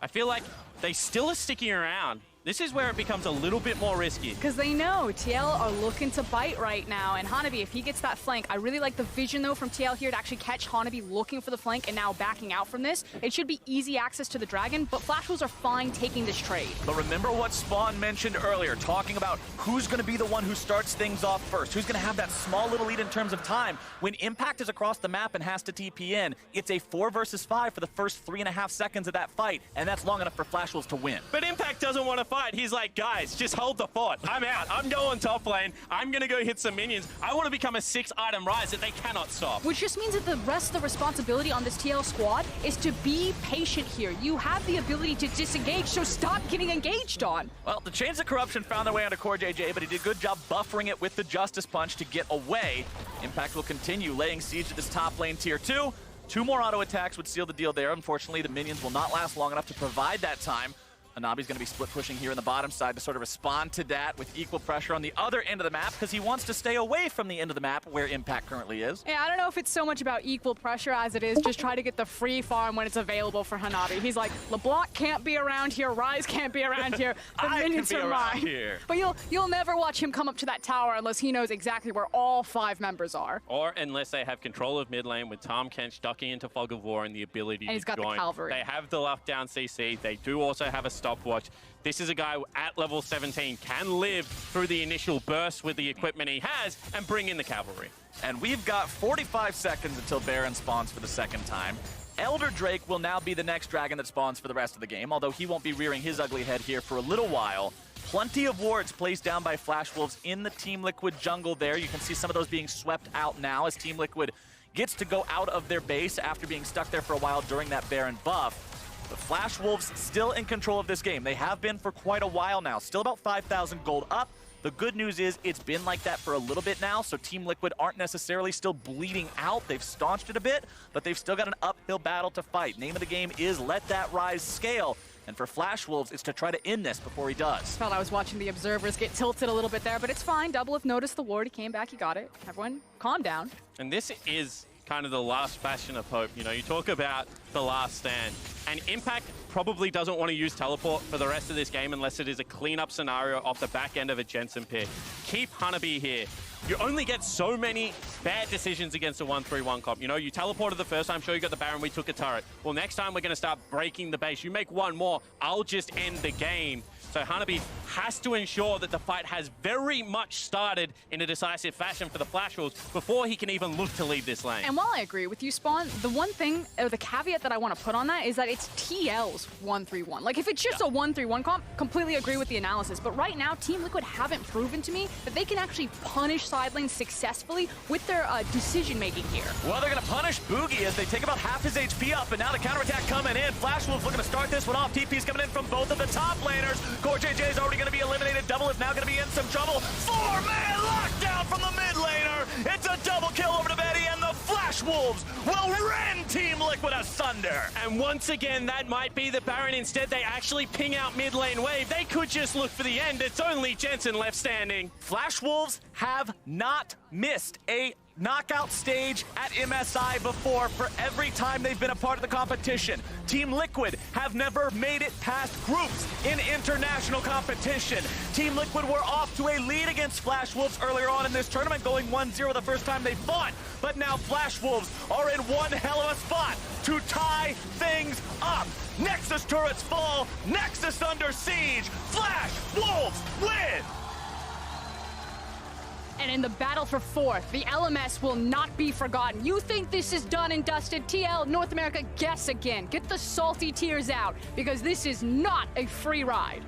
I feel like they still are sticking around. This is where it becomes a little bit more risky. Because they know TL are looking to bite right now, and Hanabi, if he gets that flank, I really like the vision, though, from TL here to actually catch Hanabi looking for the flank and now backing out from this. It should be easy access to the Dragon, but Flash Wolves are fine taking this trade. But remember what Spawn mentioned earlier, talking about who's going to be the one who starts things off first, who's going to have that small little lead in terms of time. When Impact is across the map and has to TP in, it's a 4 versus 5 for the first 3.5 seconds of that fight, and that's long enough for Flash Wolves to win. But Impact doesn't want to fight. He's like, guys, just hold the fort. I'm out. I'm going top lane. I'm going to go hit some minions. I want to become a 6-item rise that they cannot stop. Which just means that the rest of the responsibility on this TL squad is to be patient here. You have the ability to disengage, so stop getting engaged on. Well, the Chains of Corruption found their way onto Core JJ, but he did a good job buffering it with the Justice Punch to get away. Impact will continue laying siege to this top lane tier 2. 2 more auto attacks would seal the deal there. Unfortunately, the minions will not last long enough to provide that time. Hanabi's going to be split pushing here in the bottom side to sort of respond to that with equal pressure on the other end of the map because he wants to stay away from the end of the map where Impact currently is. Yeah, I don't know if it's so much about equal pressure as it is just try to get the free farm when it's available for Hanabi. He's like, LeBlanc can't be around here, Ryze can't be around here, the minions are mine. Here. But you'll never watch him come up to that tower unless he knows exactly where all 5 members are. Or unless they have control of mid lane with Tahm Kench ducking into Fog of War and the ability and he's got join. The Calvary. They have the lockdown CC. They do also have a stopwatch. This is a guy at level 17 can live through the initial burst with the equipment he has and bring in the cavalry. And we've got 45 seconds until Baron spawns for the second time. Elder Drake will now be the next dragon that spawns for the rest of the game, although he won't be rearing his ugly head here for a little while. Plenty of wards placed down by Flash Wolves in the Team Liquid jungle there. You can see some of those being swept out now as Team Liquid gets to go out of their base after being stuck there for a while during that Baron buff. The Flash Wolves still in control of this game. They have been for quite a while now. Still about 5,000 gold up. The good news is it's been like that for a little bit now, so Team Liquid aren't necessarily still bleeding out. They've staunched it a bit, but they've still got an uphill battle to fight. Name of the game is let that Ryze scale. And for Flash Wolves, it's to try to end this before he does. Felt I was watching the observers get tilted a little bit there, but it's fine. Double if noticed the ward. He came back, he got it. Everyone, calm down. And this is kind of the last bastion of hope. You know, you talk about the last stand, and Impact probably doesn't want to use teleport for the rest of this game unless it is a cleanup scenario off the back end of a Jensen pick. Keep Hanabi here. You only get so many bad decisions against a 1-3-1 comp. You know, you teleported the first time, sure, you got the Baron, we took a turret. Well, next time we're going to start breaking the base. You make one more, I'll just end the game. So Hanabi has to ensure that the fight has very much started in a decisive fashion for the Flash Wolves before he can even look to leave this lane. And while I agree with you, Spawn, the one thing, or the caveat that I want to put on that is that it's TL's 1-3-1. Like, if it's just a 1-3-1 comp, completely agree with the analysis. But right now, Team Liquid haven't proven to me that they can actually punish side lanes successfully with their decision-making here. Well, they're going to punish Boogie as they take about half his HP up, and now the counterattack coming in. Flash Wolves looking to start this one off. TP's coming in from both of the top laners. Core JJ is already going to be eliminated. Double is now going to be in some trouble. 4-man lockdown from the mid laner. It's a double kill over to Betty, and the Flash Wolves will rend Team Liquid asunder. And once again, that might be the Baron. Instead, they actually ping out mid lane wave. They could just look for the end. It's only Jensen left standing. Flash Wolves have not missed a knockout stage at MSI before for every time they've been a part of the competition. Team Liquid have never made it past groups in international competition. Team Liquid were off to a lead against Flash Wolves earlier on in this tournament, going 1-0 the first time they fought. But now Flash Wolves are in one hell of a spot to tie things up. Nexus turrets fall, Nexus under siege. Flash Wolves win! And in the battle for fourth, the LMS will not be forgotten. You think this is done and dusted? TL, North America, guess again. Get the salty tears out, because this is not a free ride.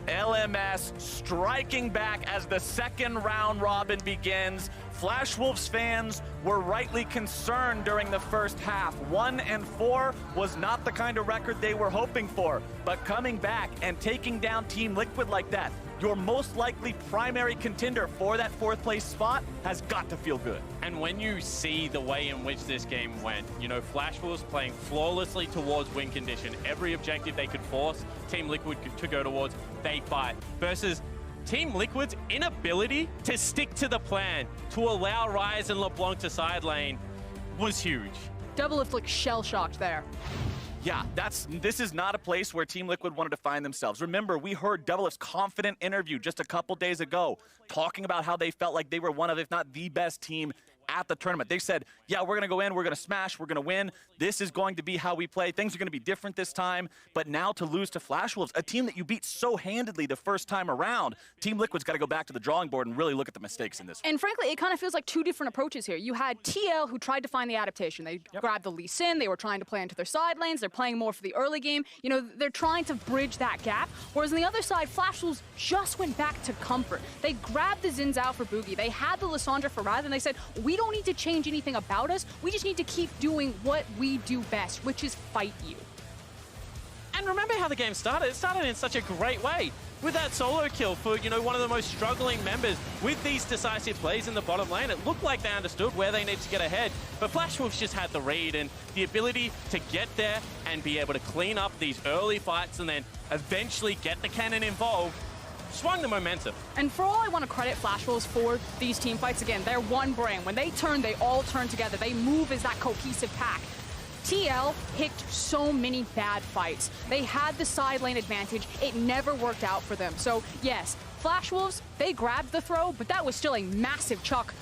LMS striking back as the second round robin begins. Flash Wolves fans were rightly concerned during the first half. 1-4 was not the kind of record they were hoping for, but coming back and taking down Team Liquid like that, your most likely primary contender for that fourth place spot, has got to feel good. And when you see the way in which this game went, you know, Flash Wolves playing flawlessly towards win condition. Every objective they could force Team Liquid to go towards, they fight. Versus Team Liquid's inability to stick to the plan to allow Rise and LeBlanc to side lane was huge. Doublelift looked shell-shocked there. Yeah, this is not a place where Team Liquid wanted to find themselves. Remember, we heard Doublelift's confident interview just a couple days ago talking about how they felt like they were one of, if not the best team at the tournament. They said, yeah, we're going to go in, we're going to smash, we're going to win. This is going to be how we play. Things are going to be different this time. But now to lose to Flash Wolves, a team that you beat so handedly the first time around, Team Liquid's got to go back to the drawing board and really look at the mistakes in this one. And frankly, it kind of feels like two different approaches here. You had TL, who tried to find the adaptation. They grabbed the Lee Sin, they were trying to play into their side lanes, they're playing more for the early game. You know, they're trying to bridge that gap. Whereas on the other side, Flash Wolves just went back to comfort. They grabbed the Zins out for Boogie. They had the Lissandra for Raz, and they said, we don't need to change anything about us. We just need to keep doing what we do best, which is fight you. And remember how the game started? It started in such a great way with that solo kill for, you know, one of the most struggling members with these decisive plays in the bottom lane. It looked like they understood where they needed to get ahead, but Flash Wolves just had the read and the ability to get there and be able to clean up these early fights and then eventually get the cannon involved. Swung the momentum. And for all I want to credit Flash Wolves for these team fights, again, they're one brain. When they turn, they all turn together. They move as that cohesive pack. TL picked so many bad fights. They had the side lane advantage. It never worked out for them. So yes, Flash Wolves, they grabbed the throw, but that was still a massive chunk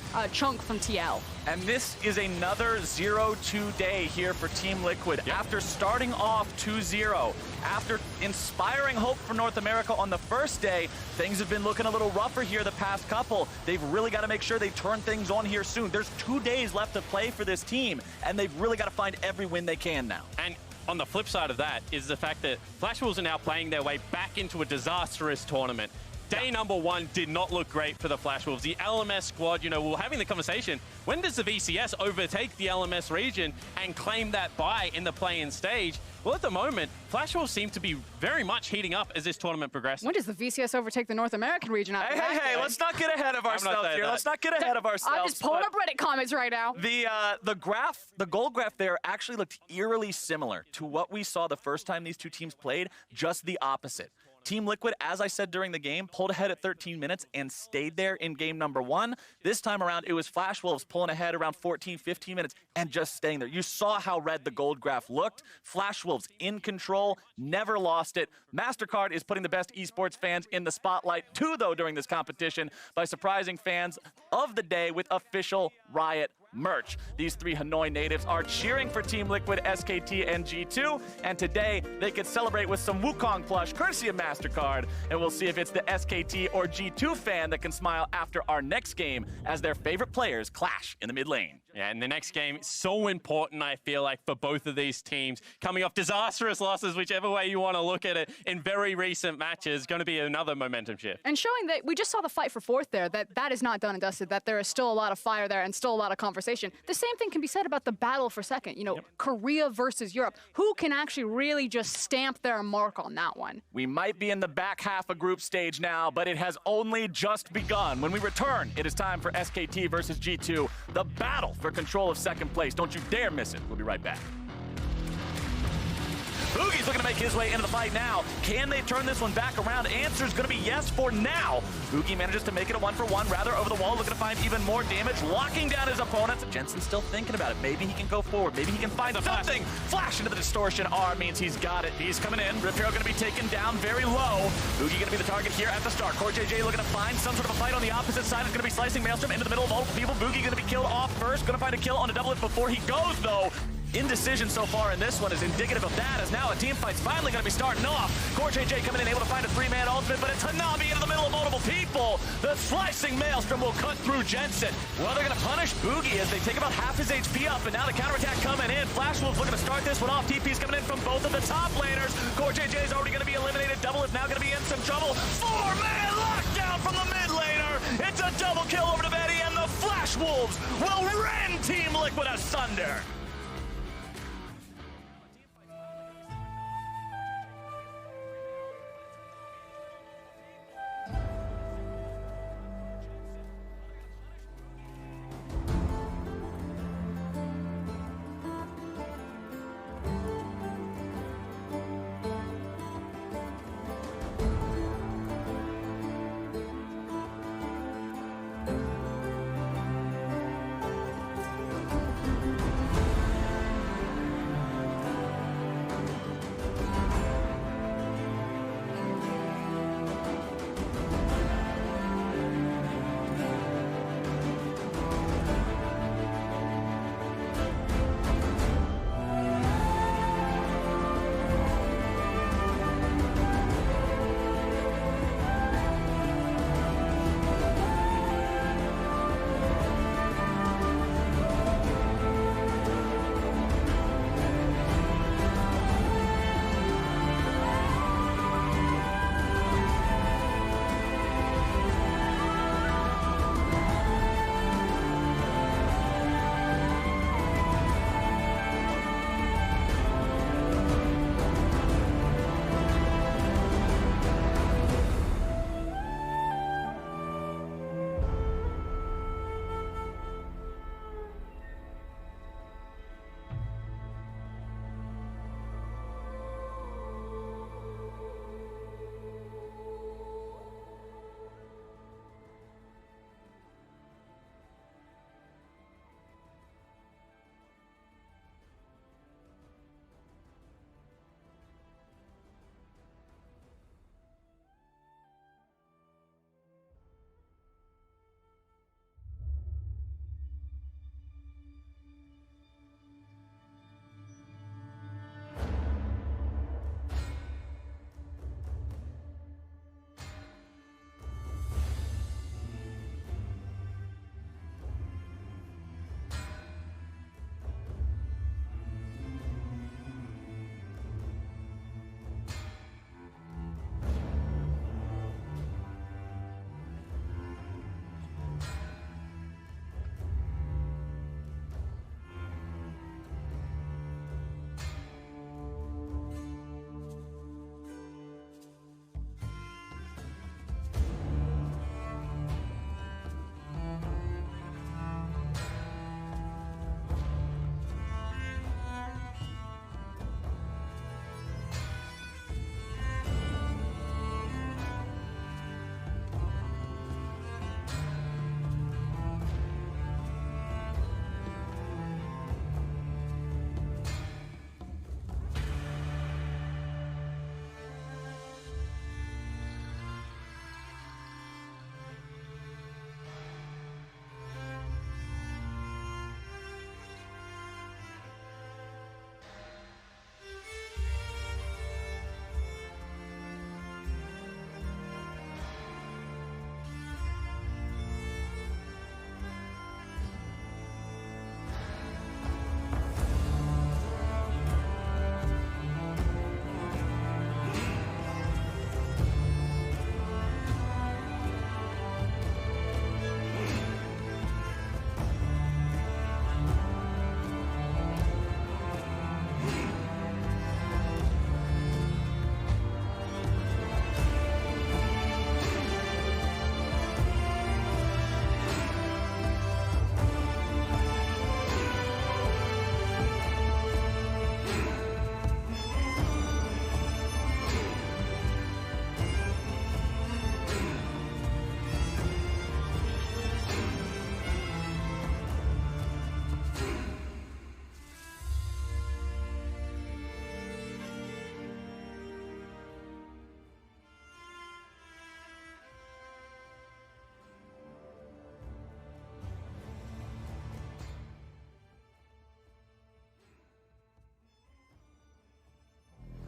from TL. And this is another 0-2 day here for Team Liquid. After starting off 2-0, after inspiring hope for North America on the first day, things have been looking a little rougher here the past couple. They've really got to make sure they turn things on here soon. There's 2 days left to play for this team, and they've really got to find every win they can now. And on the flip side of that is the fact that Flash Wolves are now playing their way back into a disastrous tournament. Day number 1 did not look great for the Flash Wolves. The LMS squad, you know, we were having the conversation, when does the VCS overtake the LMS region and claim that bye in the play-in stage? Well, at the moment, Flash Wolves seem to be very much heating up as this tournament progresses. When does the VCS overtake the North American region? Hey, let's not get ahead of ourselves here. Let's not get ahead of ourselves. I'm just pulling up Reddit comments right now. The graph, the gold graph there actually looked eerily similar to what we saw the first time these two teams played, just the opposite. Team Liquid, as I said during the game, pulled ahead at 13 minutes and stayed there in game number 1. This time around, it was Flash Wolves pulling ahead around 14, 15 minutes and just staying there. You saw how red the gold graph looked. Flash Wolves in control, never lost it. MasterCard is putting the best esports fans in the spotlight too, though, during this competition by surprising fans of the day with official Riot merch. These 3 Hanoi natives are cheering for Team Liquid, SKT, and G2, and today they could celebrate with some Wukong plush, courtesy of MasterCard, and we'll see if it's the SKT or G2 fan that can smile after our next game as their favorite players clash in the mid lane. Yeah, and the next game is so important, I feel like, for both of these teams. Coming off disastrous losses, whichever way you want to look at it, in very recent matches, going to be another momentum shift. And showing that we just saw the fight for 4th there, that is not done and dusted, that there is still a lot of fire there and still a lot of conversation. The same thing can be said about the battle for 2nd. You know, Korea versus Europe. Who can actually really just stamp their mark on that one? We might be in the back half of group stage now, but it has only just begun. When we return, it is time for SKT versus G2, the battle for control of 2nd place. Don't you dare miss it. We'll be right back. Boogie's looking to make his way into the fight now. Can they turn this one back around? Answer's going to be yes for now. Boogie manages to make it a 1-for-1, rather over the wall, looking to find even more damage, locking down his opponents. Jensen's still thinking about it. Maybe he can go forward. Maybe he can find something. Flash into the distortion. R means he's got it. He's coming in. Ripero going to be taken down very low. Boogie going to be the target here at the start. CoreJJ looking to find some sort of a fight on the opposite side. It's going to be slicing Maelstrom into the middle of multiple people. Boogie going to be killed off first. Going to find a kill on a Doublelift before he goes, though. Indecision so far in this one is indicative of that, as now a team fight's finally going to be starting off. CoreJJ coming in, able to find a 3-man ultimate, but it's Hanabi into the middle of multiple people. The slicing Maelstrom will cut through Jensen. Well, they're going to punish Boogie as they take about half his HP up, and now the counterattack coming in. Flash Wolves looking to start this one off. TP's coming in from both of the top laners. CoreJJ is already going to be eliminated. Doublelift now going to be in some trouble. 4-man lockdown from the mid laner. It's a double kill over to Betty, and the Flash Wolves will rend Team Liquid asunder.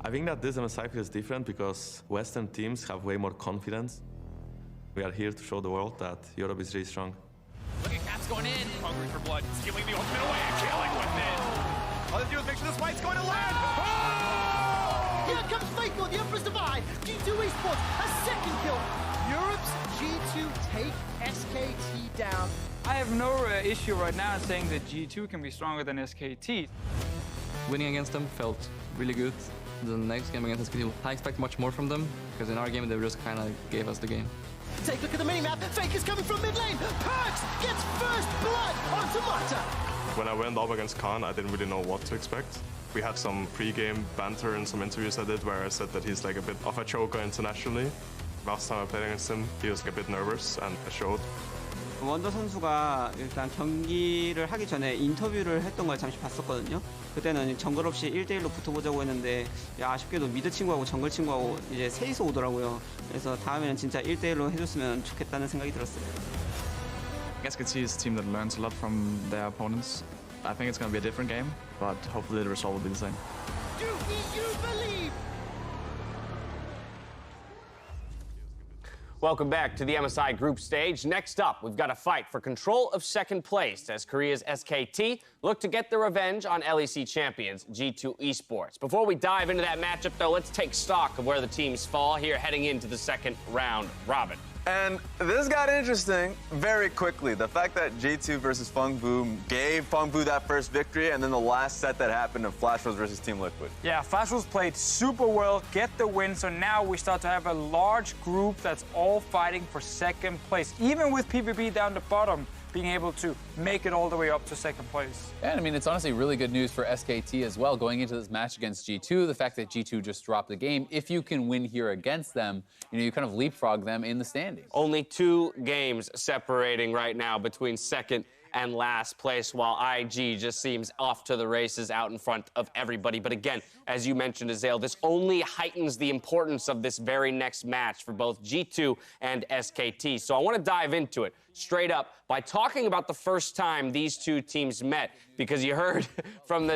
I think that this MSI is different because Western teams have way more confidence. We are here to show the world that Europe is really strong. Look at Caps going in, hungry for blood, stealing the ultimate away and killing with it. All they do is make sure this fight's going to land. Oh! Here comes Faker, the Emperor's Divide. G2 Esports, a second kill. Europe's G2 take SKT down. I have no issue right now saying that G2 can be stronger than SKT. Winning against them felt really good. The next game against SKT, I expect much more from them, because in our game they just kind of gave us the game. Take a look at the minimap. Faker's coming from mid lane. Perks gets first blood onto Mata. When I went up against Khan, I didn't really know what to expect. We had some pre-game banter and some interviews I did where I said that he's like a bit of a choker internationally. Last time I played against him, he was like a bit nervous, and I showed. 원더 선수가 일단 경기를 하기 전에 인터뷰를 했던 걸 잠시 봤었거든요. 그때는 정글 없이 1대1로 붙어보자고 했는데 아쉽게도 미드 친구하고 정글 친구하고 이제 셋이서 오더라고요. 그래서 다음에는 진짜 1대1로 해줬으면 좋겠다는 생각이 들었어요. SKT is a team that learns a lot from their opponents. I think it's going to be a different game, but hopefully the result will be the same. Do you believe? Welcome back to the MSI group stage. Next up, we've got a fight for control of second place as Korea's SKT look to get their revenge on LEC champions G2 Esports. Before we dive into that matchup, though, let's take stock of where the teams fall here heading into the second round robin. And this got interesting very quickly. The fact that G2 versus Fengbu gave Fengbu that first victory, and then the last set that happened of Flashwolves versus Team Liquid. Yeah, Flashwolves played super well, get the win, so now we start to have a large group that's all fighting for second place. Even with PVB down the bottom, being able to make it all the way up to second place. And I mean, it's honestly really good news for SKT as well going into this match against G2. The fact that G2 just dropped the game, if you can win here against them, you know, you kind of leapfrog them in the standings. Only 2 games separating right now between second and last place, while IG just seems off to the races out in front of everybody. But again, as you mentioned, Azale, this only heightens the importance of this very next match for both G2 and SKT. So I want to dive into it straight up by talking about the first time these two teams met, because you heard from the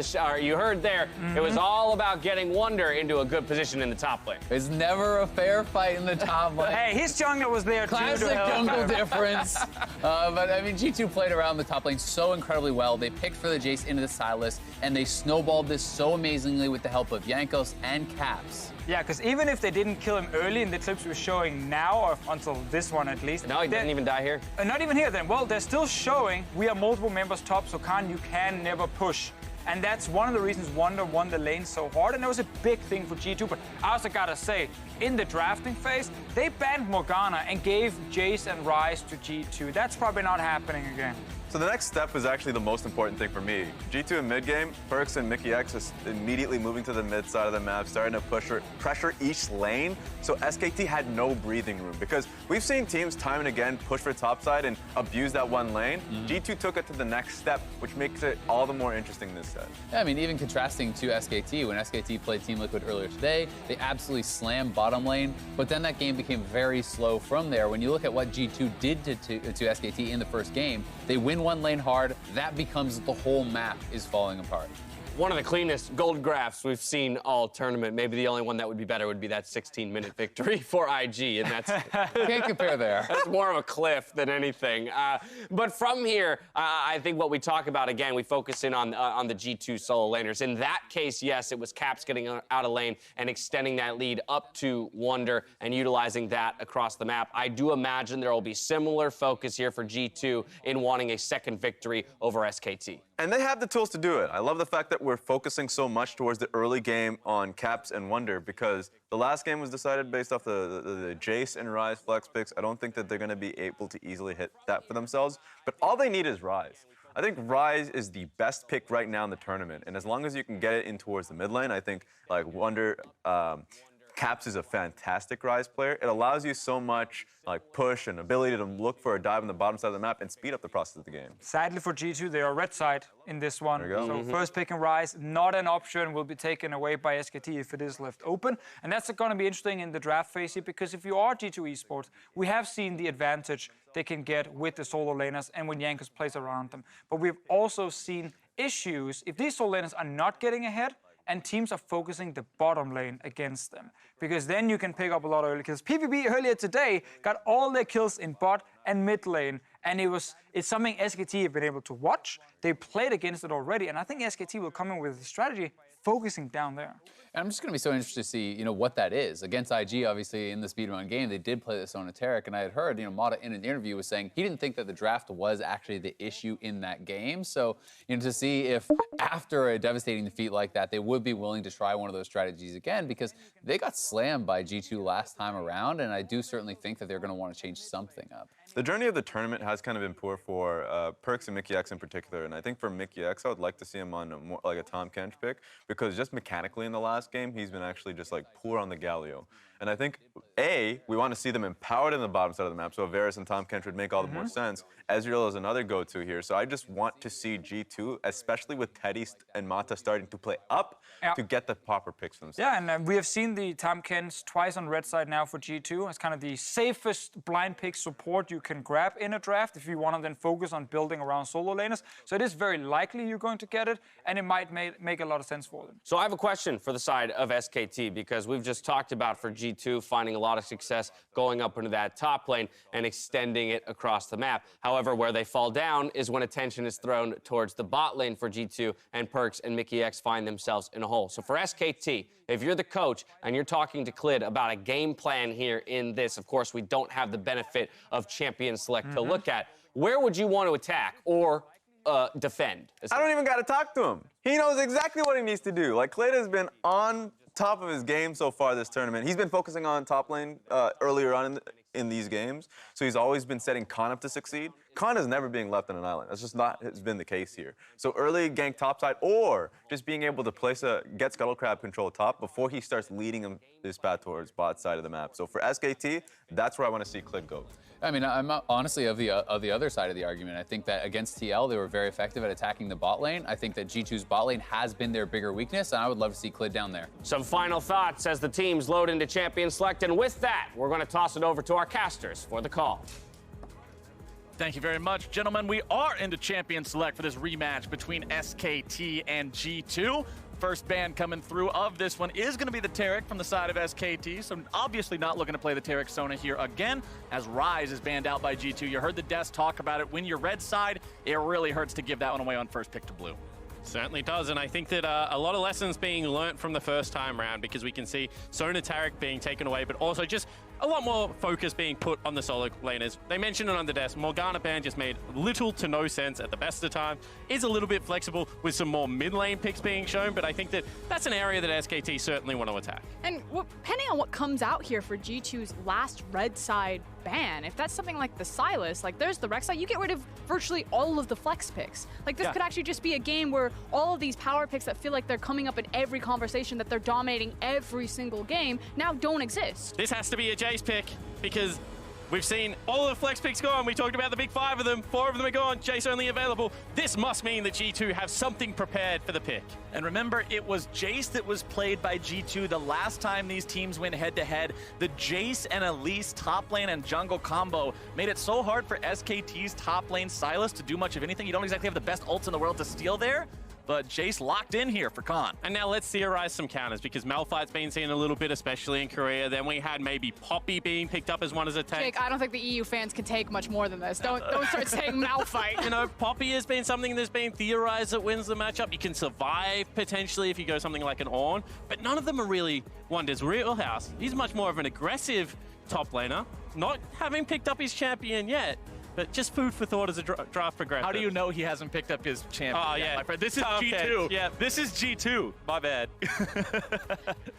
it was all about getting Wonder into a good position in the top lane. It's never a fair fight in the top lane. Hey, his jungle was there too. Classic jungle difference. But I mean, G2 played around the top lane so incredibly well. They picked for the Jace into the Silas, and they snowballed this so amazingly with the help of Jankos and Caps. Yeah, because even if they didn't kill him early in the clips we're showing now, or until this one at least. No, he didn't even die here. Not even here then. Well, they're still showing we are multiple members top, so you can never push. And that's one of the reasons Wonder won the lane so hard, and that was a big thing for G2. But I also gotta say, in the drafting phase, they banned Morgana and gave Jace and Ryze to G2. That's probably not happening again. So the next step is actually the most important thing for me. G2 in mid game, Perks and Mickey X is immediately moving to the mid side of the map, starting to pressure each lane. So SKT had no breathing room, because we've seen teams time and again push for top side and abuse that one lane. G2 took it to the next step, which makes it all the more interesting this set. Yeah, I mean, even contrasting to SKT, when SKT played Team Liquid earlier today, they absolutely slammed bottom lane, but then that game became very slow from there. When you look at what G2 did to SKT in the first game, they win one lane hard, that becomes the whole map is falling apart. One of the cleanest gold graphs we've seen all tournament. Maybe the only one that would be better would be that 16-minute victory for IG, and that's can't compare there. That's more of a cliff than anything. But from here, I think what we talk about again, we focus in on the G2 solo laners. In that case, yes, it was Caps getting out of lane and extending that lead up to Wonder and utilizing that across the map. I do imagine there will be similar focus here for G2 in wanting a second victory over SKT. And they have the tools to do it. I love the fact that we're focusing so much towards the early game on Caps and Wonder, because the last game was decided based off the Jace and Ryze flex picks. I don't think that they're going to be able to easily hit that for themselves, but all they need is Ryze. I think Ryze is the best pick right now in the tournament, and as long as you can get it in towards the mid lane, I think like Wonder, Caps is a fantastic Ryze player. It allows you so much like push and ability to look for a dive on the bottom side of the map and speed up the process of the game. Sadly for G2, they are red side in this one. There you go. So first pick and Ryze, not an option, will be taken away by SKT if it is left open. And that's going to be interesting in the draft phase here, because if you are G2 Esports, we have seen the advantage they can get with the solo laners and when Jankos plays around them. But we've also seen issues if these solo laners are not getting ahead and teams are focusing the bottom lane against them. Because then you can pick up a lot of early kills. PVB earlier today got all their kills in bot and mid lane, and it's something SKT have been able to watch. They played against it already, and I think SKT will come in with a strategy focusing down there. And I'm just going to be so interested to see, what that is. Against IG, obviously, in the speedrun game, they did play this on Eteric, and I had heard, Mata in an interview was saying he didn't think that the draft was actually the issue in that game. So, to see if after a devastating defeat like that, they would be willing to try one of those strategies again, because they got slammed by G2 last time around, and I do certainly think that they're going to want to change something up. The journey of the tournament has kind of been poor for Perks and Mickey X in particular, and I think for Mickey X, I would like to see him on more like a Tom Kench pick, because just mechanically in the last game, he's been actually just like poor on the Galio. And I think, A, we want to see them empowered in the bottom side of the map, so Varus and Tom Kench would make all the more sense. Ezreal is another go-to here, so I just want to see G2, especially with Teddy and Mata starting to play up, to get the proper picks for themselves. Yeah, and we have seen the Tom Kench twice on red side now for G2. It's kind of the safest blind pick support you can grab in a draft if you want to then focus on building around solo laners. So it is very likely you're going to get it, and it might make a lot of sense for them. So I have a question for the side of SKT, because we've just talked about for G2 finding a lot of success going up into that top lane and extending it across the map. However, where they fall down is when attention is thrown towards the bot lane for G2, and Perks and Mickey X find themselves in a hole. So for SKT, if you're the coach and you're talking to Clid about a game plan here in this, of course, we don't have the benefit of champion select to look at, where would you want to attack or defend? I don't even got to talk to him. He knows exactly what he needs to do. Like, Clay has been on top of his game so far this tournament. He's been focusing on top lane earlier on in these games, so he's always been setting Khan up to succeed. Khan is never being left on an island. That's just not has been the case here. So early gank topside, or just being able to get Scuttlecrab control top before he starts leading him this path towards bot side of the map. So for SKT, that's where I want to see Clid go. I mean, I'm honestly of the other side of the argument. I think that against TL, they were very effective at attacking the bot lane. I think that G2's bot lane has been their bigger weakness, and I would love to see Clid down there. Some final thoughts as the teams load into champion select, and with that, we're going to toss it over to our casters for the call. Thank you very much, gentlemen. We are into champion select for this rematch between SKT and G2. First ban coming through of this one is going to be the Taric from the side of SKT, so obviously not looking to play the Taric Sona here again, as Ryze is banned out by G2. You heard the Des talk about it. When you're red side, it really hurts to give that one away on first pick to blue. Certainly does, and I think that a lot of lessons being learnt from the first time round, because we can see Sona Taric being taken away, but also just a lot more focus being put on the solo laners. They mentioned it on the desk. Morgana ban just made little to no sense at the best of time. Is a little bit flexible with some more mid lane picks being shown, but I think that that's an area that SKT certainly want to attack. And depending on what comes out here for G2's last red side ban, if that's something like the Sylas, like there's the Rek'Sai, you get rid of virtually all of the flex picks. Like this could actually just be a game where all of these power picks that feel like they're coming up in every conversation, that they're dominating every single game, now don't exist. This has to be a Jace pick, because we've seen all of the flex picks gone. We talked about the big 5 of them. 4 of them are gone. Jace only available. This must mean that G2 have something prepared for the pick. And remember, it was Jace that was played by G2 the last time these teams went head-to-head. The Jace and Elise top lane and jungle combo made it so hard for SKT's top lane Sylas to do much of anything. You don't exactly have the best ults in the world to steal there. But Jace locked in here for Khan. And now let's theorize some counters, because Malphite's been seen a little bit, especially in Korea. Then we had maybe Poppy being picked up as one as a tank. Jake, I don't think the EU fans can take much more than this. Don't start saying Malphite. Poppy has been something that's been theorized that wins the matchup. You can survive potentially if you go something like an Ornn, but none of them are really wonders. Realhouse, he's much more of an aggressive top laner, not having picked up his champion yet. But just food for thought as a draft progresses. How do you know he hasn't picked up his champion yet, my friend? This is okay. G2. Yeah. This is G2. My bad.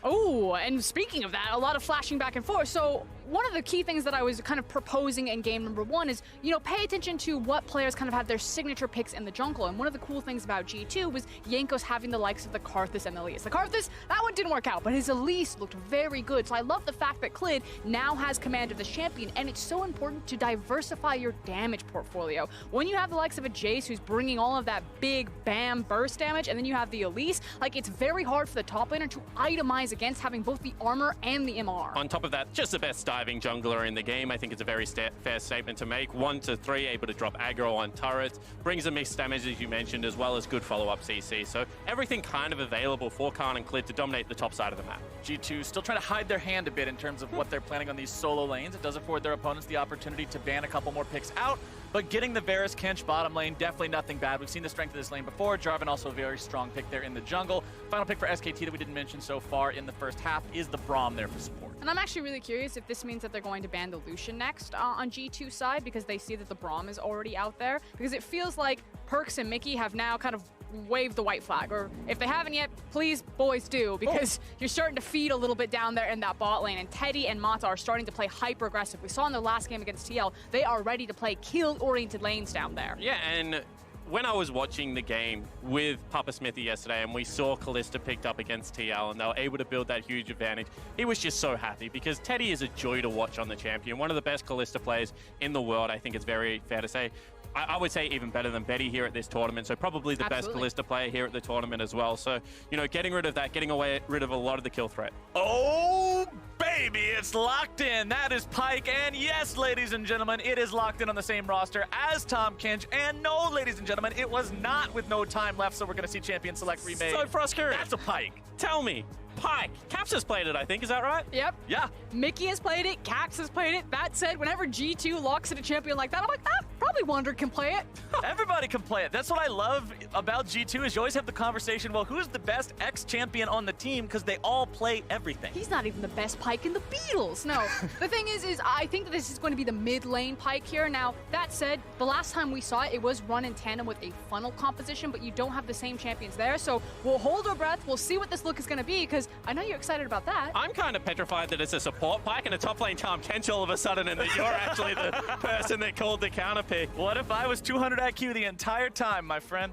Oh, and speaking of that, a lot of flashing back and forth. So one of the key things that I was kind of proposing in game number 1 is, pay attention to what players kind of have their signature picks in the jungle. And one of the cool things about G2 was Jankos having the likes of the Karthus and the Elise. The Karthus, that one didn't work out, but his Elise looked very good. So I love the fact that Clid now has command of this champion, and it's so important to diversify your damage portfolio. When you have the likes of a Jace who's bringing all of that big bam burst damage, and then you have the Elise, like it's very hard for the top laner to itemize against having both the armor and the MR. On top of that, just the best dive surviving jungler in the game. I think it's a very fair statement to make. 1 to 3, able to drop aggro on turrets, brings a mixed damage, as you mentioned, as well as good follow-up CC. So everything kind of available for Khan and Clid to dominate the top side of the map. G2 still trying to hide their hand a bit in terms of what they're planning on these solo lanes. It does afford their opponents the opportunity to ban a couple more picks out, but getting the Varus Kench bottom lane, definitely nothing bad. We've seen the strength of this lane before. Jarvan also a very strong pick there in the jungle. Final pick for SKT that we didn't mention so far in the first half is the Braum there for support. And I'm actually really curious if this means that they're going to ban the Lucian next on G2 side, because they see that the Braum is already out there. Because it feels like Perkz and Mickey have now kind of waved the white flag, or if they haven't yet, please, boys, do, because you're starting to feed a little bit down there in that bot lane, and Teddy and Mata are starting to play hyper aggressive. We saw in their last game against TL, they are ready to play kill-oriented lanes down there. Yeah, and when I was watching the game with Papa Smithy yesterday and we saw Kalista picked up against TL and they were able to build that huge advantage, he was just so happy because Teddy is a joy to watch on the champion. One of the best Kalista players in the world, I think it's very fair to say. I would say even better than Betty here at this tournament, so probably the best Kalista player here at the tournament as well. So, you know, getting rid of that, getting rid of a lot of the kill threat. Oh, baby, it's locked in. That is Pyke, and yes, ladies and gentlemen, it is locked in on the same roster as Tahm Kench, and no, ladies and gentlemen, it was not with no time left, so we're going to see Champion Select remade. So frustrating. That's a Pyke. Tell me, Pyke, Caps has played it, I think, is that right? Yep. Yeah. Mickey has played it, Caps has played it. That said, whenever G2 locks in a champion like that, I'm like, probably Wunder can play it. Everybody can play it. That's what I love about G2 is you always have the conversation, well, who's the best ex-champion on the team? Because they all play everything. He's not even the best Pyke in the Beatles. No, the thing is I think that this is going to be the mid lane Pyke here. Now, that said, the last time we saw it, it was run in tandem with a funnel composition, but you don't have the same champions there. So we'll hold our breath. We'll see what this look is going to be, because I know you're excited about that. I'm kind of petrified that it's a support Pyke and a top lane Tahm Kench all of a sudden, and that you're actually the person that called the counter pick. What if I was 200 IQ the entire time, my friend?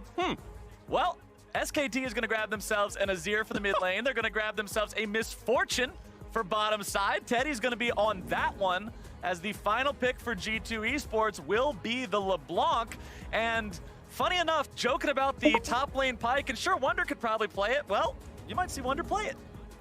Well, SKT is going to grab themselves an Azir for the mid lane. They're going to grab themselves a Misfortune for bottom side. Teddy's going to be on that one, as the final pick for G2 Esports will be the LeBlanc. And funny enough, joking about the top lane Pyke, and sure, Wunder could probably play it. Well, you might see Wunder play it.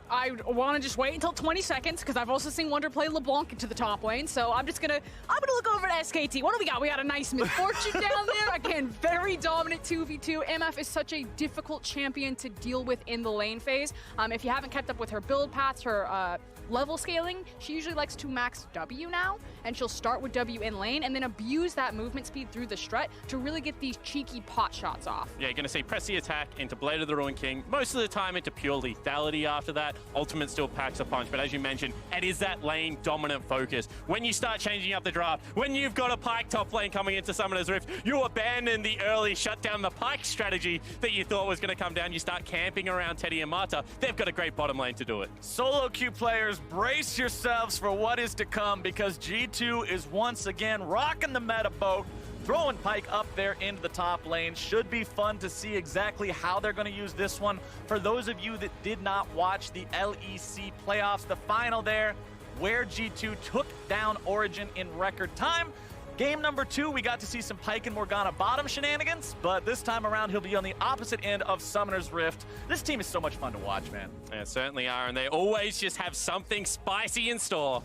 I want to just wait until 20 seconds, because I've also seen Wunder play LeBlanc into the top lane, so I'm gonna look over at SKT. What do we got? We got a nice Misfortune down there. Again, very dominant 2v2. MF is such a difficult champion to deal with in the lane phase. If you haven't kept up with her build paths, her level scaling, she usually likes to max W now, and she'll start with W in lane and then abuse that movement speed through the strut to really get these cheeky pot shots off. Yeah, you're going to see press the attack into Blade of the Ruined King, most of the time into pure lethality after that. Ultimate still packs a punch, but as you mentioned, it is that lane dominant focus. When you start changing up the draft, when you've got a Pyke top lane coming into Summoner's Rift, you abandon the early shut down the Pyke strategy that you thought was going to come down. You start camping around Teddy and Mata. They've got a great bottom lane to do it. Solo queue players, brace yourselves for what is to come, because G2 is once again rocking the meta boat, throwing Pyke up there into the top lane. Should be fun to see exactly how they're going to use this one. For those of you that did not watch the LEC playoffs, the final there, where G2 took down Origin in record time. Game number 2, we got to see some Pyke and Morgana bottom shenanigans, but this time around, he'll be on the opposite end of Summoner's Rift. This team is so much fun to watch, man. They certainly are, and they always just have something spicy in store.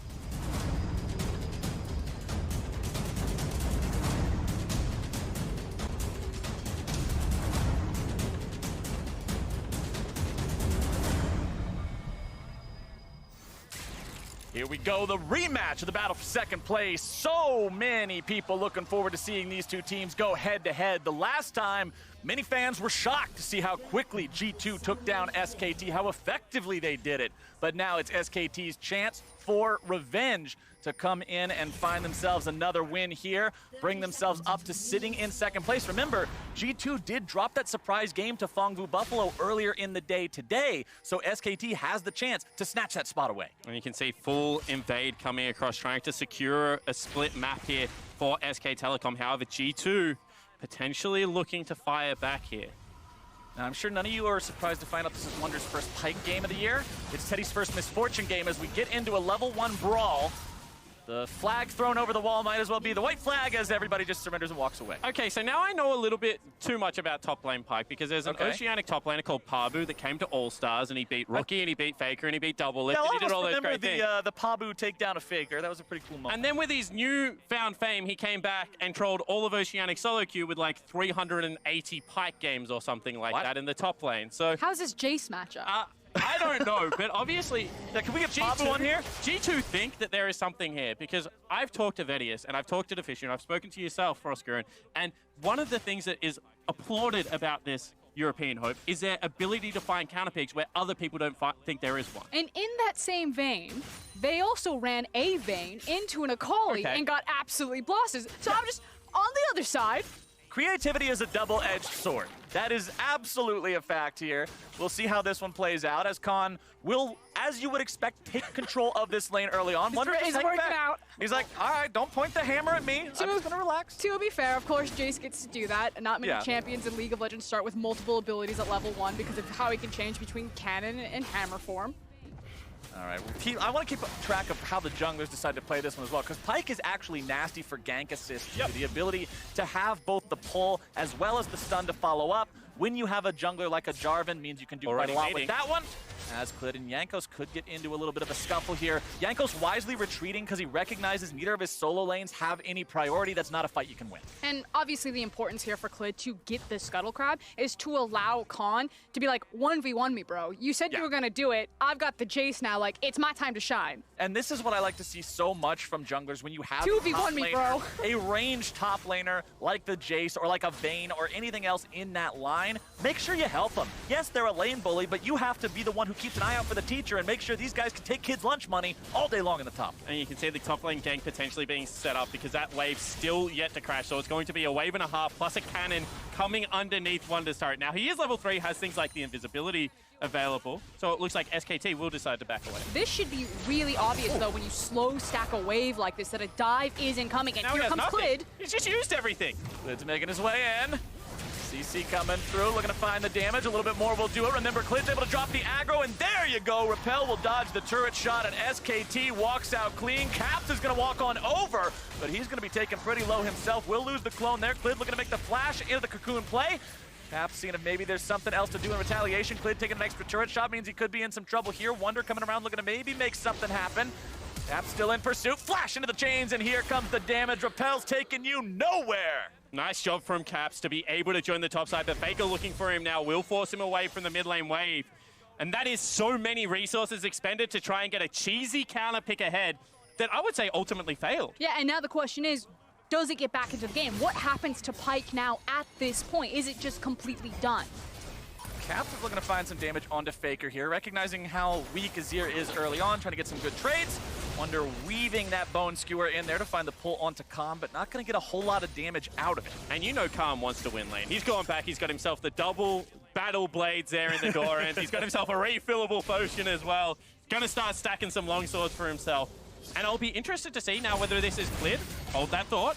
Here we go, the rematch of the battle for second place. So many people looking forward to seeing these two teams go head-to-head. The last time, many fans were shocked to see how quickly G2 took down SKT, how effectively they did it. But now it's SKT's chance for revenge to come in and find themselves another win here, bring themselves up to sitting in second place. Remember, G2 did drop that surprise game to Phong Buffalo earlier in the day today, so SKT has the chance to snatch that spot away. And you can see full invade coming across, trying to secure a split map here for SK Telecom. However, G2 potentially looking to fire back here. Now, I'm sure none of you are surprised to find out this is Wunder's first Pyke game of the year. It's Teddy's first Misfortune game as we get into a level 1 brawl. The flag thrown over the wall might as well be the white flag as everybody just surrenders and walks away. Okay, so now I know a little bit too much about top lane Pyke because there's an Oceanic top laner called Pabu that came to All-Stars and he beat Rookie and he beat Faker and he beat Double Lift and he did all those great things. The Pabu takedown of Faker. That was a pretty cool moment. And then with his newfound fame, he came back and trolled all of Oceanic solo queue with like 380 Pyke games or something like that in the top lane. So how's this Jace matchup? I don't know, but obviously... can we get Pabu on here? G2 think that there is something here because I've talked to Vedius and I've talked to Deficient, I've spoken to yourself, Froskuren, and one of the things that is applauded about this European Hope is their ability to find counterpicks where other people don't think there is one. And in that same vein, they also ran a Vayne into an Akali and got absolutely blasted. So I'm just on the other side. Creativity is a double-edged sword. That is absolutely a fact here. We'll see how this one plays out as Khan will, as you would expect, take control of this lane early on. Wonder if he's working out. He's like, all right, don't point the hammer at me. I'm just gonna relax. To be fair, of course, Jace gets to do that. Not many champions in League of Legends start with multiple abilities at level 1 because of how he can change between cannon and hammer form. All right, I want to keep track of how the junglers decide to play this one as well, because Pyke is actually nasty for gank assist. The ability to have both the pull as well as the stun to follow up. When you have a jungler like a Jarvan, means you can do quite a lot with that one. As Clid and Jankos could get into a little bit of a scuffle here. Jankos wisely retreating because he recognizes neither of his solo lanes have any priority. That's not a fight you can win. And obviously the importance here for Clid to get the Scuttle Crab is to allow Khan to be like, 1v1 me, bro. You said you were going to do it. I've got the Jace now. Like, it's my time to shine. And this is what I like to see so much from junglers when you have 2v1 me, bro. A ranged top laner like the Jace or like a Vayne or anything else in that line. Make sure you help them. Yes, they're a lane bully, but you have to be the one who keeps an eye out for the teacher and make sure these guys can take kids' lunch money all day long in the top. And you can see the top lane gank potentially being set up because that wave's still yet to crash. So it's going to be a wave and a half plus a cannon coming underneath Wonder's turret. Now, he is level 3, has things like the invisibility available. So it looks like SKT will decide to back away. This should be really obvious, though, when you slow stack a wave like this, that a dive is incoming. And now here comes Clid. He's just used everything. Clid's making his way in. CC coming through, looking to find the damage. A little bit more will do it. Remember, Clid's able to drop the aggro, and there you go. Repel will dodge the turret shot, and SKT walks out clean. Caps is going to walk on over, but he's going to be taken pretty low himself. Will lose the clone there. Clid looking to make the flash into the cocoon play. Caps seeing if maybe there's something else to do in retaliation. Clid taking an extra turret shot means he could be in some trouble here. Wonder coming around looking to maybe make something happen. Caps still in pursuit. Flash into the chains, and here comes the damage. Repel's taking you nowhere. Nice job from Caps to be able to join the top side, but Faker looking for him now will force him away from the mid lane wave. And that is so many resources expended to try and get a cheesy counter pick ahead that I would say ultimately failed. Yeah, and now the question is, does it get back into the game? What happens to Pyke now at this point? Is it just completely done? Caps is looking to find some damage onto Faker here, recognizing how weak Azir is early on, trying to get some good trades. Wonder weaving that Bone Skewer in there to find the pull onto Calm, but not going to get a whole lot of damage out of it. And you know Calm wants to win lane. He's gone back, he's got himself the double battle blades there in the door, and he's got himself a refillable potion as well. Gonna start stacking some long swords for himself. And I'll be interested to see now whether this is Clid. Hold that thought.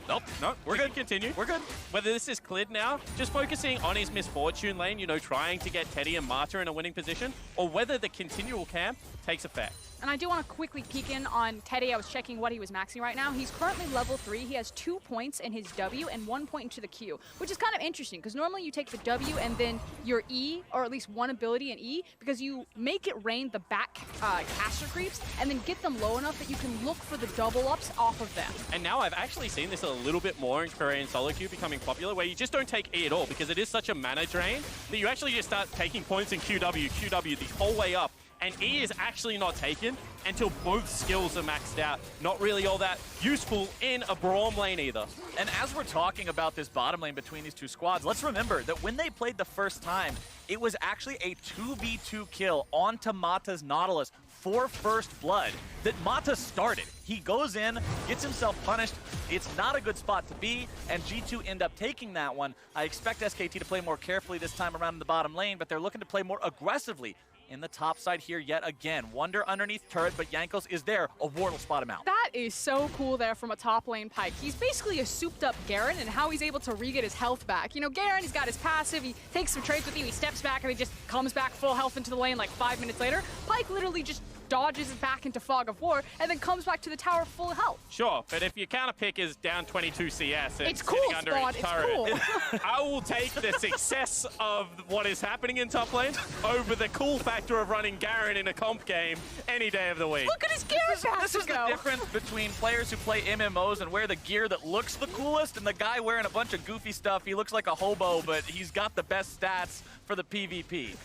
Nope, no, we're good. Continue. We're good. Whether this is Clid now, just focusing on his misfortune lane, you know, trying to get Teddy and Marta in a winning position, or whether the continual camp takes effect. And I do want to quickly peek in on Teddy. I was checking what he was maxing right now. He's currently level 3. He has 2 points in his W and 1 point into the Q, which is kind of interesting because normally you take the W and then your E, or at least one ability in E, because you make it rain the back caster creeps and then get them low enough that you can look for the double ups off of them. And now I've actually seen this a little bit more in Korean solo queue becoming popular, where you just don't take E at all because it is such a mana drain that you actually just start taking points in QW the whole way up. And E is actually not taken until both skills are maxed out. Not really all that useful in a Braum lane either. And as we're talking about this bottom lane between these two squads, let's remember that when they played the first time, it was actually a 2v2 kill onto Mata's Nautilus for first blood that Mata started. He goes in, gets himself punished. It's not a good spot to be, and G2 end up taking that one. I expect SKT to play more carefully this time around in the bottom lane, but they're looking to play more aggressively in the top side here yet again. Wonder underneath turret, but Jankos is there. A ward will spot him out. That is so cool there from a top lane Pyke. He's basically a souped up Garen, and how he's able to re-get his health back. You know, Garen, he's got his passive, he takes some trades with you, he steps back, and he just comes back full health into the lane like 5 minutes later. Pyke literally just dodges back into Fog of War, and then comes back to the tower full health. Sure, but if your counter pick is down 22 CS and it's cool, sitting under Spawn, its turret, cool. I will take the success of what is happening in top lane over the cool factor of running Garen in a comp game any day of the week. Look at his gear pass. This is the difference between players who play MMOs and wear the gear that looks the coolest and the guy wearing a bunch of goofy stuff. He looks like a hobo, but he's got the best stats for the PvP.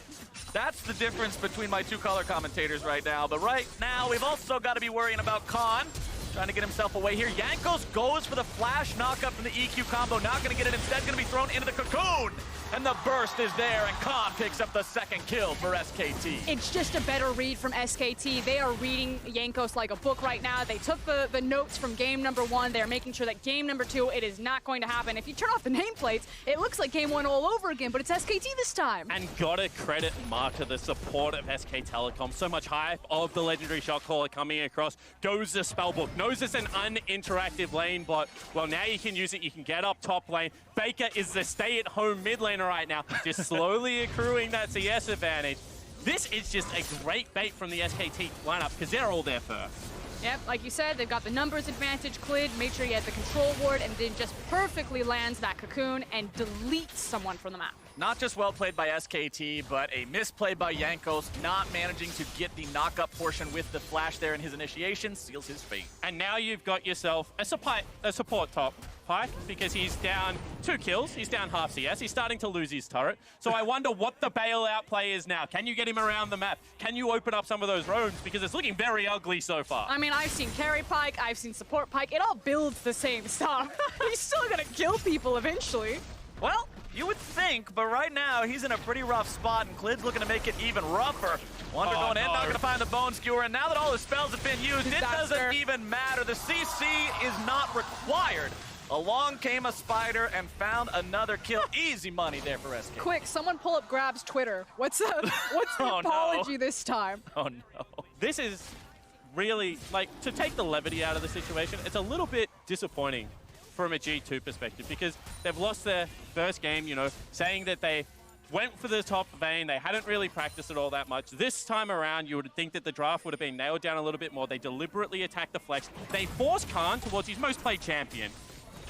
That's the difference between my two color commentators right now. But right now, we've also got to be worrying about Khan. Trying to get himself away here. Jankos goes for the flash knockup from the EQ combo. Not going to get it. Instead, going to be thrown into the cocoon. And the burst is there, and Khan picks up the second kill for SKT. It's just a better read from SKT. They are reading Jankos like a book right now. They took the notes from game number 1. They're making sure that game number 2, it is not going to happen. If you turn off the nameplates, it looks like game 1 all over again, but it's SKT this time. And gotta credit Marta, the support of SK Telecom. So much hype of the legendary shot caller coming across. Goes the spellbook. Knows it's an uninteractive lane, but well, now you can use it. You can get up top lane. Baker is the stay-at-home mid laner right now, just slowly accruing that CS advantage. This is just a great bait from the SKT lineup because they're all there first. Yep, like you said, they've got the numbers advantage. Clid made sure he had the control ward and then just perfectly lands that cocoon and deletes someone from the map. Not just well played by SKT, but a misplay by Jankos, not managing to get the knock-up portion with the flash there in his initiation, seals his fate. And now you've got yourself a support top, Pyke, because he's down 2 kills, he's down half CS, he's starting to lose his turret. So I wonder what the bailout play is now. Can you get him around the map? Can you open up some of those roams? Because it's looking very ugly so far. I mean, I've seen carry Pyke, I've seen support Pyke. It all builds the same stuff. He's still gonna kill people eventually. Well, you would think, but right now he's in a pretty rough spot, and Clid's looking to make it even rougher. Wonder going in, not going to find the Bone Skewer, and now that all his spells have been used, it doesn't even matter. The CC is not required. Along came a spider and found another kill. Easy money there for SK. Quick, someone pull up Grab's Twitter. What's the apology this time? Oh no. This is really, like, to take the levity out of the situation, it's a little bit disappointing from a G2 perspective because they've lost their first game, you know, saying that they went for the top lane. They hadn't really practiced it all that much. This time around, you would think that the draft would have been nailed down a little bit more. They deliberately attacked the flex. They forced Khan towards his most played champion.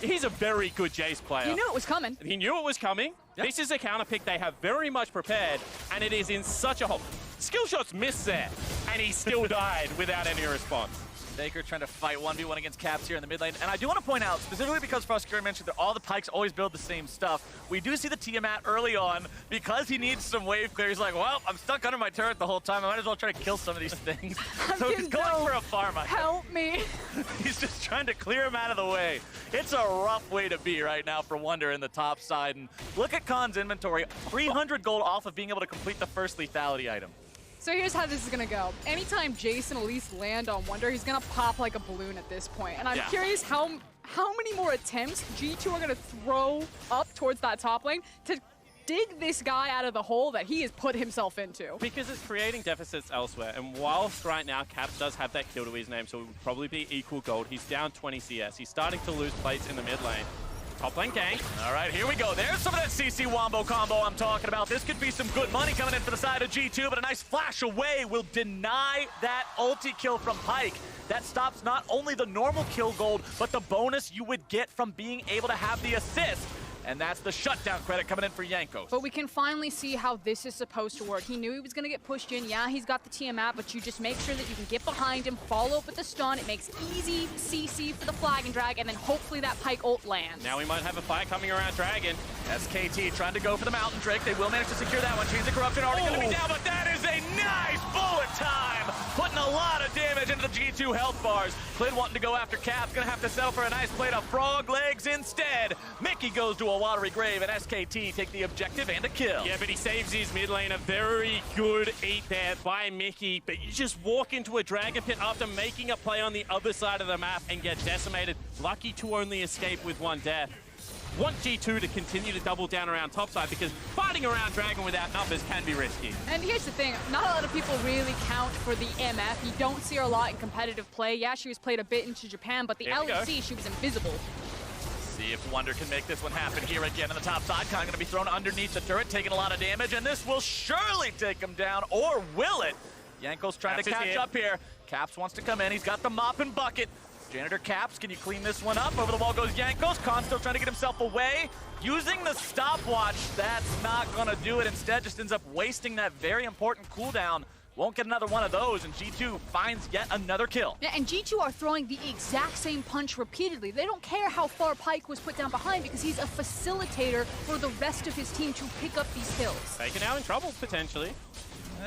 He's a very good Jace player. He knew it was coming. He knew it was coming. Yep. This is a counter pick they have very much prepared, and it is in such a hole. Skill shots missed there, and he still died without any response. Baker trying to fight 1v1 against Caps here in the mid lane. And I do want to point out, specifically because Froscary mentioned that all the Pikes always build the same stuff, we do see the Tiamat early on. Because he needs some wave clear, he's like, well, I'm stuck under my turret the whole time. I might as well try to kill some of these things. So he's going for a farm. Help me. He's just trying to clear him out of the way. It's a rough way to be right now for Wonder in the top side. And look at Khan's inventory, 300 gold off of being able to complete the first lethality item. So here's how this is gonna go. Anytime Jason at least land on Wonder, he's gonna pop like a balloon at this point. And I'm curious how many more attempts G2 are gonna throw up towards that top lane to dig this guy out of the hole that he has put himself into. Because it's creating deficits elsewhere. And whilst right now Caps does have that kill to his name, so it would probably be equal gold, he's down 20 CS. He's starting to lose plates in the mid lane. Top lane gank. All right, here we go. There's some of that CC Wombo combo I'm talking about. This could be some good money coming in for the side of G2, but a nice flash away will deny that ulti kill from Pyke. That stops not only the normal kill gold, but the bonus you would get from being able to have the assist. And that's the shutdown credit coming in for Jankos. But we can finally see how this is supposed to work. He knew he was going to get pushed in. Yeah, he's got the Tiamat, but you just make sure that you can get behind him, follow up with the stun. It makes easy CC for the flag and drag, and then hopefully that Pyke ult lands. Now we might have a fight coming around Dragon. SKT trying to go for the Mountain Drake. They will manage to secure that one. Chains of Corruption already going to be down, but that is a nice bullet time. Putting a lot of damage into the G2 health bars. Clid wanting to go after Caps. Going to have to settle for a nice plate of frog legs instead. Mickey goes to a watery grave, and SKT take the objective and a kill. Yeah, but he saves his mid lane. A very good eat there by Mickey. But you just walk into a Dragon Pit after making a play on the other side of the map and get decimated. Lucky to only escape with one death. Want G2 to continue to double down around topside because fighting around Dragon without numbers can be risky. And here's the thing, not a lot of people really count for the MF. You don't see her a lot in competitive play. Yeah, she was played a bit into Japan, but the LEC, she was invisible. See if Wonder can make this one happen here again on the top side. Khan going to be thrown underneath the turret, taking a lot of damage, and this will surely take him down, or will it? Yanko's trying to catch up here. Caps wants to come in. He's got the mop and bucket. Janitor Caps, can you clean this one up? Over the wall goes Yankos. Khan still trying to get himself away. Using the stopwatch, that's not going to do it. Instead, just ends up wasting that very important cooldown. Won't get another one of those, and G2 finds yet another kill. Yeah, and G2 are throwing the exact same punch repeatedly. They don't care how far Pyke was put down behind because he's a facilitator for the rest of his team to pick up these kills. Faker now in trouble, potentially.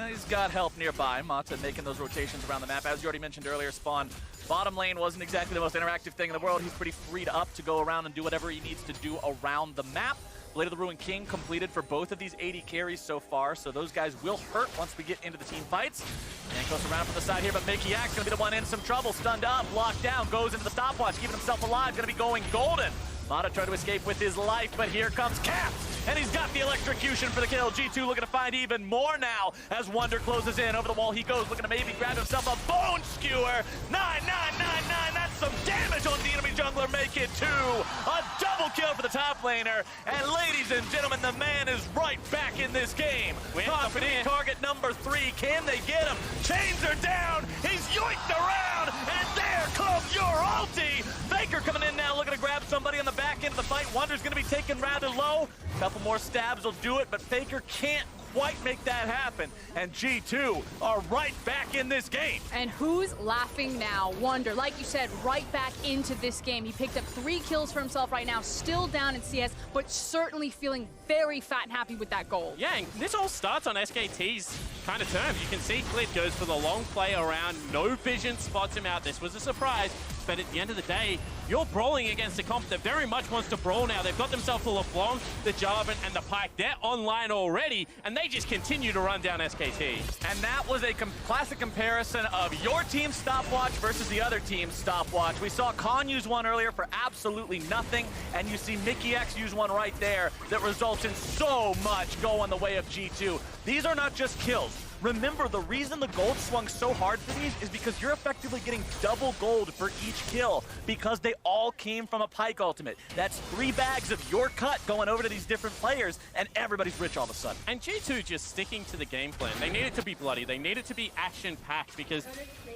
He's got help nearby. Mata making those rotations around the map. As you already mentioned earlier, Spawn, bottom lane wasn't exactly the most interactive thing in the world. He's pretty freed up to go around and do whatever he needs to do around the map. Blade of the Ruined King completed for both of these 80 carries so far, so those guys will hurt once we get into the team fights. Yankos around from the side here, but Mickey Yak's gonna be the one in some trouble. Stunned up, locked down, goes into the stopwatch, keeping himself alive, gonna be going golden. Mata tried to escape with his life, but here comes Caps, and he's got the electrocution for the kill. G2 looking to find even more now as Wonder closes in. Over the wall he goes, looking to maybe grab himself a bone skewer. 999, that's some damage on the enemy jungler. Make it 2. A double kill for the top laner. And ladies and gentlemen, the man is right back in this game. Confident target number 3. Can they get him? Chains are down. He's yoinked around, and there comes your ulti. Faker coming in now, looking to grab somebody on the back end of the fight. Wonder's going to be taken rather low. Couple more stabs will do it, but Faker can't quite make that happen. And G2 are right back in this game. And who's laughing now? Wonder, like you said, right back into this game. He picked up 3 kills for himself right now, still down in CS, but certainly feeling very fat and happy with that goal. Yeah, and this all starts on SKT's kind of terms. You can see Clit goes for the long play around. No vision spots him out. This was a surprise. But at the end of the day, you're brawling against a comp that very much wants to brawl now. They've got themselves the LeBlanc, the Jarvan, and the Pyke. They're online already, and they just continue to run down SKT. And that was a classic comparison of your team's stopwatch versus the other team's stopwatch. We saw Khan use one earlier for absolutely nothing, and you see Mickey X use one right there that results in so much going the way of G2. These are not just kills. Remember, the reason the gold swung so hard for these is because you're effectively getting double gold for each kill because they all came from a Pyke ultimate. That's 3 bags of your cut going over to these different players, and everybody's rich all of a sudden. And G2 just sticking to the game plan. They need it to be bloody. They need it to be action-packed because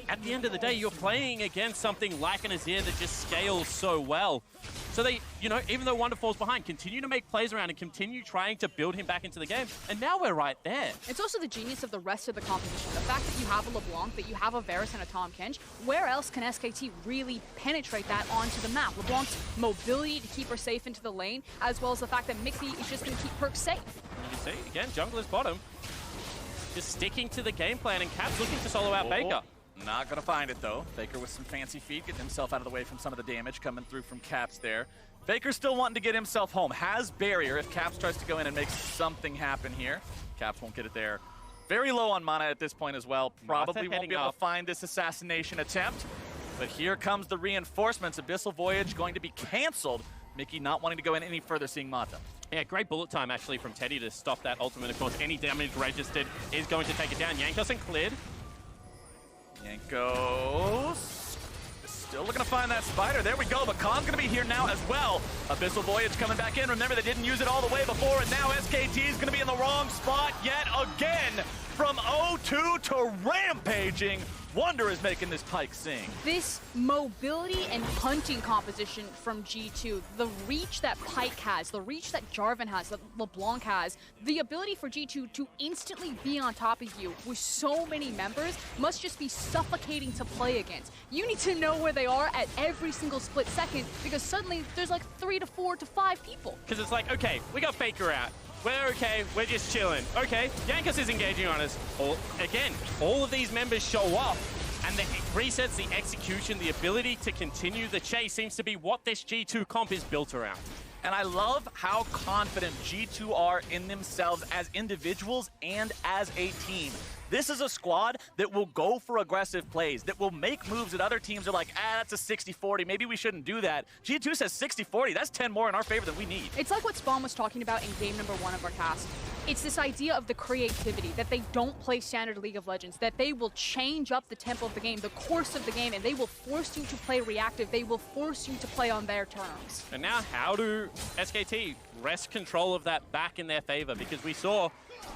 at the end of the day, you're playing against something like an Azir that just scales so well. So they, you know, even though Wonder falls behind, continue to make plays around and continue trying to build him back into the game. And now we're right there. It's also the genius of the rest of the composition. The fact that you have a LeBlanc, that you have a Varus and a Tahm Kench, where else can SKT really penetrate that onto the map? LeBlanc's mobility to keep her safe into the lane, as well as the fact that Mickey is just going to keep Perks safe. And you can see, again, jungler's bottom. Just sticking to the game plan, and Caps looking to solo out Faker. Not gonna find it though. Faker with some fancy feet, getting himself out of the way from some of the damage coming through from Caps there. Faker still wanting to get himself home. Has barrier if Caps tries to go in and make something happen here. Caps won't get it there. Very low on mana at this point as well. Probably won't be able to find this assassination attempt. But here comes the reinforcements. Abyssal Voyage going to be canceled. Mickey not wanting to go in any further, seeing Mata. Yeah, great bullet time actually from Teddy to stop that ultimate. Of course, any damage registered is going to take it down. Yankos and cleared. Yankos still looking to find that spider. There we go, but Khan's going to be here now as well. Abyssal Voyage coming back in. Remember, they didn't use it all the way before, and now SKT is going to be in the wrong spot yet again. From 0-2 to rampaging, Wonder is making this Pyke sing. This mobility and hunting composition from G2, the reach that Pyke has, the reach that Jarvan has, that LeBlanc has, the ability for G2 to instantly be on top of you with so many members must just be suffocating to play against. You need to know where they are at every single split second because suddenly there's like 3 to 4 to 5 people. Because it's like, okay, we got Faker out. We're okay, we're just chilling. Okay, Yankos is engaging on us. Again, all of these members show up, and it resets the execution, the ability to continue the chase seems to be what this G2 comp is built around. And I love how confident G2 are in themselves as individuals and as a team. This is a squad that will go for aggressive plays, that will make moves that other teams are like, that's a 60-40, maybe we shouldn't do that. G2 says 60-40, that's 10 more in our favor than we need. It's like what Spawn was talking about in game number 1 of our cast. It's this idea of the creativity, that they don't play standard League of Legends, that they will change up the tempo of the game, the course of the game, and they will force you to play reactive. They will force you to play on their terms. And now how do SKT wrest control of that back in their favor? Because we saw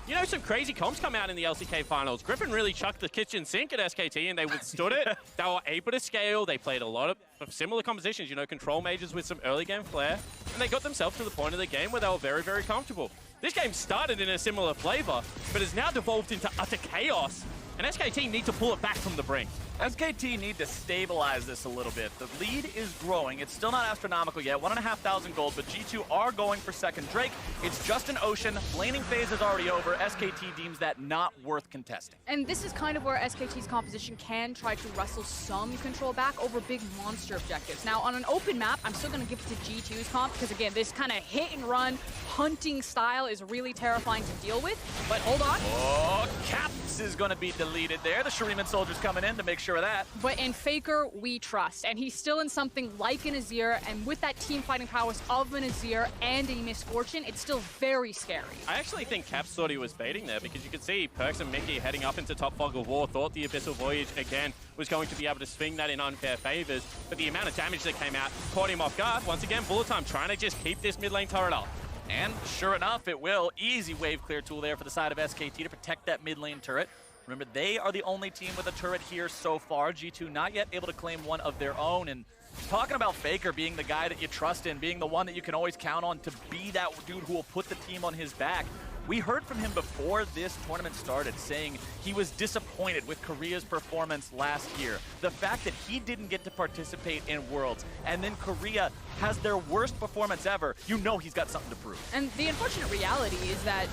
you know, some crazy comps come out in the LCK finals. Griffin really chucked the kitchen sink at SKT and they withstood it. They were able to scale. They played a lot of similar compositions, you know, control mages with some early game flair. And they got themselves to the point of the game where they were very, very comfortable. This game started in a similar flavor, but has now devolved into utter chaos. And SKT need to pull it back from the brink. SKT need to stabilize this a little bit. The lead is growing. It's still not astronomical yet, 1,500 gold, but G2 are going for second Drake. It's just an ocean. Laning phase is already over. SKT deems that not worth contesting. And this is kind of where SKT's composition can try to wrestle some control back over big monster objectives. Now, on an open map, I'm still going to give it to G2's comp, because again, this kind of hit and run hunting style is really terrifying to deal with. But hold on. Oh, Caps is going to be deleted there. The Shuriman soldiers coming in to make sure of that. But in Faker, we trust. And he's still in something like an Azir, and with that team fighting prowess of an Azir and a Misfortune, it's still very scary. I actually think Caps thought he was baiting there, because you could see Perkz and Mickey heading up into top Fog of War, thought the Abyssal Voyage, again, was going to be able to swing that in unfair favors, but the amount of damage that came out caught him off guard. Once again, Bullet Time trying to just keep this mid lane turret up. And sure enough, it will. Easy wave clear tool there for the side of SKT to protect that mid lane turret. Remember, they are the only team with a turret here so far. G2 not yet able to claim one of their own. And talking about Faker being the guy that you trust in, being the one that you can always count on to be that dude who will put the team on his back. We heard from him before this tournament started saying he was disappointed with Korea's performance last year. The fact that he didn't get to participate in Worlds, and then Korea has their worst performance ever, you know he's got something to prove. And the unfortunate reality is that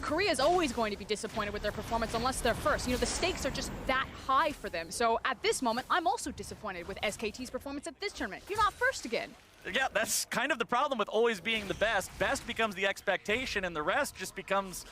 Korea is always going to be disappointed with their performance unless they're first. You know, the stakes are just that high for them. So at this moment, I'm also disappointed with SKT's performance at this tournament. You're not first again. Yeah, that's kind of the problem with always being the best. Best becomes the expectation, and the rest just becomes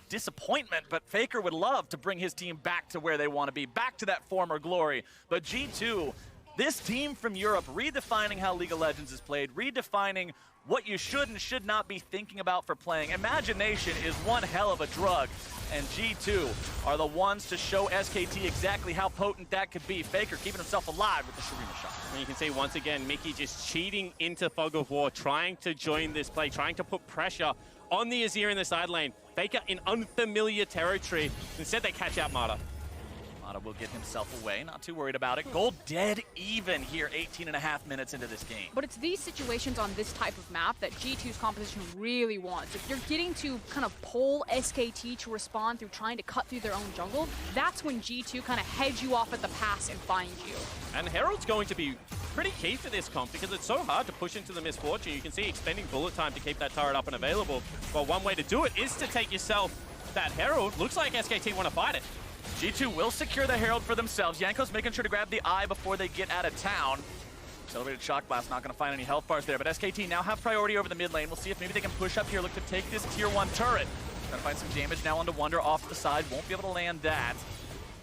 disappointment. But Faker would love to bring his team back to where they want to be, back to that former glory. But G2, this team from Europe, redefining how League of Legends is played, redefining what you should and should not be thinking about for playing. Imagination is one hell of a drug, and G2 are the ones to show SKT exactly how potent that could be. Faker keeping himself alive with the Shurima shot. And you can see once again, Mickey just cheating into Fog of War, trying to join this play, trying to put pressure on the Azir in the side lane. Faker in unfamiliar territory. Instead, they catch out Mata. Mata will get himself away, not too worried about it. Gold dead even here, 18.5 minutes into this game. But it's these situations on this type of map that G2's composition really wants. If you're getting to kind of pull SKT to respond through trying to cut through their own jungle, that's when G2 kind of heads you off at the pass and find you. And Herald's going to be pretty key for this comp because it's so hard to push into the Misfortune. You can see expending bullet time to keep that turret up and available. Well, one way to do it is to take yourself that Herald. Looks like SKT want to fight it. G2 will secure the Herald for themselves. Yanko's making sure to grab the eye before they get out of town. Accelerated Shock Blast, not going to find any health bars there, but SKT now have priority over the mid lane. We'll see if maybe they can push up here, look to take this tier 1 turret. Trying to find some damage now onto Wonder off to the side. Won't be able to land that.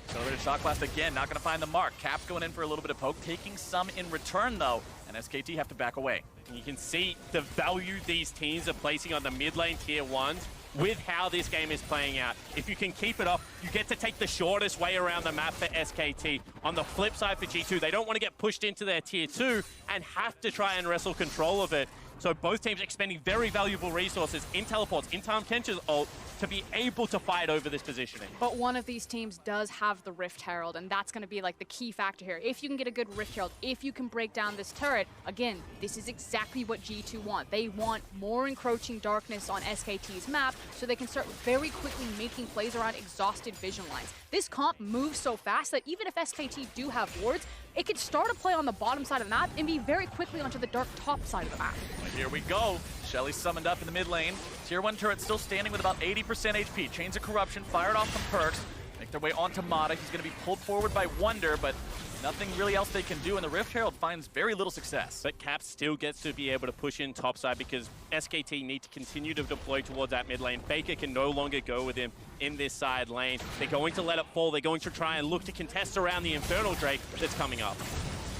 Accelerated Shock Blast again, not going to find the mark. Caps going in for a little bit of poke, taking some in return though, and SKT have to back away. You can see the value these teams are placing on the mid lane tier 1s with how this game is playing out. If you can keep it up, you get to take the shortest way around the map for SKT. On the flip side for G2, they don't want to get pushed into their tier 2 and have to try and wrestle control of it. So both teams expending very valuable resources in teleports, in Tahm Kench's ult, to be able to fight over this positioning. But one of these teams does have the Rift Herald, and that's going to be like the key factor here. If you can get a good Rift Herald, if you can break down this turret, again, this is exactly what G2 want. They want more encroaching darkness on SKT's map so they can start very quickly making plays around exhausted vision lines. This comp moves so fast that even if SKT do have wards, it could start a play on the bottom side of the map and be very quickly onto the dark top side of the map. Well, here we go. Shelly summoned up in the mid lane. Tier 1 turret still standing with about 80% HP. Chains of Corruption fired off from Perkz. Make their way onto Mata. He's going to be pulled forward by Wonder, but nothing really else they can do, and the Rift Herald finds very little success. But Caps still gets to be able to push in topside because SKT need to continue to deploy towards that mid lane. Faker can no longer go with him in this side lane. They're going to let it fall. They're going to try and look to contest around the Infernal Drake that's coming up.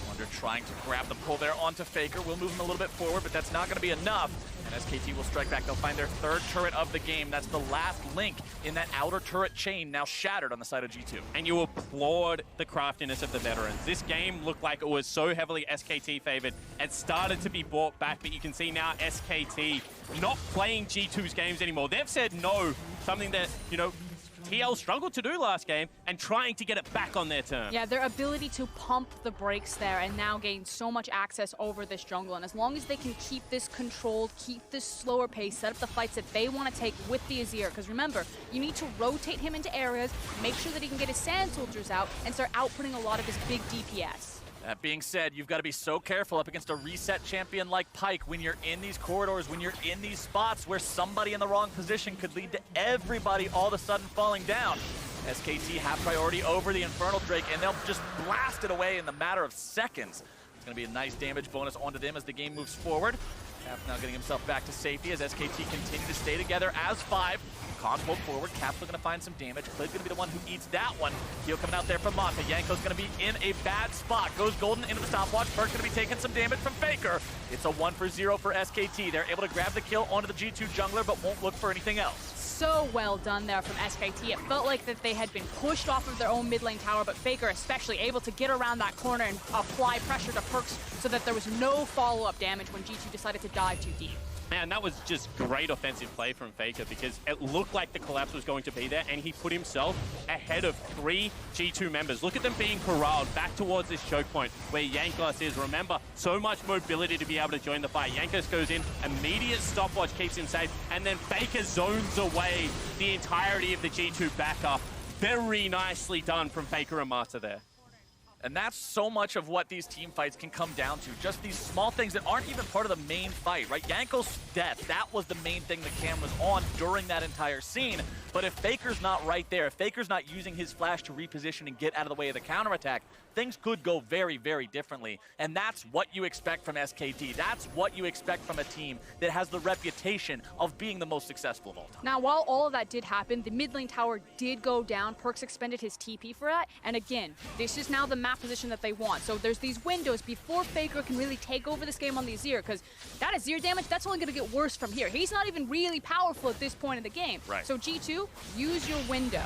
Wonder trying to grab the pull there onto Faker. We'll move him a little bit forward, but that's not going to be enough. And SKT will strike back. They'll find their third turret of the game. That's the last link in that outer turret chain, now shattered on the side of G2. And you applaud the craftiness of the veterans. This game looked like it was so heavily SKT favored. It started to be brought back, but you can see now SKT not playing G2's games anymore. They've said no, something that, you know, TL struggled to do last game, and trying to get it back on their terms. Yeah, their ability to pump the brakes there and now gain so much access over this jungle. And as long as they can keep this controlled, keep this slower pace, set up the fights that they want to take with the Azir. Because remember, you need to rotate him into areas, make sure that he can get his sand soldiers out, and start outputting a lot of his big DPS. That being said, you've got to be so careful up against a reset champion like Pyke when you're in these corridors, when you're in these spots where somebody in the wrong position could lead to everybody all of a sudden falling down. SKT have priority over the Infernal Drake, and they'll just blast it away in the matter of seconds. It's going to be a nice damage bonus onto them as the game moves forward. Caps now getting himself back to safety as SKT continue to stay together as 5. Khan pulled forward. Caps looking to find some damage. Clid's going to be the one who eats that one. Heal coming out there from Mata. Yanko's going to be in a bad spot. Goes Golden into the stopwatch. Perk's going to be taking some damage from Faker. It's a 1-for-0 for SKT. They're able to grab the kill onto the G2 jungler, but won't look for anything else. So well done there from SKT. It felt like that they had been pushed off of their own mid lane tower, but Faker especially able to get around that corner and apply pressure to Perks so that there was no follow-up damage when G2 decided to dive too deep. Man, that was just great offensive play from Faker because it looked like the collapse was going to be there, and he put himself ahead of 3 G2 members. Look at them being corralled back towards this choke point where Jankos is. Remember, so much mobility to be able to join the fight. Jankos goes in, immediate stopwatch keeps him safe, and then Faker zones away the entirety of the G2 backup. Very nicely done from Faker and Mata there. And that's so much of what these team fights can come down to. Just these small things that aren't even part of the main fight, right? Yanko's death, that was the main thing the cam was on during that entire scene. But if Faker's not right there, if Faker's not using his flash to reposition and get out of the way of the counterattack, things could go very, very differently. And that's what you expect from SKT. That's what you expect from a team that has the reputation of being the most successful of all time. Now, while all of that did happen, the mid lane tower did go down. Perks expended his TP for that. And again, this is now the map position that they want. So there's these windows before Faker can really take over this game on the Azir, because that Azir damage, that's only going to get worse from here. He's not even really powerful at this point in the game. Right. So G2, use your window.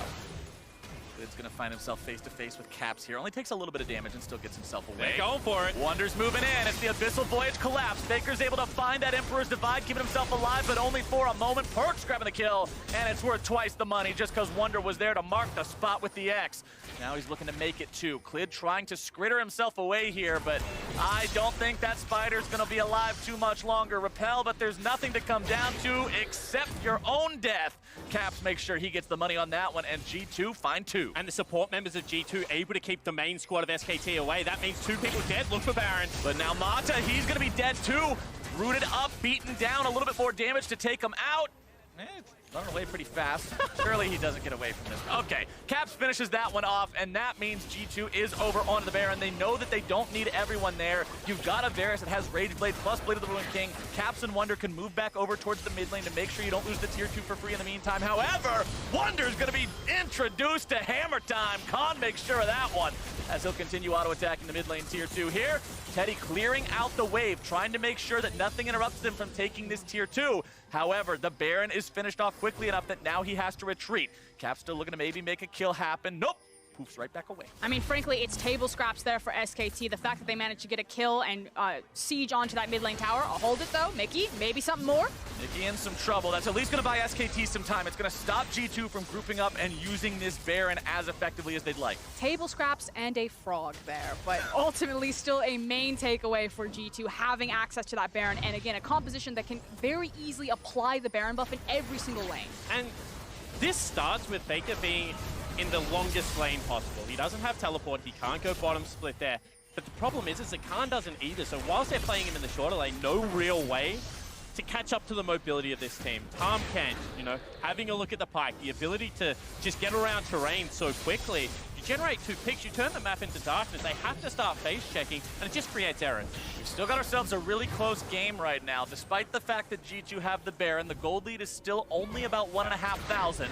Clid's going to find himself face-to-face with Caps here. Only takes a little bit of damage and still gets himself away. They're going for it. Wonder's moving in. It's the Abyssal Voyage collapse. Faker's able to find that Emperor's Divide, keeping himself alive, but only for a moment. Perk's grabbing the kill, and it's worth twice the money just because Wonder was there to mark the spot with the X. Now he's looking to make it too. Clid trying to skritter himself away here, but I don't think that Spider's going to be alive too much longer. Repel, but there's nothing to come down to except your own death. Caps makes sure he gets the money on that one, and G2 find 2. And the support members of G2 able to keep the main squad of SKT away. That means 2 people dead. Look for Baron. But now Mata, he's going to be dead too. Rooted up, beaten down, a little bit more damage to take him out. Running away pretty fast. Surely he doesn't get away from this. Okay, Caps finishes that one off, and that means G2 is over onto the Baron. They know that they don't need everyone there. You've got a Varus that has Rage Blade plus Blade of the Ruined King. Caps and Wonder can move back over towards the mid lane to make sure you don't lose the tier 2 for free in the meantime. However, Wonder's going to be introduced to Hammer Time. Khan makes sure of that one as he'll continue auto-attacking the mid lane tier 2 here. Teddy clearing out the wave, trying to make sure that nothing interrupts him from taking this tier 2. However, the Baron is finished off quickly enough that now he has to retreat. Cap's still looking to maybe make a kill happen. Nope. Poofs right back away. I mean, frankly, it's table scraps there for SKT. The fact that they managed to get a kill and siege onto that mid lane tower. I'll hold it, though. Mickey, maybe something more? Mickey in some trouble. That's at least going to buy SKT some time. It's going to stop G2 from grouping up and using this Baron as effectively as they'd like. Table scraps and a frog there, but ultimately still a main takeaway for G2, having access to that Baron. And again, a composition that can very easily apply the Baron buff in every single lane. And this starts with Faker being in the longest lane possible. He doesn't have teleport, he can't go bottom split there. But the problem is that Khan doesn't either, so whilst they're playing him in the shorter lane, no real way to catch up to the mobility of this team. Tom can, you know, having a look at the Pyke, the ability to just get around terrain so quickly, You generate 2 picks, you turn the map into darkness, they have to start phase checking, and it just creates errors. We've still got ourselves a really close game right now. Despite the fact that G2 have the Baron, the gold lead is still only about 1,500.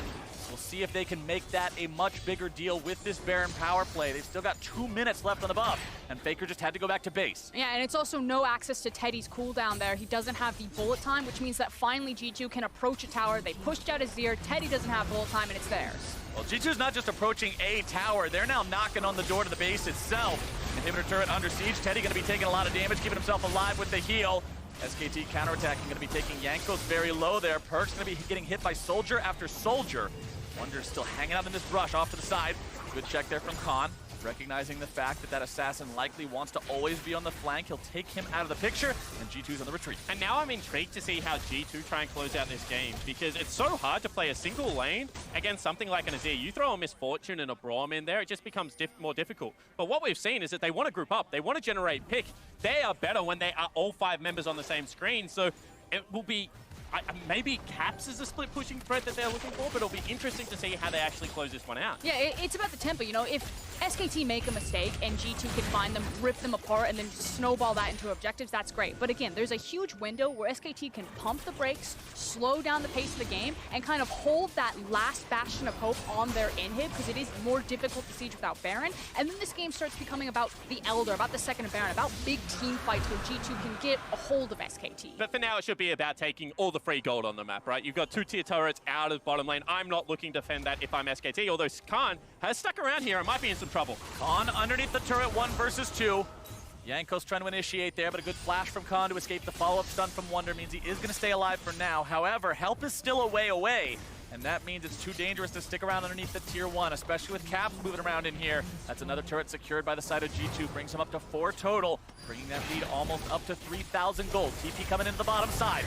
We'll see if they can make that a much bigger deal with this Baron power play. They've still got 2 minutes left on the buff, and Faker just had to go back to base. Yeah, and it's also no access to Teddy's cooldown there. He doesn't have the bullet time, which means that finally G2 can approach a tower. They pushed out Azir, Teddy doesn't have bullet time, and it's theirs. Well, G2's not just approaching a tower, they're now knocking on the door to the base itself. Inhibitor turret under siege. Teddy gonna be taking a lot of damage, keeping himself alive with the heal. SKT counterattacking, gonna be taking Jankos very low there. Perk's gonna be getting hit by soldier after soldier. Wonder's still hanging out in this brush off to the side. Good check there from Khan, recognizing the fact that that assassin likely wants to always be on the flank. He'll take him out of the picture, and G2's on the retreat. And now I'm intrigued to see how G2 try and close out this game, because it's so hard to play a single lane against something like an Azir. You throw a Misfortune and a Braum in there, it just becomes more difficult. But what we've seen is that they want to group up, they want to generate pick. They are better when they are all 5 members on the same screen, so it will be... maybe Caps is a split pushing threat that they're looking for, but it'll be interesting to see how they actually close this one out. Yeah, it's about the tempo. You know, if SKT make a mistake and G2 can find them, rip them apart, and then snowball that into objectives, that's great. But again, there's a huge window where SKT can pump the brakes, slow down the pace of the game, and kind of hold that last bastion of hope on their inhib, because it is more difficult to siege without Baron. And then this game starts becoming about the Elder, about the second Baron, about big team fights where G2 can get a hold of SKT. But for now, it should be about taking all the free gold on the map, right? You've got 2 tier turrets out of bottom lane. I'm not looking to defend that if I'm SKT, although Khan has stuck around here and might be in some trouble. Khan underneath the turret, 1 versus 2. Jankos trying to initiate there, but a good flash from Khan to escape the follow-up stun from Wonder means he is going to stay alive for now. However, help is still a way away, and that means it's too dangerous to stick around underneath the tier 1, especially with Caps moving around in here. That's another turret secured by the side of G2, brings him up to 4 total, bringing that lead almost up to 3,000 gold. TP coming into the bottom side.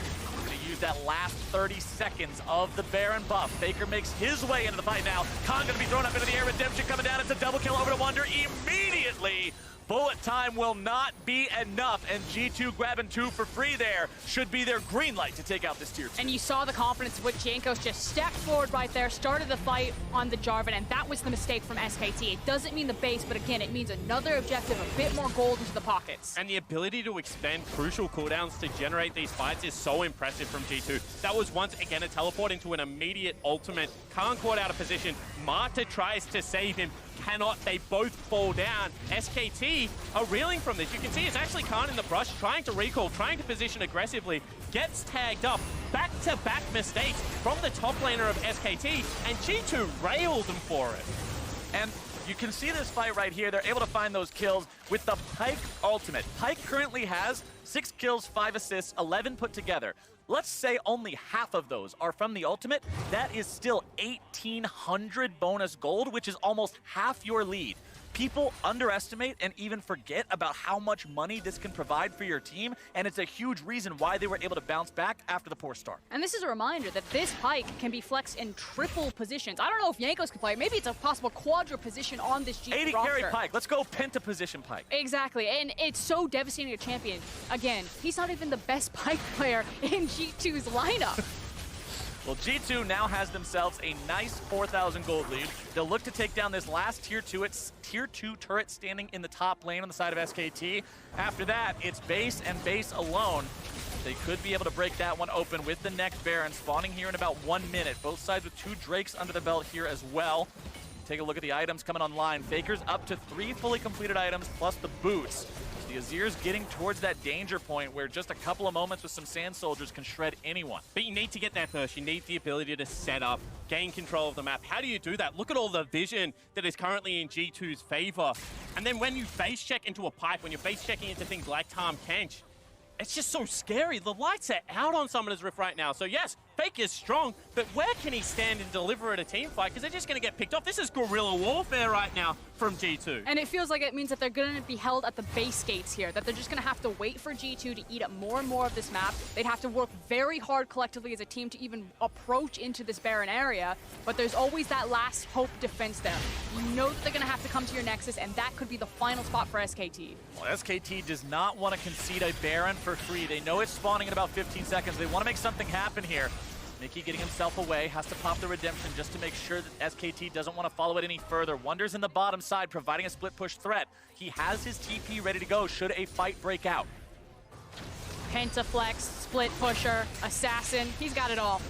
Use that last 30 seconds of the Baron buff. Faker makes his way into the fight now. Khan gonna be thrown up into the air. Redemption coming down. It's a double kill over to Wonder immediately. Bullet time will not be enough, and G2 grabbing 2 for free there should be their green light to take out this tier 2. And you saw the confidence of which Jankos just stepped forward right there, started the fight on the Jarvan, and that was the mistake from SKT. It doesn't mean the base, but again, it means another objective, a bit more gold into the pockets. And the ability to expend crucial cooldowns to generate these fights is so impressive from G2. That was once again a teleport into an immediate ultimate. Khan caught out of position. Marta tries to save him. Cannot. They both fall down. SKT are reeling from this. You can see it's actually Khan in the brush, trying to recall, trying to position aggressively, gets tagged up. Back-to-back mistakes from the top laner of SKT, and G2 railed them for it. And you can see this fight right here. They're able to find those kills with the Pyke ultimate. Pyke currently has 6 kills, 5 assists, 11 put together. Let's say only half of those are from the ultimate. That is still 1,800 bonus gold, which is almost half your lead. People underestimate and even forget about how much money this can provide for your team, and it's a huge reason why they were able to bounce back after the poor start. And this is a reminder that this Pyke can be flexed in triple positions. I don't know if Jankos can play it. Maybe it's a possible quadra position on this G2 80 roster. carry Pyke. Let's go penta position Pyke. Exactly, and it's so devastating to champion. Again, he's not even the best Pyke player in G2's lineup. Well, G2 now has themselves a nice 4,000 gold lead. They'll look to take down this last tier 2 turret standing in the top lane on the side of SKT. After that, it's base and base alone. They could be able to break that one open with the next Baron spawning here in about 1 minute. Both sides with 2 Drakes under the belt here as well. Take a look at the items coming online. Faker's up to 3 fully completed items plus the boots. The Azir's getting towards that danger point where just a couple of moments with some Sand Soldiers can shred anyone. But you need to get there first. You need the ability to set up, gain control of the map. How do you do that? Look at all the vision that is currently in G2's favor. And then when you face check into a pipe, when you're face checking into things like Tahm Kench, it's just so scary. The lights are out on Summoner's Rift right now. So yes, Fake is strong, but where can he stand and deliver at a team fight? Because they're just going to get picked off. This is guerrilla warfare right now from G2. And it feels like it means that they're going to be held at the base gates here, that they're just going to have to wait for G2 to eat up more and more of this map. They'd have to work very hard collectively as a team to even approach into this Baron area, but there's always that last hope defense there. You know that they're going to have to come to your Nexus, and that could be the final spot for SKT. Well, SKT does not want to concede a Baron for free. They know it's spawning in about 15 seconds. They want to make something happen here. Mickey getting himself away, has to pop the redemption just to make sure that SKT doesn't want to follow it any further. Wonder's in the bottom side, providing a split push threat. He has his TP ready to go should a fight break out. Pentaflex, split pusher, assassin, he's got it all.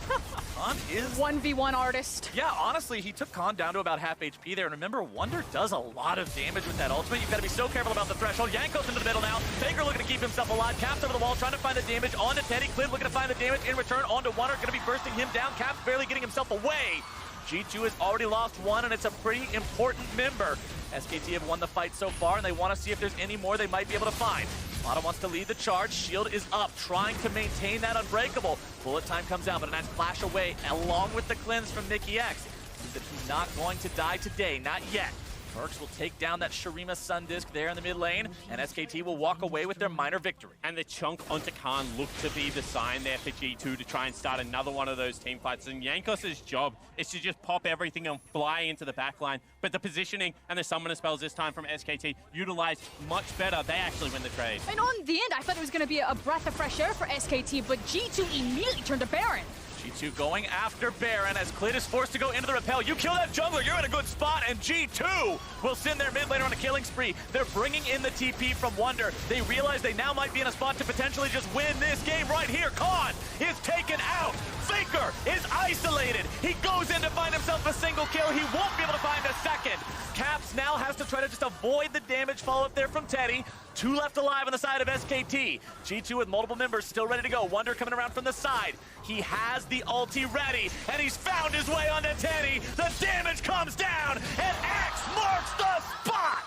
Khan is 1v1 artist. Yeah, honestly, he took Khan down to about half HP there. And remember, Wonder does a lot of damage with that ultimate. You've got to be so careful about the threshold. Jankos into the middle now. Faker looking to keep himself alive. Caps over the wall, trying to find the damage onto Teddy. Cliv looking to find the damage in return onto Wonder. Going to be bursting him down. Caps barely getting himself away. G2 has already lost one, and it's a pretty important member. SKT have won the fight so far, and they want to see if there's any more they might be able to find. Lana wants to lead the charge. Shield is up, trying to maintain that unbreakable. Bullet time comes out, but a nice flash away, along with the cleanse from Mickey X. Means that he's not going to die today, not yet. Perks will take down that Shurima Sun Disc there in the mid lane, and SKT will walk away with their minor victory. And the chunk onto Khan looked to be the sign there for G2 to try and start another one of those team fights. And Jankos' job is to just pop everything and fly into the backline. But the positioning and the summoner spells this time from SKT utilized much better. They actually win the trade. And on the end, I thought it was going to be a breath of fresh air for SKT, but G2 immediately turned to Baron. G2 going after Baron as Clit is forced to go into the repel. You kill that jungler, you're in a good spot, and G2 will send their mid laner on a killing spree. They're bringing in the TP from Wonder. They realize they now might be in a spot to potentially just win this game right here. Khan is taken out. Faker is isolated. He goes in to find himself a single kill. He won't be able to find a second. Caps now has to try to just avoid the damage follow-up there from Teddy. 2 left alive on the side of SKT. G2 with multiple members still ready to go. Wonder coming around from the side. He has the ulti ready, and he's found his way onto Teddy. The damage comes down, and X marks the spot!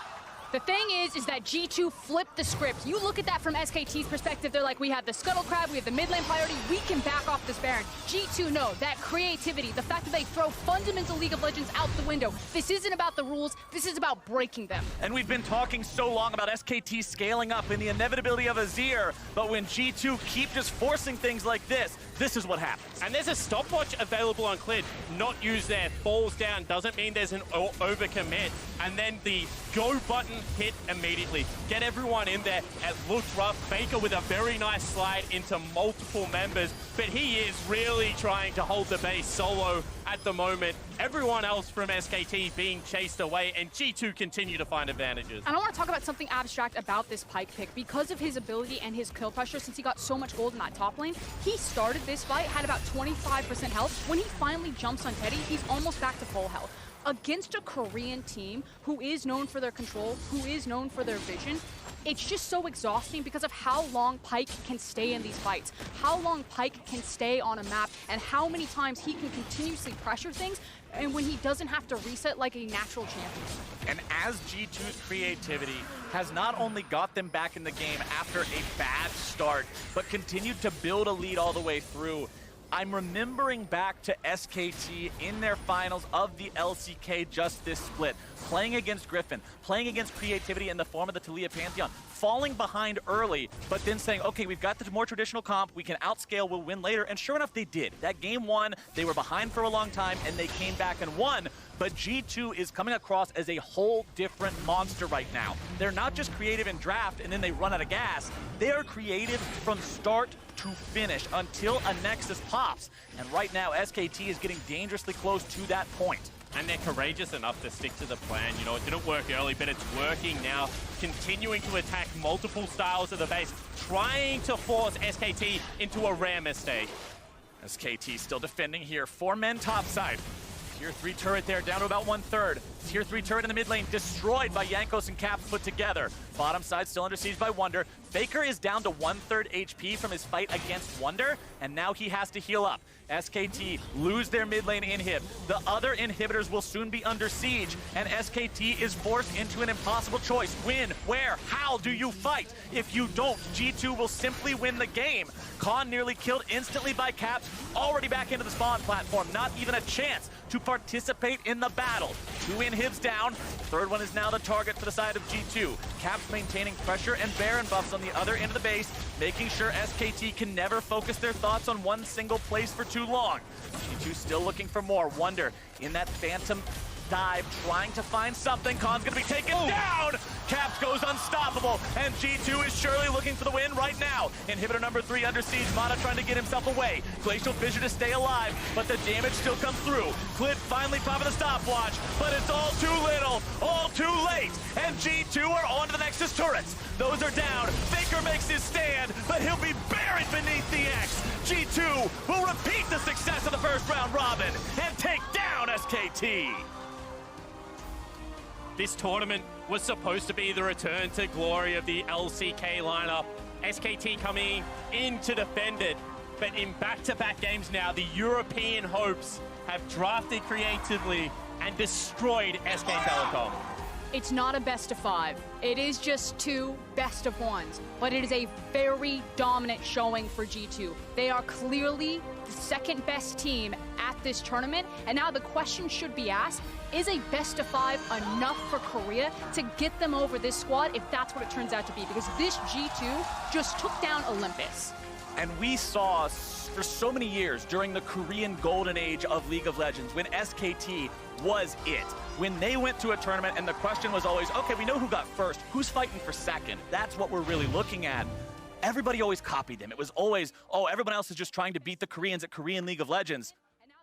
The thing is that G2 flipped the script. You look at that from SKT's perspective, they're like, we have the Scuttle Crab, we have the mid lane priority, we can back off this Baron. G2 know that creativity, the fact that they throw fundamental League of Legends out the window. This isn't about the rules, this is about breaking them. And we've been talking so long about SKT scaling up and the inevitability of Azir, but when G2 keep just forcing things like this is what happens. And there's a stopwatch available on Clid, not used there. Falls down, doesn't mean there's an overcommit. And then the go button hit immediately. Get everyone in there. It looks rough. Faker with a very nice slide into multiple members, but he is really trying to hold the base solo at the moment. Everyone else from SKT being chased away, and G2 continue to find advantages. And I want to talk about something abstract about this Pyke pick. Because of his ability and his kill pressure, since he got so much gold in that top lane, he started this fight, had about 25% health. When he finally jumps on Teddy, he's almost back to full health. Against a Korean team who is known for their control, who is known for their vision, it's just so exhausting because of how long Pyke can stay in these fights, how long Pyke can stay on a map, and how many times he can continuously pressure things, and when he doesn't have to reset like a natural champion. And as G2's creativity has not only got them back in the game after a bad start, but continued to build a lead all the way through, I'm remembering back to SKT in their finals of the LCK just this split, playing against Griffin, playing against creativity in the form of the Taliyah Pantheon, falling behind early, but then saying, okay, we've got the more traditional comp, we can outscale, we'll win later, and sure enough, they did. That game one, they were behind for a long time, and they came back and won, but G2 is coming across as a whole different monster right now. They're not just creative in draft, and then they run out of gas. They are creative from start to finish until a Nexus pops. And right now, SKT is getting dangerously close to that point. And they're courageous enough to stick to the plan. You know, it didn't work early, but it's working now. Continuing to attack multiple styles of the base, trying to force SKT into a rare mistake. SKT still defending here. 4 men topside. Tier 3 turret there, down to about 1/3. Tier 3 turret in the mid lane, destroyed by Jankos and Caps put together. Bottom side still under siege by Wonder. Faker is down to 1/3 HP from his fight against Wonder, and now he has to heal up. SKT lose their mid lane inhib. The other inhibitors will soon be under siege, and SKT is forced into an impossible choice. When, where, how do you fight? If you don't, G2 will simply win the game. Khan nearly killed instantly by Caps, already back into the spawn platform. Not even a chance to participate in the battle. 2 inhibs down. Third one is now the target for the side of G2. Caps maintaining pressure and Baron buffs on the other end of the base, making sure SKT can never focus their thoughts on one single place for too long. G2 still looking for more. Wonder in that Phantom dive, trying to find something. Khan's gonna be taken down! Caps goes unstoppable, and G2 is surely looking for the win right now. Inhibitor number 3 under siege. Mana trying to get himself away. Glacial Fissure to stay alive, but the damage still comes through. Clip finally popping the stopwatch, but it's all too little, all too late, and G2 are on to the Nexus turrets. Those are down. Faker makes his stand, but he'll be buried beneath the X. G2 will repeat the success of the first round robin and take down SKT. This tournament was supposed to be the return to glory of the LCK lineup. SKT coming in to defend it, but in back-to-back games now, the European hopes have drafted creatively and destroyed SK Telecom. It's not a best of 5. It is just 2 best of 1s, but it is a very dominant showing for G2. They are clearly the second best team at this tournament, and now the question should be asked, is a best of 5 enough for Korea to get them over this squad if that's what it turns out to be? Because this G2 just took down Olympus. And we saw for so many years during the Korean golden age of League of Legends when SKT was it. When they went to a tournament and the question was always, okay, we know who got first, who's fighting for second? That's what we're really looking at. Everybody always copied them. It was always, oh, everyone else is just trying to beat the Koreans at Korean League of Legends.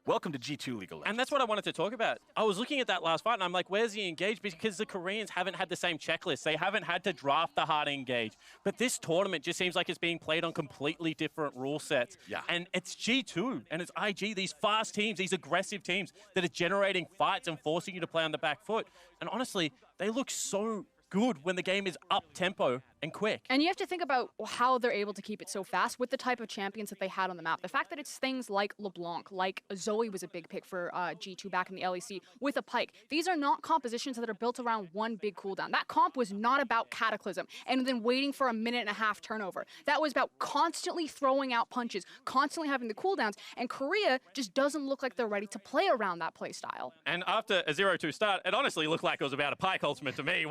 Welcome to G2 League of Legends. And that's what I wanted to talk about. I was looking at that last fight and I'm like, where's the engage? Because the Koreans haven't had the same checklist. They haven't had to draft the hard engage. But this tournament just seems like it's being played on completely different rule sets. Yeah. And it's G2 and it's IG, these fast teams, these aggressive teams that are generating fights and forcing you to play on the back foot. And honestly, they look so good when the game is up-tempo and quick. And you have to think about how they're able to keep it so fast with the type of champions that they had on the map. The fact that it's things like LeBlanc, like Zoe was a big pick for G2 back in the LEC, with a Pyke. These are not compositions that are built around one big cooldown. That comp was not about Cataclysm and then waiting for a 1.5-minute turnover. That was about constantly throwing out punches, constantly having the cooldowns, and Korea just doesn't look like they're ready to play around that play style. And after a 0-2 start, it honestly looked like it was about a Pyke ultimate to me.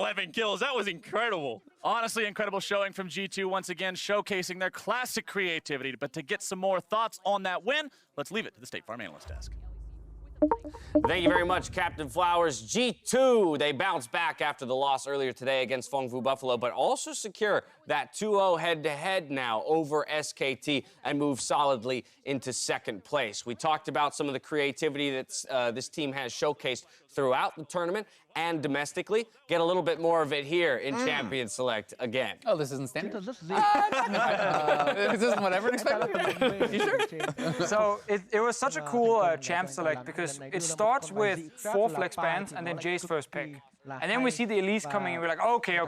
11 kills, that was incredible. Honestly, incredible showing from G2 once again, showcasing their classic creativity. But to get some more thoughts on that win, let's leave it to the State Farm Analyst Desk. Thank you very much, Captain Flowers. G2, they bounced back after the loss earlier today against Phong Buffalo, but also secure that 2-0 head-to-head now over SKT and move solidly into second place. We talked about some of the creativity that this team has showcased throughout the tournament and domestically. Get a little bit more of it here in Champion Select again. Oh, this isn't standard? This isn't what everyone expected? You sure? So it was such a cool Champ Select because it starts with 4 flex bans and then Jay's first pick. And then we see the Elise coming and we're like, okay.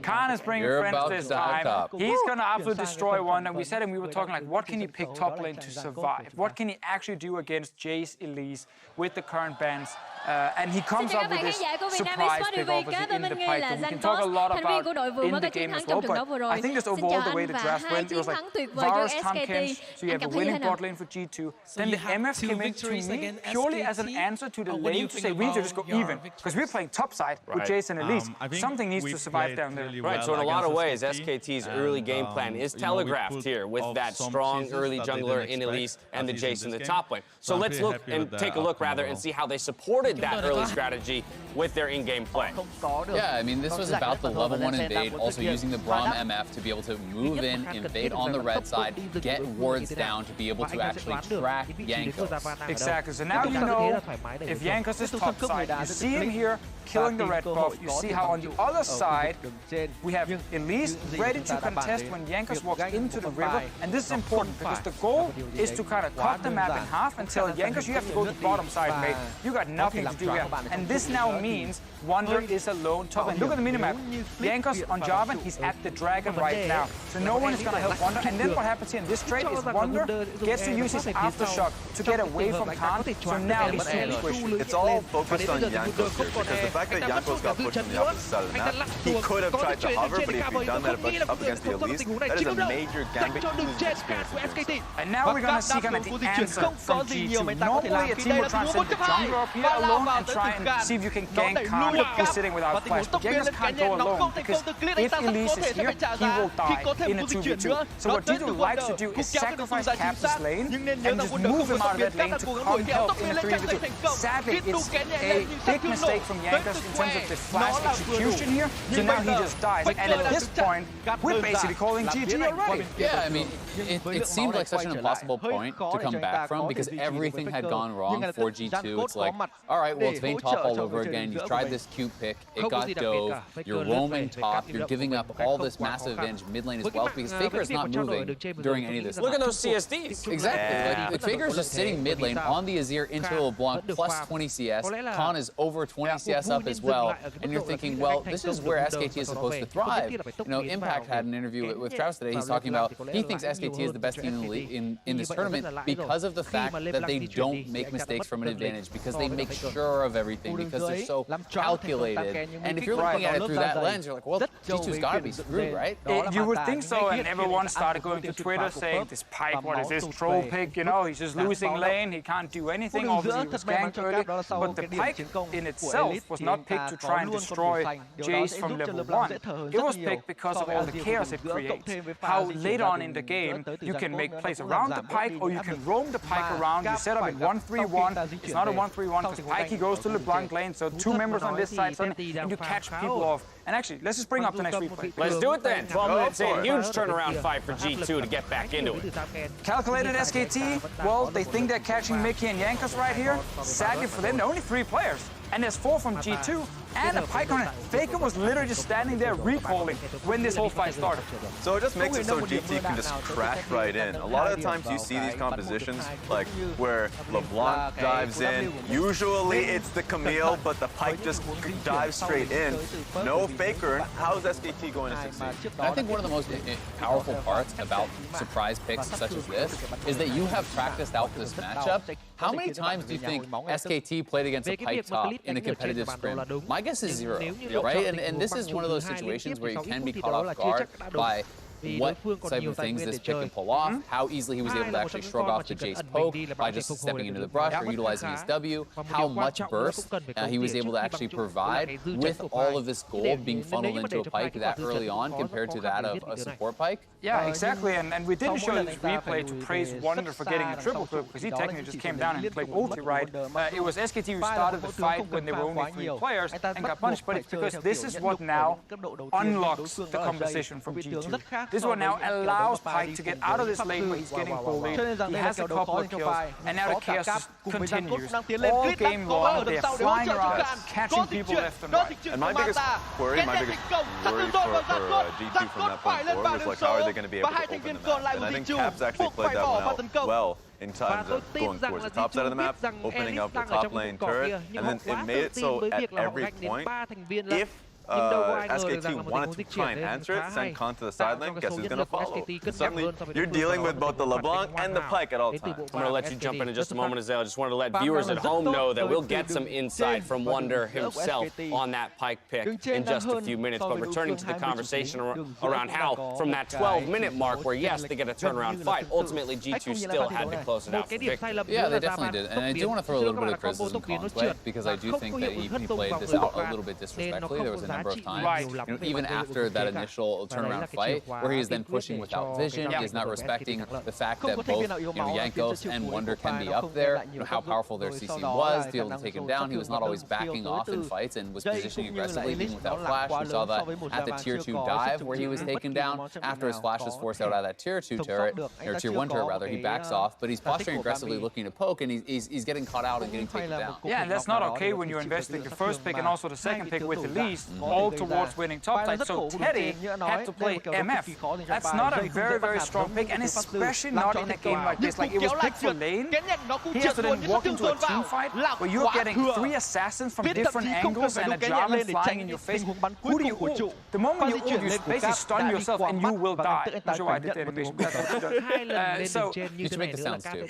Khan is bringing friends this time. He's going to absolutely destroy one. And we said, and we were talking like, what can he pick top lane to survive? What can he actually do against Jay's Elise with the current bans? And he comes up with this surprise pick, obviously, in the Pyke. We can talk a lot about in the game as well, but I think just overall the way the draft went, it was like Varus, Tom Kench, so you have a winning bot lane for G2. Then the MF came in to me purely as an answer to the lane to say we need to just go even, because we're playing top side with Jason and Elise. Something needs to survive down there. Right, so in a lot of ways, SKT's early game plan is telegraphed here with that strong early jungler in Elise and the Jason in the top lane. So let's look and take a look rather and see how they supported that early strategy with their in-game play. Yeah, I mean, this was about the level 1 invade, also using the Braum MF to be able to move in, invade on the red side, get wards down to be able to actually track Jankos. Exactly, so now you know if Jankos is top side. You see him here killing the red buff. You see how on the other side, we have Elise ready to contest when Jankos walks into the river. And this is important because the goal is to kind of cut the map in half and tell Jankos you have to go to the bottom side, mate. You got nothing to do here. And this now means Wonder is alone top lane. Look at the minimap. Jankos on Jarvan, he's at the dragon right now. So no one is going to help Wonder. And then what happens here in this trade is Wonder gets to use his aftershock to get away from Khan. So now he's really squishy. It's all focused on Jankos here because the fact that Jankos got pushed from the opposite side of the map, he could have tried to hover, but if he'd done that up against the Elise, that is a major gambit to lose experience. And now we're going to see kind of the answer from G2. Normally a team would try and send the jungler up here alone and try and see if you can gank Khan. He's sitting without flash. But Jankos can't go alone because if Elise is here, he will die in a 2v2. So what G2 likes to do is sacrifice Cap's lane and just move him out of that lane to come help in a 3v2. Sadly, it's a big mistake from Jankos in terms terms of the flash execution here. So now he just dies. And at this point, we're basically calling GG already. Yeah, I mean, it seemed like such an impossible point to come back from because everything had gone wrong for G2. It's like, all right, well, it's Vayne top all over again. You tried this cute pick. It got dove. You're roaming top. You're giving up all this massive advantage mid lane as well because Faker is not moving during any of this. Look at those CSDs. Exactly. Like, Faker is just sitting mid lane on the Azir into LeBlanc plus 20 CS. Khan is over 20 CS up as well. And you're thinking, well, this is where SKT is supposed to thrive. You know, Impact had an interview with Travis today. He's talking about he thinks SKT is the best team in the league in this tournament because of the fact that they don't make mistakes from an advantage, because they make sure of everything, because they're so calculated. And if you're looking at it through that lens, you're like, well, G2's got to be screwed, right? You would think so, and everyone started going to Twitter saying, this Pyke, what is this troll pick? You know, he's just losing lane, he can't do anything. Obviously, he was ganked early, but the Pyke in itself was not picked to try and destroy Jace from level 1. It was picked because of all the chaos it creates. How later on in the game, you can make plays around the Pyke, or you can roam the Pyke around. You set up in 1-3-1. It's not a 1-3-1 because Pyke goes to LeBlanc lane, so 2 members on this side, and you catch people off. And actually, let's just bring up the next replay. Let's do it then. 12 minutes in. Huge turnaround fight for G2 to get back into it. Calculated SKT, well, they think they're catching Mickey and Jankos right here. Sadly for them, only 3 players. And there's 4 from G2, and a Pyke on it. Faker was literally just standing there recalling when this whole fight started. So it just makes it so GT can just crash right in. A lot of the times you see these compositions, like where LeBlanc dives in. Usually it's the Camille, but the Pyke just dives straight in. No Faker. How is SKT going to succeed? I think one of the most powerful parts about surprise picks such as this is that you have practiced out this matchup. How many times do you think SKT played against a Pyke top in a competitive scrim? My guess is 0, right? And this is one of those situations where you can be caught off guard by what type of things this pick can pull off, how easily he was able to actually shrug off the Jace poke by just stepping into the brush or utilizing his W, how much burst he was able to actually provide with all of this gold being funneled into a Pyke that early on compared to that of a support Pyke. Yeah, exactly, and we didn't show this replay to praise Wonder for getting a triple clip because he technically just came down and played ulti right. It was SKT who started the fight when there were only 3 players and got punished, but it's because this is what now unlocks the conversation from G2. This is what now allows Pyke to get out of this lane where he's getting bullied. He has a couple of kills, and now the chaos just continues. All game long, they're flying around, catching people left and right. And my biggest worry for G2 from that point forward was like, how are they going to be able to open the map? And I think Caps actually played that one out well in terms of going towards the top side of the map, opening up the top lane turret, and then it made it so at every point, if SKT wanted to try and answer it, send Khan to the side lane, guess who's going to follow? Suddenly, you're dealing with both the LeBlanc and the Pyke at all times. I'm going to let you jump in just a moment, Azale. I just wanted to let viewers at home know that we'll get some insight from Wonder himself on that Pyke pick in just a few minutes. But returning to the conversation around how, from that 12-minute mark where, yes, they get a turnaround fight, ultimately G2 still had to close it out for victory. Yeah, they definitely did. And I do want to throw a little bit of criticism Khan's way, because I do think that he played this out a little bit disrespectfully. There was a number of times, you know, even after that initial turnaround fight, where he is then pushing without vision, he is not respecting the fact that both, you know, Jankos and Wonder can be up there, you know, how powerful their CC was to be able to take him down. He was not always backing off in fights and was positioning aggressively, even without flash. We saw that at the tier 2 dive where he was taken down after his flash was forced out of that tier 2 turret, or tier 1 turret rather. He backs off, but he's posturing aggressively, looking to poke, and he's getting caught out and getting taken down. Yeah, and that's not okay when you're investing your first pick and also the second pick with the least, all towards winning top side. So Teddy had to play MF. That's not a very, very strong pick, and especially not in a game like this. Like, it was picked for lane. He has to then walk into a team fight where you're getting 3 assassins from different angles and a Jarvan flying in your face. Who do you ult? The moment you ult, you basically stun yourself and you will die. I'm not sure why I did the animation. So you should make the sounds too.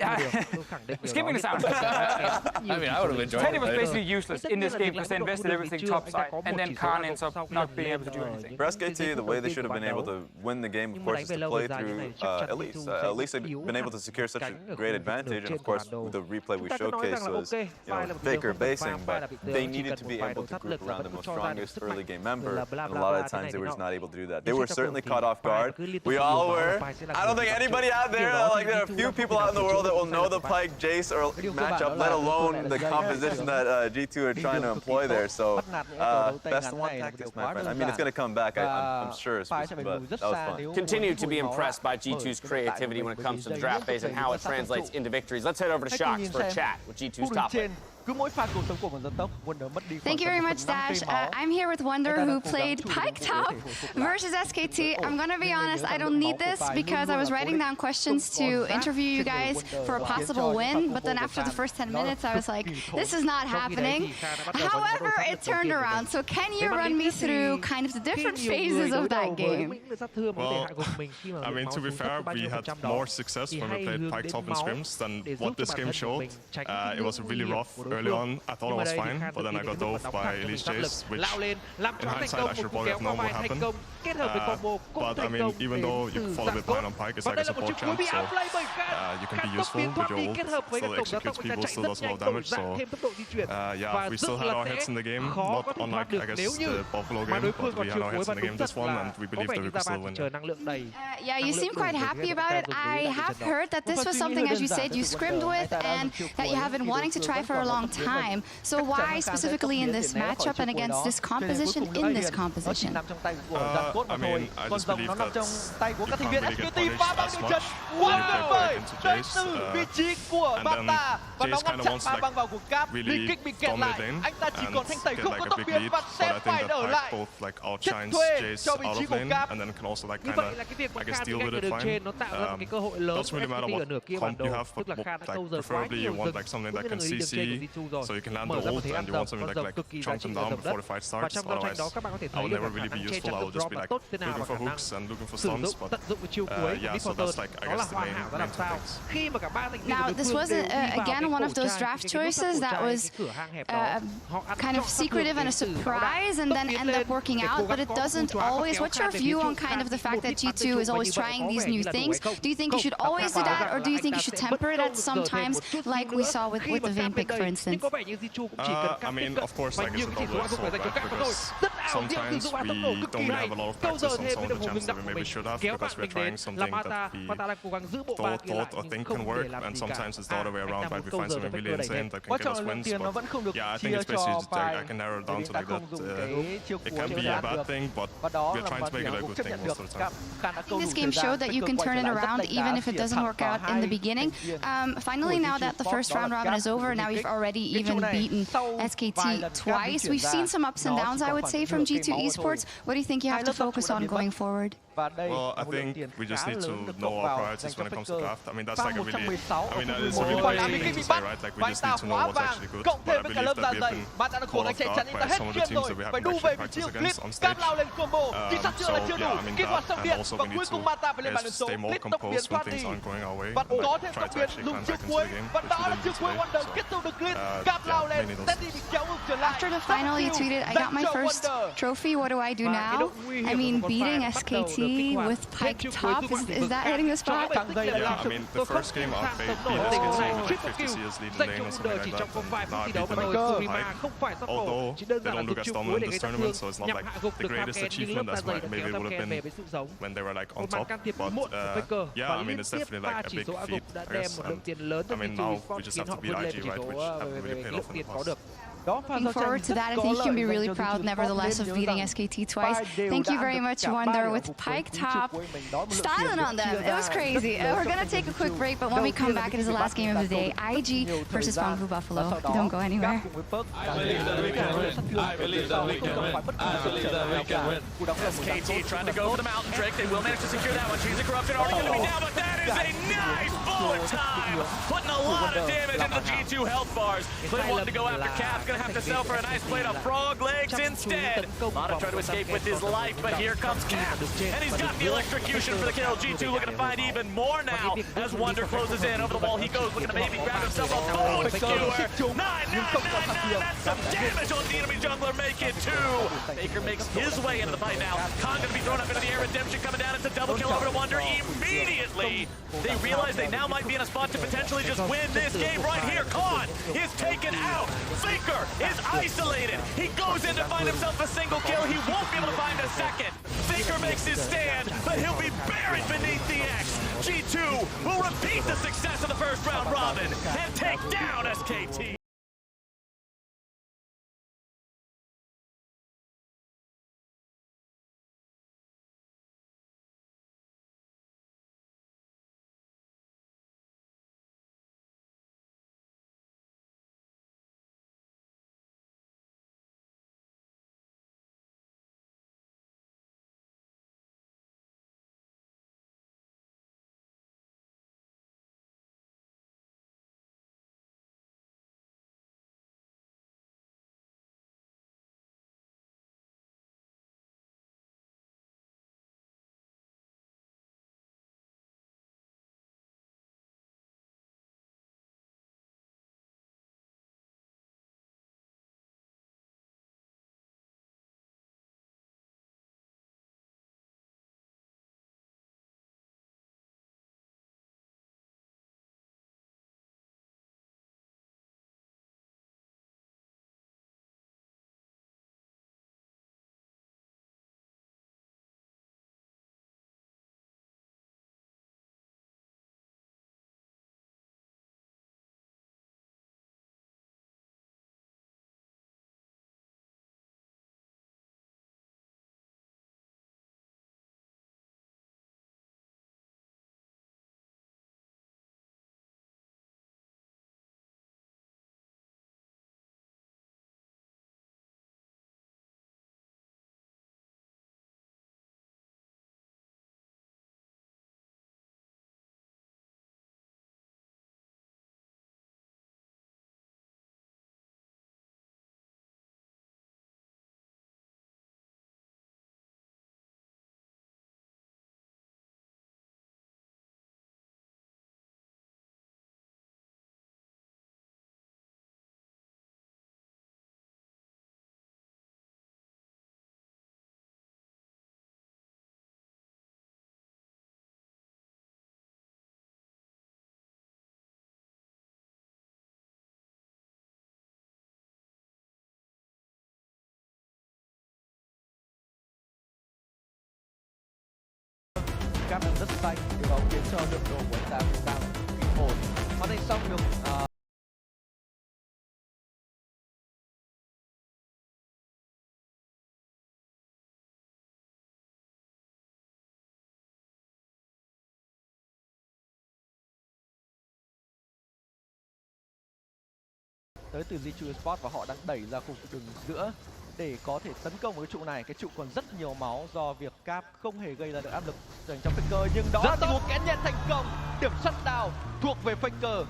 Skipping the sounds. I mean, I would have enjoyed it. Teddy was basically useless in this game because they invested everything top side, and then Khan ends up not being able to do anything. For SKT, the way they should have been able to win the game, of course, is to play through Elise. Elise had been able to secure such a great advantage, and of course, the replay we showcased was, Faker basing, but they needed to be able to group around the most strongest early game member, and a lot of times they were just not able to do that. They were certainly caught off guard. We all were. I don't think anybody out there, like there are a few people out in the world that will know the Pyke Jace or matchup, let alone the composition that G2 are trying to employ there. So best one tactics, my friend. I mean, it's going to come back, I'm sure, but that was fun. Continue to be impressed by G2's creativity when it comes to the draft phase and how it translates into victories. Let's head over to Shox for a chat with G2's top lane. Thank you very much, Dash. I'm here with Wonder, who played Pyke top versus SKT. I'm going to be honest, I don't need this because I was writing down questions to interview you guys for a possible win, but then after the first 10 minutes, I was like, this is not happening. However, it turned around. So can you run me through kind of the different phases of that game? Well, I mean, to be fair, we had more success when we played Pyke top in scrims than what this game showed. It was really rough early on. I thought I was fine, but then I got dove by Elise Jace, which in hindsight I should probably have known what happened. But I mean, even though you fall a bit behind on Pyke, it's like a support champ, so you can be useful with your ult, still executes people, still does a lot of damage, so yeah, we still had our heads in the game, not unlike, I guess, the Buffalo game, but we had our heads in the game this one, and we believe that we could still win. Yeah, you seem quite happy about it. I have heard that this was something, as you said, you scrimmed with, and that you have been wanting to try for a long time. So why specifically in this matchup and against this composition in this composition? I mean, I just believe that you can't really get punished as much when you play into Jace. And then Jace kind of wants to like really dominate lane and get like a big lead. But I think that Pyke both like outshines Jace out of lane and then can also like kind of, I guess, deal with it fine. Doesn't really matter what comp you have, but like preferably you want like something that can CC, so you can land the ult, and you want something like chunk them down before the fight starts. Otherwise, I will never really be useful. I will just be like looking for hooks and looking for stuns. But yeah, so that's like, I guess, the main two things. Now, this was again one of those draft choices that was kind of secretive and a surprise, and then end up working out, but it doesn't always. What's your view on kind of the fact that G2 is always trying these new things? Do you think you should always do that, or do you think you should temper it at sometimes, like we saw with the Vayne pick, for instance? I mean, of course, like, it's a double-edged sword, right? Because sometimes we don't really have a lot of practice on some of the champs that we maybe should have, because we're trying something that we thought or think can work, and sometimes it's the other way around, right? We find something really insane that can get us wins, but yeah, I think it's basically just, I can narrow it down to like that. It can be a bad thing, but we're trying to make it a good thing most of the time. I think this game showed that you can turn it around even if it doesn't work out in the beginning. Finally, now that the first round robin is over, now you've already even beaten SKT twice. We've seen some ups and downs, I would say, from G2 Esports. What do you think you have to focus on going forward? Well, I think we just need to know our priorities when it comes to draft. I mean, that's like a really, it's a really basic thing to say, right? Like, we just need to know what's actually good. But I believe that we have been caught off guard by some of the teams that we haven't actually practiced against on stage. So, yeah, I mean, that, and also we need to stay more composed when things aren't going our way, and like, try to actually climb back into the game, which we didn't do today. So, yeah, mainly those. After the final, you tweeted, I got my first trophy, what do I do now? I mean, beating SKT with Pyke top, is that hitting the spot? Yeah, I mean, the first game I played beat SKT with like 50 CS lead in lane or something like that, and now I beat them with Pyke. Although they don't look as dominant this tournament, so it's not like the greatest achievement as maybe it would have been when they were like on top. But yeah, I mean, it's definitely like a big feat, I guess. And I mean, now we just have to beat IG, right, which haven't really paid off in the past. Looking forward to that. I think you can be really proud, nevertheless, of beating SKT twice. Thank you very much, Wonder, with Pyke top, styling on them. It was crazy. We're going to take a quick break, but when we come back, it is the last game of the day. IG versus Phong Buffalo. Don't go anywhere. I believe that we can win. I believe that we can win. I believe that we can win. SKT trying to go for the mountain trick. They will manage to secure that one. She's a corruption already going to be down, but that is a nice bullet time. Putting a lot of damage into the G2 health bars. Clint wanting to go after Cap. gonna have to sell for a nice plate of frog legs instead. Mono tried to escape with his life, but here comes Cap. And he's got the electrocution for the kill. G2 looking to find even more now as Wonder closes in. Over the wall he goes, looking to maybe grab himself a bone skewer. 999, that's some damage on the enemy jungler. Make it 2. Baker makes his way into the fight now. Khan gonna be thrown up into the air. Redemption coming down. It's a double kill over to Wonder immediately. They realize they now might be in a spot to potentially just win this game right here. Khan is taken out. Faker is isolated. He goes in to find himself a single kill. He won't be able to find a second. Faker makes his stand, but he'll be buried beneath the X. G2 will repeat the success of the first round robin and take down SKT. Cáp đang rất xanh, điều đó khiến cho lượng đồ của anh ta cũng đang bị ổn. Hoàn thành xong được tới từ G2 Esports và họ đang đẩy ra khu vực đường giữa để có thể tấn công vào cái trụ này. Cái trụ còn rất nhiều máu do việc Cap không hề gây ra được áp lực dành cho Faker, nhưng đó là tình huống kén nhện thành công. Điểm shutdown thuộc về Faker.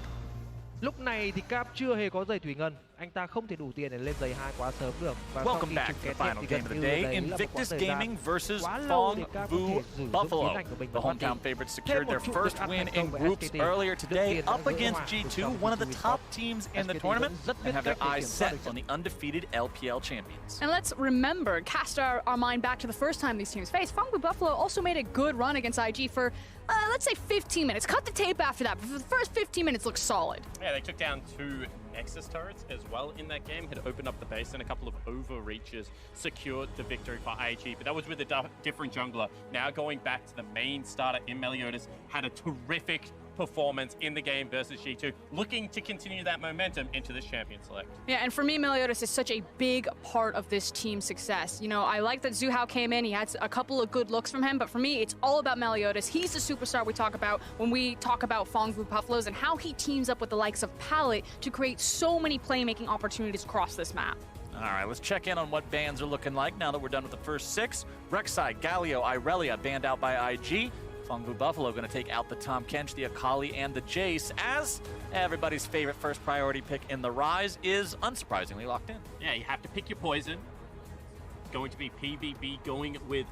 Lúc này thì Cap chưa hề có giày thủy ngân, anh ta không thể đủ tiền để lên giày 2 quá sớm được. Và welcome back to the final game of the day. Invictus Gaming versus Phong Vu Buffalo. The hometown favorites secured their first win in groups earlier today up against G2, one of the top teams in the tournament, and have their eyes set on the undefeated LPL champions. And let's remember, cast our mind back to the first time these teams faced. Phong Vu Buffalo also made a good run against IG for let's say 15 minutes. Cut the tape after that, but for the first 15 minutes looked solid. Yeah, they took down 2 Nexus turrets as well in that game, had opened up the base, and a couple of overreaches secured the victory for IG. But that was with a different jungler. Now going back to the main starter in Meliodas, had a terrific performance in the game versus G2, looking to continue that momentum into this champion select. Yeah, and for me, Meliodas is such a big part of this team's success. You know, I like that Zuhao came in, he had a couple of good looks from him, but for me, it's all about Meliodas. He's the superstar we talk about when we talk about Phong Vu Buffaloes and how he teams up with the likes of Palette to create so many playmaking opportunities across this map. All right, let's check in on what bans are looking like now that we're done with the first 6. Rek'Sai, Galio, Irelia banned out by IG. Phong Buffalo going to take out the Tahm Kench, the Akali, and the Jace, as everybody's favorite first priority pick in the Rise is unsurprisingly locked in. Yeah, you have to pick your poison. Going to be PVB going with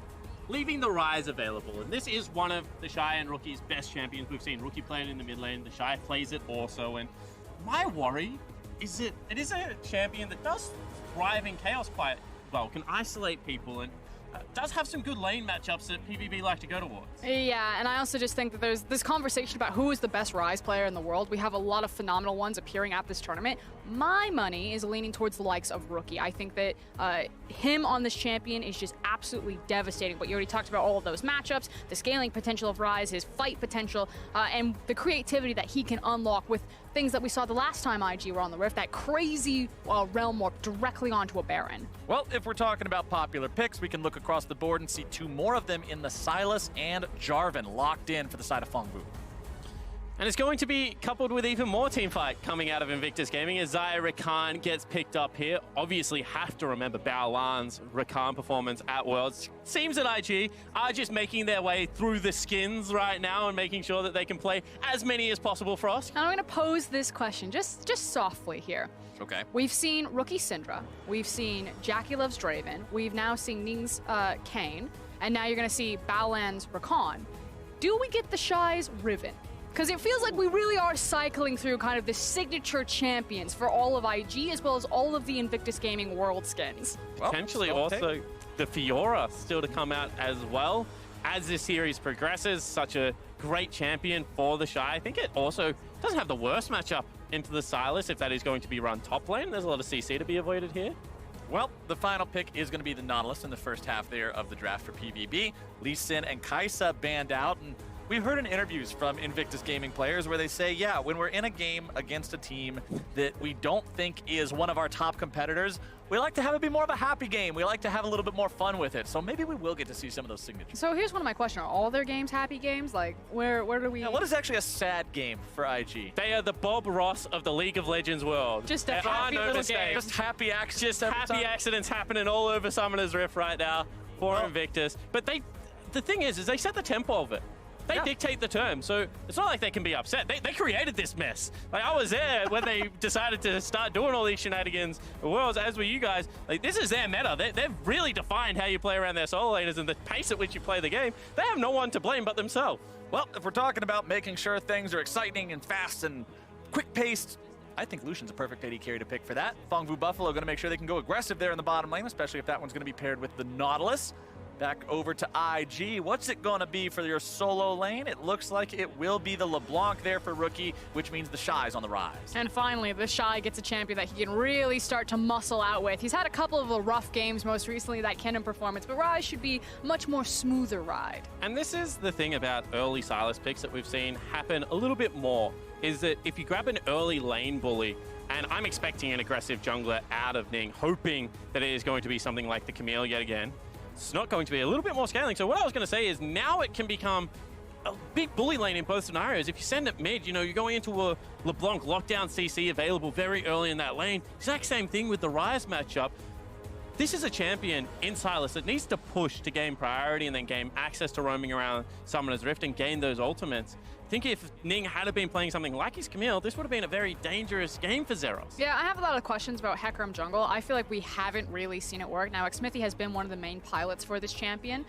leaving the Rise available. And this is one of the Shy and Rookie's best champions. We've seen Rookie playing in the mid lane. The Shy plays it also. And my worry is that it is a champion that does thrive in chaos quite well, can isolate people, and does have some good lane matchups that PVB like to go towards. Yeah, and I also just think that there's this conversation about who is the best Rise player in the world. We have a lot of phenomenal ones appearing at this tournament. My money is leaning towards the likes of Rookie. I think that him on this champion is just absolutely devastating. But you already talked about all of those matchups, the scaling potential of Rise, his fight potential, and the creativity that he can unlock with things that we saw the last time IG were on the Rift, that crazy realm warp directly onto a Baron. Well, if we're talking about popular picks, we can look across the board and see two more of them in the Sylas and Jarvan locked in for the side of Phong Bu. And it's going to be coupled with even more teamfight coming out of Invictus Gaming as Xayah Rakan gets picked up here. Obviously have to remember Bao Lan's Rakan performance at Worlds. Seems that IG are just making their way through the skins right now and making sure that they can play as many as possible for us. And I'm going to pose this question just softly here. Okay. We've seen Rookie Syndra, we've seen Jackie Loves Draven, we've now seen Ning's Kayn, and now you're going to see Bao Lan's Rakan. Do we get the Shy's Riven? Because it feels like we really are cycling through kind of the signature champions for all of IG as well as all of the Invictus Gaming World skins. Well, potentially also the Fiora still to come out as well. As this series progresses, such a great champion for the Shy. I think it also doesn't have the worst matchup into the Sylas if that is going to be run top lane. There's a lot of CC to be avoided here. Well, the final pick is going to be the Nautilus in the first half there of the draft for PVB. Lee Sin and Kai'Sa banned out, and we've heard in interviews from Invictus Gaming players where they say, yeah, when we're in a game against a team that we don't think is one of our top competitors, we like to have it be more of a happy game. We like to have a little bit more fun with it. So maybe we will get to see some of those signatures. So here's one of my questions. Are all their games happy games? Like, where do we... Yeah, what is actually a sad game for IG? They are the Bob Ross of the League of Legends world. Just a happy little game. Just happy accidents. Just happy accidents happening all over Summoner's Rift right now for Invictus. But the thing is they set the tempo of it. They dictate the terms, so it's not like they can be upset. They created this mess. Like, I was there when they decided to start doing all these shenanigans at Worlds, as were you guys. Like, this is their meta. They've really defined how you play around their solo laners and the pace at which you play the game. They have no one to blame but themselves. Well, if we're talking about making sure things are exciting and fast and quick-paced, I think Lucian's a perfect AD carry to pick for that. Phong Buffalo going to make sure they can go aggressive there in the bottom lane, especially if that one's going to be paired with the Nautilus. Back over to IG. What's it going to be for your solo lane? It looks like it will be the LeBlanc there for Rookie, which means the Shy's on the rise. And finally, the Shy gets a champion that he can really start to muscle out with. He's had a couple of rough games, most recently that Kennen performance, but Rise should be a much more smoother ride. And this is the thing about early Sylas picks that we've seen happen a little bit more, is that if you grab an early lane bully, and I'm expecting an aggressive jungler out of Ning, hoping that it is going to be something like the Camille yet again, it's not going to be a little bit more scaling. So what I was going to say is now it can become a big bully lane in both scenarios. If you send it mid, you know, you're going into a LeBlanc lockdown CC available very early in that lane. Exact same thing with the Rise matchup. This is a champion in Sylas that needs to push to gain priority and then gain access to roaming around Summoner's Rift and gain those ultimates. I think if Ning had been playing something like his Camille, this would have been a very dangerous game for Zeros. Yeah, I have a lot of questions about Hecarim jungle. I feel like we haven't really seen it work. Now, Xmithy has been one of the main pilots for this champion.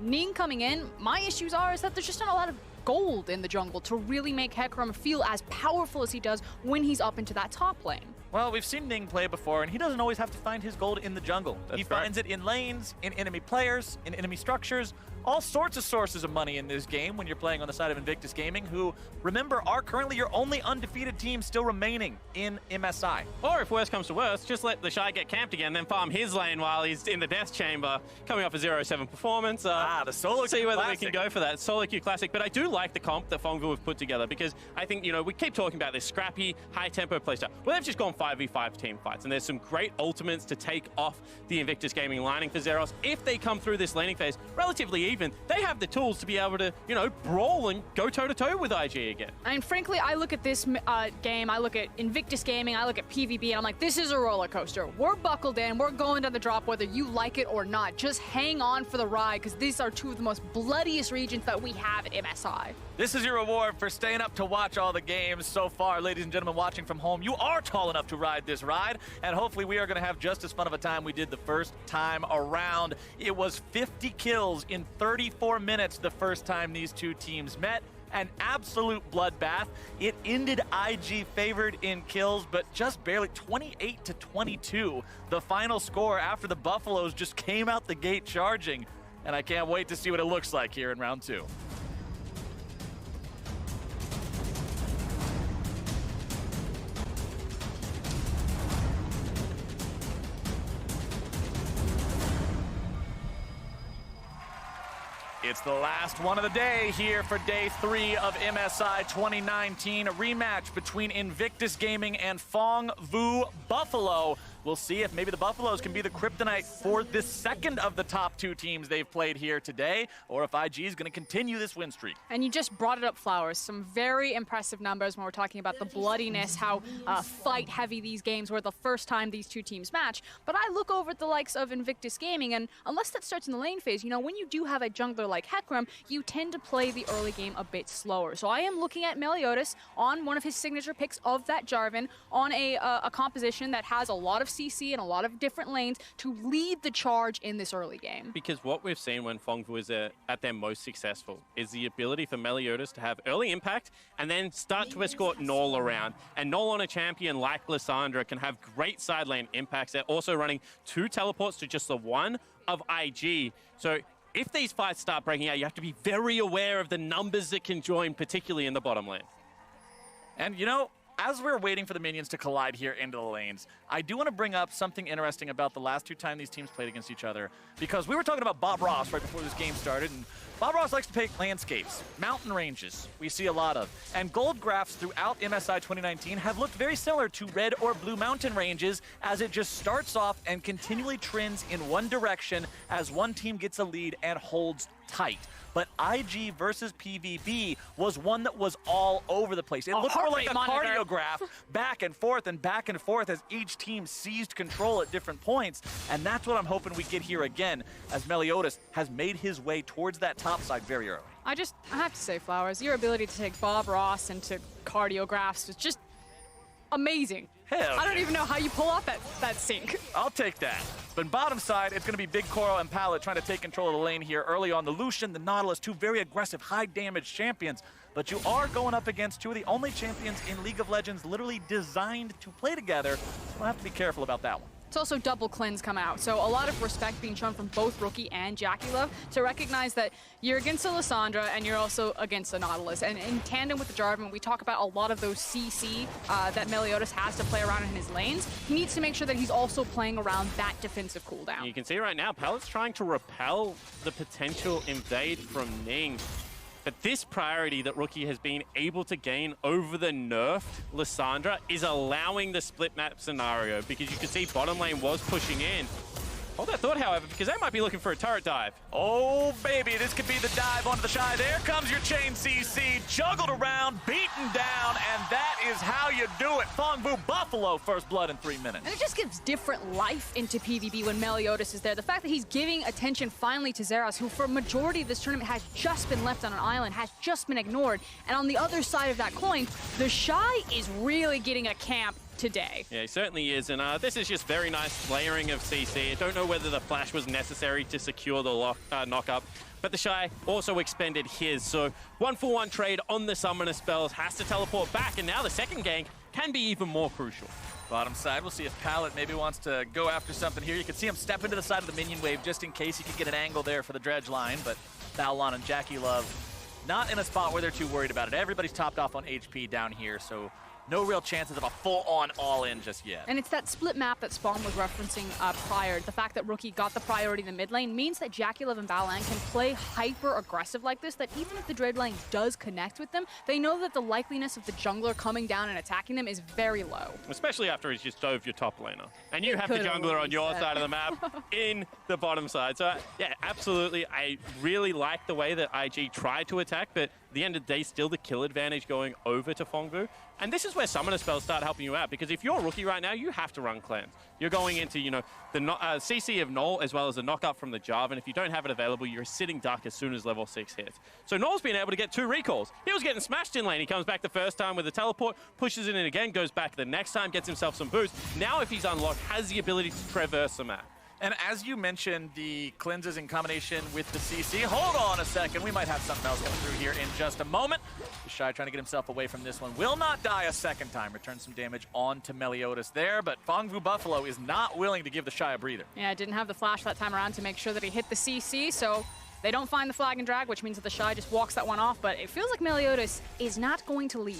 Ning coming in, my issues is that there's just not a lot of gold in the jungle to really make Hecarim feel as powerful as he does when he's up into that top lane. Well, we've seen Ning play before, and he doesn't always have to find his gold in the jungle. He finds it in lanes, in enemy players, in enemy structures, all sorts of sources of money in this game when you're playing on the side of Invictus Gaming, who, remember, are currently your only undefeated team still remaining in MSI. Or if worse comes to worse, just let the Shy get camped again, then farm his lane while he's in the Death Chamber, coming off a 0-7 performance. The solo see whether classic. we can go for that. Solo queue classic, but I do like the comp that Phong have put together because I think, you know, we keep talking about this scrappy, high-tempo playstyle. Well, they've just gone 5v5 team fights, and there's some great ultimates to take off the Invictus Gaming lining for Zeros if they come through this laning phase relatively even, they have the tools to be able to, you know, brawl and go toe-to-toe with IG again. I mean, frankly, I look at this game, I look at Invictus Gaming, I look at PVB, and I'm like, this is a roller coaster. We're buckled in, we're going down the drop whether you like it or not. Just hang on for the ride, because these are two of the most bloodiest regions that we have at MSI. This is your reward for staying up to watch all the games so far. Ladies and gentlemen watching from home, you are tall enough to ride this ride, and hopefully we are going to have just as fun of a time we did the first time around. It was 50 kills in 34 minutes the first time these two teams met. An absolute bloodbath. It ended IG favored in kills, but just barely 28-22. The final score after the Buffaloes just came out the gate charging, and I can't wait to see what it looks like here in round 2. It's the last one of the day here for day 3 of MSI 2019. A rematch between Invictus Gaming and Phong Vu Buffalo. We'll see if maybe the Buffaloes can be the kryptonite for the second of the top 2 teams they've played here today, or if IG is going to continue this win streak. And you just brought it up, Flowers. Some very impressive numbers when we're talking about the bloodiness, how fight-heavy these games were the first time these two teams match. But I look over at the likes of Invictus Gaming, and unless that starts in the lane phase, you know, when you do have a jungler like Hecarim, you tend to play the early game a bit slower. So I am looking at Meliodas on one of his signature picks of that Jarvan on a composition that has a lot of CC and a lot of different lanes to lead the charge in this early game. Because what we've seen when Phong Vu is at their most successful is the ability for Meliodas to have early impact and then start to escort Null around. And Null on a champion like Lissandra can have great side lane impacts. They're also running 2 teleports to just the 1 of IG. So if these fights start breaking out, you have to be very aware of the numbers that can join, particularly in the bottom lane. And you know, as we're waiting for the minions to collide here into the lanes, I do want to bring up something interesting about the last 2 times these teams played against each other, because we were talking about Bob Ross right before this game started, and Bob Ross likes to pick landscapes, mountain ranges, we see a lot of, and gold graphs throughout MSI 2019 have looked very similar to red or blue mountain ranges, as it just starts off and continually trends in one direction as one team gets a lead and holds tight. But IG versus PVB was one that was all over the place. It looked more like a cardiograph, back and forth as each team seized control at different points. And that's what I'm hoping we get here again, as Meliodas has made his way towards that top side very early. I have to say, Flowers, your ability to take Bob Ross into cardiographs was just amazing. Hell I don't even know how you pull off that sync. I'll take that. But bottom side, it's going to be Big Koro and Pallet trying to take control of the lane here early on. The Lucian, the Nautilus, 2 very aggressive, high-damage champions. But you are going up against 2 of the only champions in League of Legends literally designed to play together. So we'll have to be careful about that one. It's also double cleanse come out, so a lot of respect being shown from both Rookie and Jackie Love to recognize that you're against a Lissandra and you're also against a Nautilus. And in tandem with the Jarvan, we talk about a lot of those CC that Meliodas has to play around in his lanes. He needs to make sure that he's also playing around that defensive cooldown. You can see right now, Pallet's trying to repel the potential invade from Ning. But this priority that Rookie has been able to gain over the nerfed Lissandra is allowing the split map scenario, because you can see bottom lane was pushing in. Hold that thought, however, because they might be looking for a turret dive. Oh, baby, this could be the dive onto the Shy. There comes your chain CC, juggled around, beaten down, and that is how you do it. Phong Vu Buffalo, first blood in 3 minutes. And it just gives different life into PvB when Meliodas is there. The fact that he's giving attention finally to Xerath, who for a majority of this tournament has just been left on an island, has just been ignored. And on the other side of that coin, the Shy is really getting a camp today. Yeah, he certainly is, and this is just very nice layering of CC. I don't know whether the flash was necessary to secure the knock-up, but the Shy also expended his, so 1-for-1 trade on the summoner spells, has to teleport back, and now the second gank can be even more crucial. Bottom side, we'll see if Pallet maybe wants to go after something here. You can see him step into the side of the minion wave just in case he could get an angle there for the dredge line, but Balon and Jackie Love not in a spot where they're too worried about it. Everybody's topped off on HP down here, so no real chances of a full-on all-in just yet. And it's that split map that Spawn was referencing prior. The fact that Rookie got the priority in the mid lane means that JackeyLove and Balan can play hyper-aggressive like this, that even if the Dread lane does connect with them, they know that the likeliness of the jungler coming down and attacking them is very low. Especially after he's just dove your top laner. And you have the jungler on your side of the map in the bottom side. So, yeah, absolutely. I really like the way that IG tried to attack, but at the end of the day, still the kill advantage going over to Fongbu. And this is where summoner spells start helping you out, because if you're a Rookie right now, you have to run cleanse. You're going into, you know, the CC of Null as well as the knockup from the Jarvan. If you don't have it available, you're sitting duck as soon as level 6 hits. So Null's been able to get 2 recalls. He was getting smashed in lane. He comes back the first time with a teleport, pushes it in again, goes back the next time, gets himself some boost. Now if he's unlocked, has the ability to traverse the map. And as you mentioned, the cleanses in combination with the CC. Hold on a second. We might have something else coming through here in just a moment. The Shy trying to get himself away from this one. Will not die a second time. Return some damage onto Meliodas there, but Fongbu Buffalo is not willing to give the Shy a breather. Yeah, didn't have the flash that time around to make sure that he hit the CC, so they don't find the flag and drag, which means that the Shy just walks that one off, but it feels like Meliodas is not going to leave.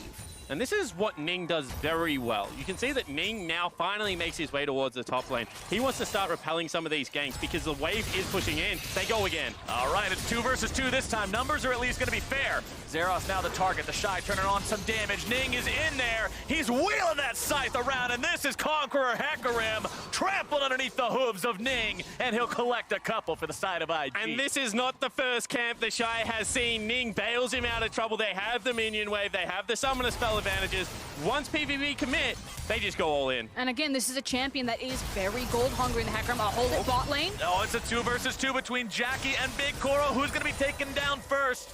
And this is what Ning does very well. You can see that Ning now finally makes his way towards the top lane. He wants to start repelling some of these ganks because the wave is pushing in. They go again. All right, it's 2 versus 2 this time. Numbers are at least going to be fair. Zeros now the target. The Shy turning on some damage. Ning is in there. He's wheeling that scythe around, and this is Conqueror Hecarim trampled underneath the hooves of Ning, and he'll collect a couple for the side of IG. And this is not the first camp the Shy has seen. Ning bails him out of trouble. They have the minion wave. They have the summoner spell advantages. Once PVB commit, they just go all in. And again, this is a champion that is very gold hungry in the Hecarim. I'll hold it bot lane. Oh, it's a 2 versus 2 between Jackie and Big Koro. Who's going to be taken down first?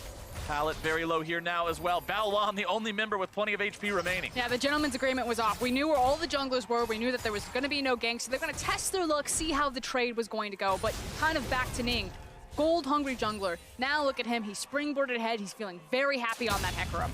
Pallet very low here now as well. Baolan, the only member with plenty of HP remaining. Yeah, the gentleman's agreement was off. We knew where all the junglers were. We knew that there was going to be no gank, so they're going to test their luck, see how the trade was going to go. But kind of back to Ning. Gold hungry jungler. Now look at him. He's springboarded ahead. He's feeling very happy on that Hecarim.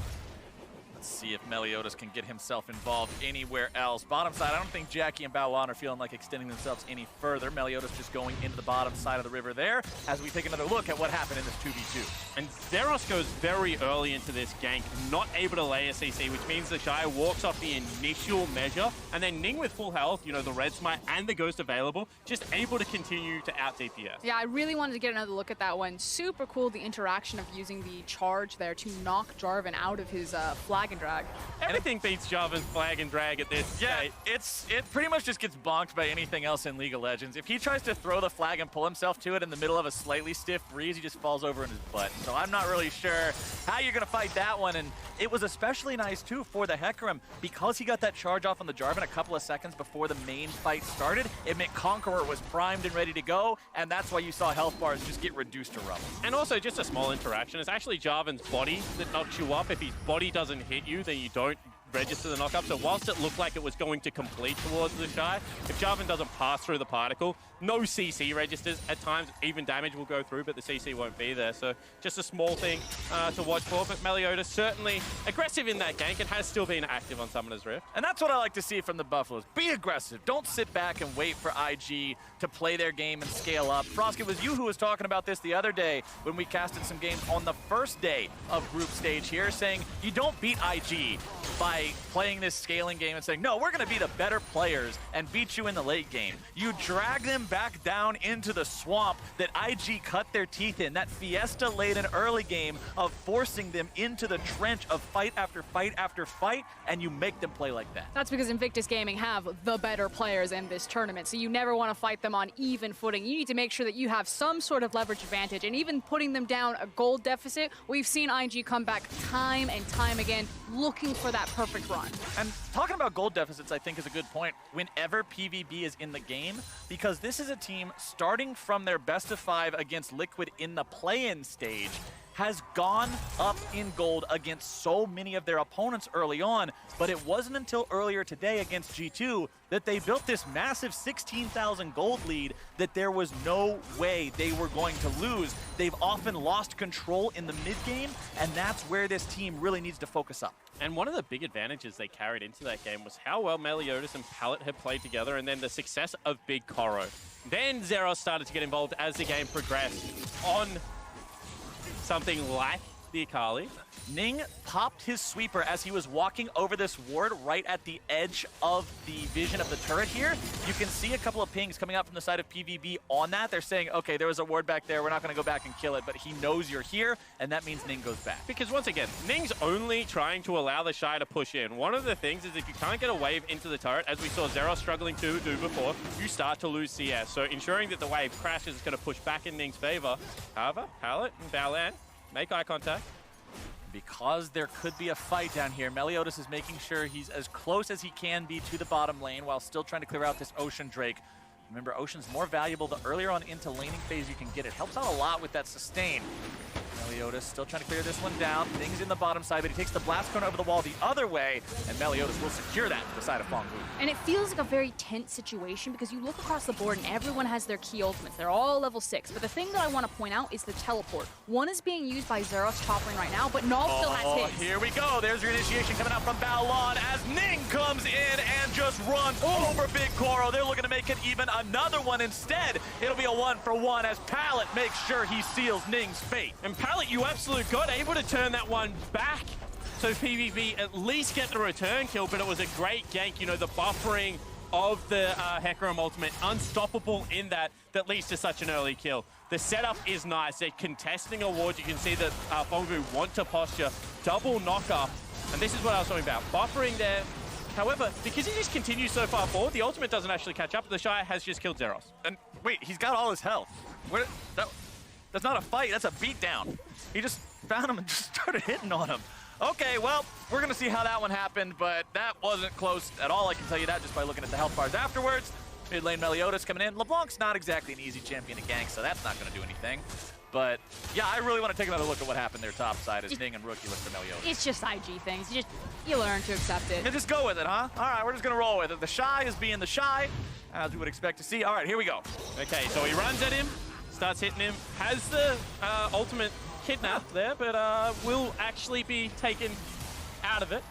Let's see if Meliodas can get himself involved anywhere else. Bottom side, I don't think Jackie and Baolan are feeling like extending themselves any further. Meliodas just going into the bottom side of the river there as we take another look at what happened in this 2v2. And Zeros goes very early into this gank, not able to lay a CC, which means the Shy walks off the initial measure, and then Ning with full health, you know, the red smite and the ghost available, just able to continue to out DPS. Yeah, I really wanted to get another look at that one. Super cool, the interaction of using the charge there to knock Jarvan out of his flag and drag. Everything beats Jarvan's flag and drag at this state. It pretty much just gets bonked by anything else in League of Legends. If he tries to throw the flag and pull himself to it in the middle of a slightly stiff breeze, he just falls over in his butt. So I'm not really sure how you're going to fight that one. And it was especially nice, too, for the Hecarim. Because he got that charge off on the Jarvan a couple of seconds before the main fight started, it meant Conqueror was primed and ready to go. And that's why you saw health bars just get reduced to rubble. And also, just a small interaction. It's actually Jarvan's body that knocks you up. If his body doesn't hit you, then you don't register the knockup. So whilst it looked like it was going to complete towards the Shy, if Jarvan doesn't pass through the particle, no CC registers. At times, even damage will go through, but the CC won't be there. So just a small thing to watch for. But Meliodas certainly aggressive in that gank and has still been active on Summoner's Rift. And that's what I like to see from the Buffaloes. Be aggressive. Don't sit back and wait for IG to play their game and scale up. Frost, it was you who was talking about this the other day when we casted some games on the first day of group stage here, saying you don't beat IG by playing this scaling game and saying, no, we're going to be the better players and beat you in the late game. You drag them back down into the swamp that IG cut their teeth in, that Fiesta-laden early game of forcing them into the trench of fight after fight after fight, and you make them play like that. That's because Invictus Gaming have the better players in this tournament, so you never want to fight them on even footing. You need to make sure that you have some sort of leverage advantage, and even putting them down a gold deficit, we've seen IG come back time and time again looking for that perfect run. And talking about gold deficits, I think, is a good point whenever PVB is in the game, because this is a team starting from their best of 5 against Liquid in the play-in stage, has gone up in gold against so many of their opponents early on, but it wasn't until earlier today against G2 that they built this massive 16,000 gold lead that there was no way they were going to lose. They've often lost control in the mid game, and that's where this team really needs to focus up. And one of the big advantages they carried into that game was how well Meliodas and Pallet had played together, and then the success of Big Koro. Then Zeros started to get involved as the game progressed on something like the Akali. Ning popped his sweeper as he was walking over this ward right at the edge of the vision of the turret here. You can see a couple of pings coming out from the side of PVB on that. They're saying, okay, there was a ward back there. We're not going to go back and kill it, but he knows you're here, and that means Ning goes back. Because once again, Ning's only trying to allow the Shy to push in. One of the things is if you can't get a wave into the turret, as we saw Zeros struggling to do before, you start to lose CS. So ensuring that the wave crashes is going to push back in Ning's favor. However, Pallet and Balan make eye contact. Because there could be a fight down here, Meliodas is making sure he's as close as he can be to the bottom lane while still trying to clear out this Ocean Drake. Remember, Ocean's more valuable the earlier on into laning phase you can get it. Helps out a lot with that sustain. Meliodas still trying to clear this one down. Things in the bottom side, but he takes the blast cone over the wall the other way, and Meliodas will secure that to the side of Phong. And it feels like a very tense situation because you look across the board and everyone has their key ultimates. They're all level 6. But the thing that I want to point out is the teleport. One is being used by Zeros top lane right now, but Null still has his. Here we go. There's your initiation coming out from Balon as Ning comes in and just runs over Big Koro. They're looking to make it even another one instead. It'll be a 1-for-1 as Pallet makes sure he seals Ning's fate. And Pallet, you absolute god, able to turn that one back. So PVB at least get the return kill, but it was a great gank. You know, the buffering of the Hecarim ultimate, unstoppable in that leads to such an early kill. The setup is nice. They're contesting awards. You can see that Phong want to posture, double knock-up. And this is what I was talking about, buffering there. However, because he just continues so far forward, the ultimate doesn't actually catch up. The Shy has just killed Zeros. And wait, he's got all his health. That's not a fight, that's a beatdown. He just found him and just started hitting on him. Okay, well, we're gonna see how that one happened, but that wasn't close at all. I can tell you that just by looking at the health bars afterwards. Mid lane Meliodas coming in. LeBlanc's not exactly an easy champion to gank, so that's not gonna do anything. But yeah, I really want to take another look at what happened there top side as Ning and Rookie look for Meliodas. It's just IG things. You learn to accept it. And just go with it, huh? All right, we're just gonna roll with it. The Shy is being the Shy, as we would expect to see. All right, here we go. Okay, so he runs at him, starts hitting him, has the ultimate kidnapped there, but will actually be taken out of it.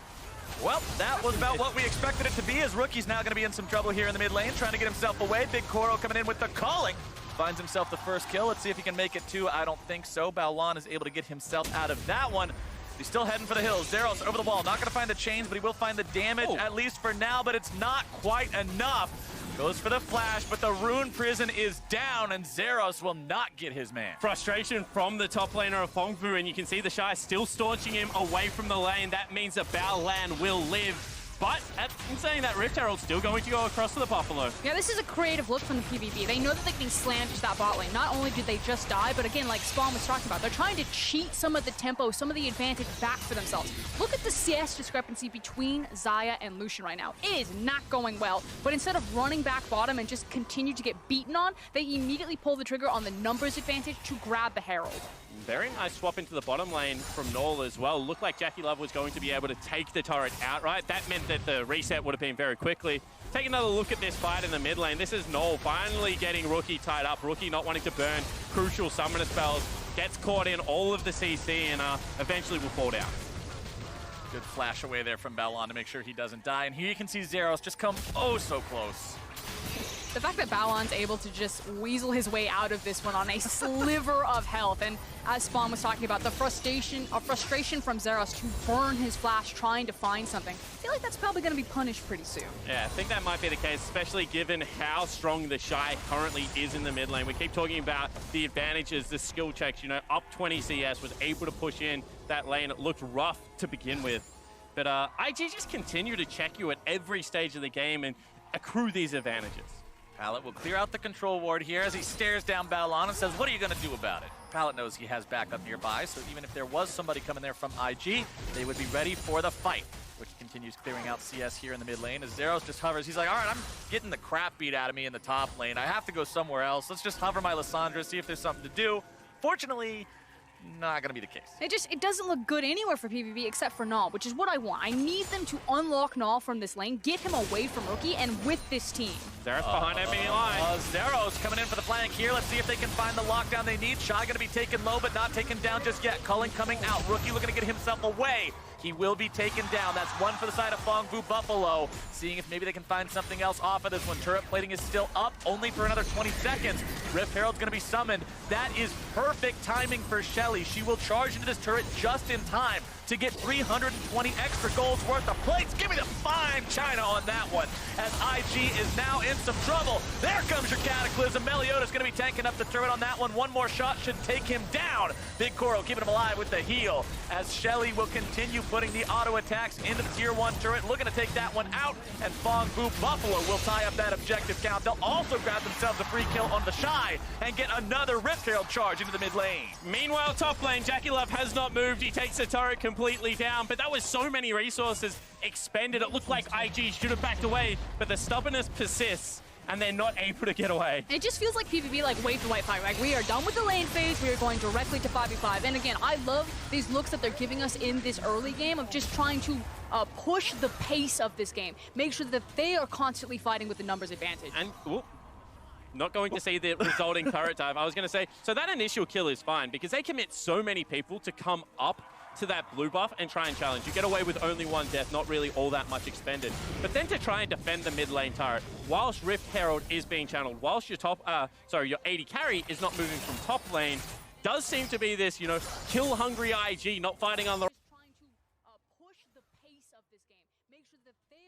Well, that was about what we expected it to be, as Rookie's now going to be in some trouble here in the mid lane, trying to get himself away. Big Koro coming in with the calling. Finds himself the first kill. Let's see if he can make it two. I don't think so. Balan is able to get himself out of that one. He's still heading for the hills. Zeros over the wall. Not going to find the chains, but he will find the damage, at least for now, but it's not quite enough. Goes for the flash, but the Rune Prison is down, and Zeros will not get his man. Frustration from the top laner of Phong, and you can see the Shy still staunching him away from the lane. That means that Balan will live. But in saying that, Rift Herald's still going to go across to the Buffalo. Yeah, this is a creative look from the PVB. They know that they can slam into that bot lane. Not only did they just die, but again, like Spawn was talking about, they're trying to cheat some of the tempo, some of the advantage back for themselves. Look at the CS discrepancy between Xayah and Lucian right now. It is not going well, but instead of running back bottom and just continue to get beaten on, they immediately pull the trigger on the numbers advantage to grab the Herald. Very nice swap into the bottom lane from Null as well. Looked like Jackie Love was going to be able to take the turret outright. That meant that the reset would have been very quickly. Take another look at this fight in the mid lane. This is Null finally getting Rookie tied up. Rookie not wanting to burn crucial summoner spells. Gets caught in all of the CC and eventually will fall down. Good flash away there from Balan to make sure he doesn't die. And here you can see Zeros just come oh so close. The fact that Balan's able to just weasel his way out of this one on a sliver of health, and as Spawn was talking about, the frustration from Zeros to burn his flash trying to find something, I feel like that's probably going to be punished pretty soon. Yeah, I think that might be the case, especially given how strong the Shy currently is in the mid lane. We keep talking about the advantages, the skill checks, you know, up 20 CS, was able to push in that lane. It looked rough to begin with. But IG just continue to check you at every stage of the game and accrue these advantages. Pallet will clear out the control ward here as he stares down Balan and says, what are you going to do about it? Pallet knows he has backup nearby, so even if there was somebody coming there from IG, they would be ready for the fight, which continues clearing out CS here in the mid lane as Zeros just hovers. He's like, all right, I'm getting the crap beat out of me in the top lane. I have to go somewhere else. Let's just hover my Lissandra, see if there's something to do. Fortunately, not gonna be the case. It doesn't look good anywhere for PVB except for Null, which is what I want. I need them to unlock Null from this lane, get him away from Rookie, and with this team. Zeros behind enemy line. Zeros coming in for the flank here. Let's see if they can find the lockdown they need. Shy gonna be taken low, but not taken down just yet. Culling coming out. Rookie looking to get himself away. He will be taken down. That's one for the side of Fongbu Buffalo. Seeing if maybe they can find something else off of this one. Turret plating is still up, only for another 20 seconds. Rift Herald's going to be summoned. That is perfect timing for Shelly. She will charge into this turret just in time to get 320 extra goals worth of plates. Give me the fine China on that one, as IG is now in some trouble. There comes your Cataclysm. Melioda's going to be tanking up the turret on that one. One more shot should take him down. Big Koro keeping him alive with the heal, as Shelly will continue putting the auto attacks into the tier 1 turret, looking to take that one out, and Fongbu Buffalo will tie up that objective count. They'll also grab themselves a free kill on the Shy and get another Rift Herald charge into the mid lane. Meanwhile, top lane, JackeyLove has not moved. He takes the turret completely down, but that was so many resources expended. It looked like IG should have backed away, but the stubbornness persists, and they're not able to get away. It just feels like PVB like waved the white flag. Like, we are done with the lane phase. We are going directly to 5v5. And again, I love these looks that they're giving us in this early game of just trying to push the pace of this game. Make sure that they are constantly fighting with the numbers advantage. And not going to see the resulting turret dive. I was going to say, so that initial kill is fine because they commit so many people to come up to that blue buff and try and challenge. You get away with only one death, not really all that much expended. But then to try and defend the mid lane turret, whilst Rift Herald is being channeled, whilst your your AD carry is not moving from top lane, does seem to be this, kill-hungry IG, not fighting on the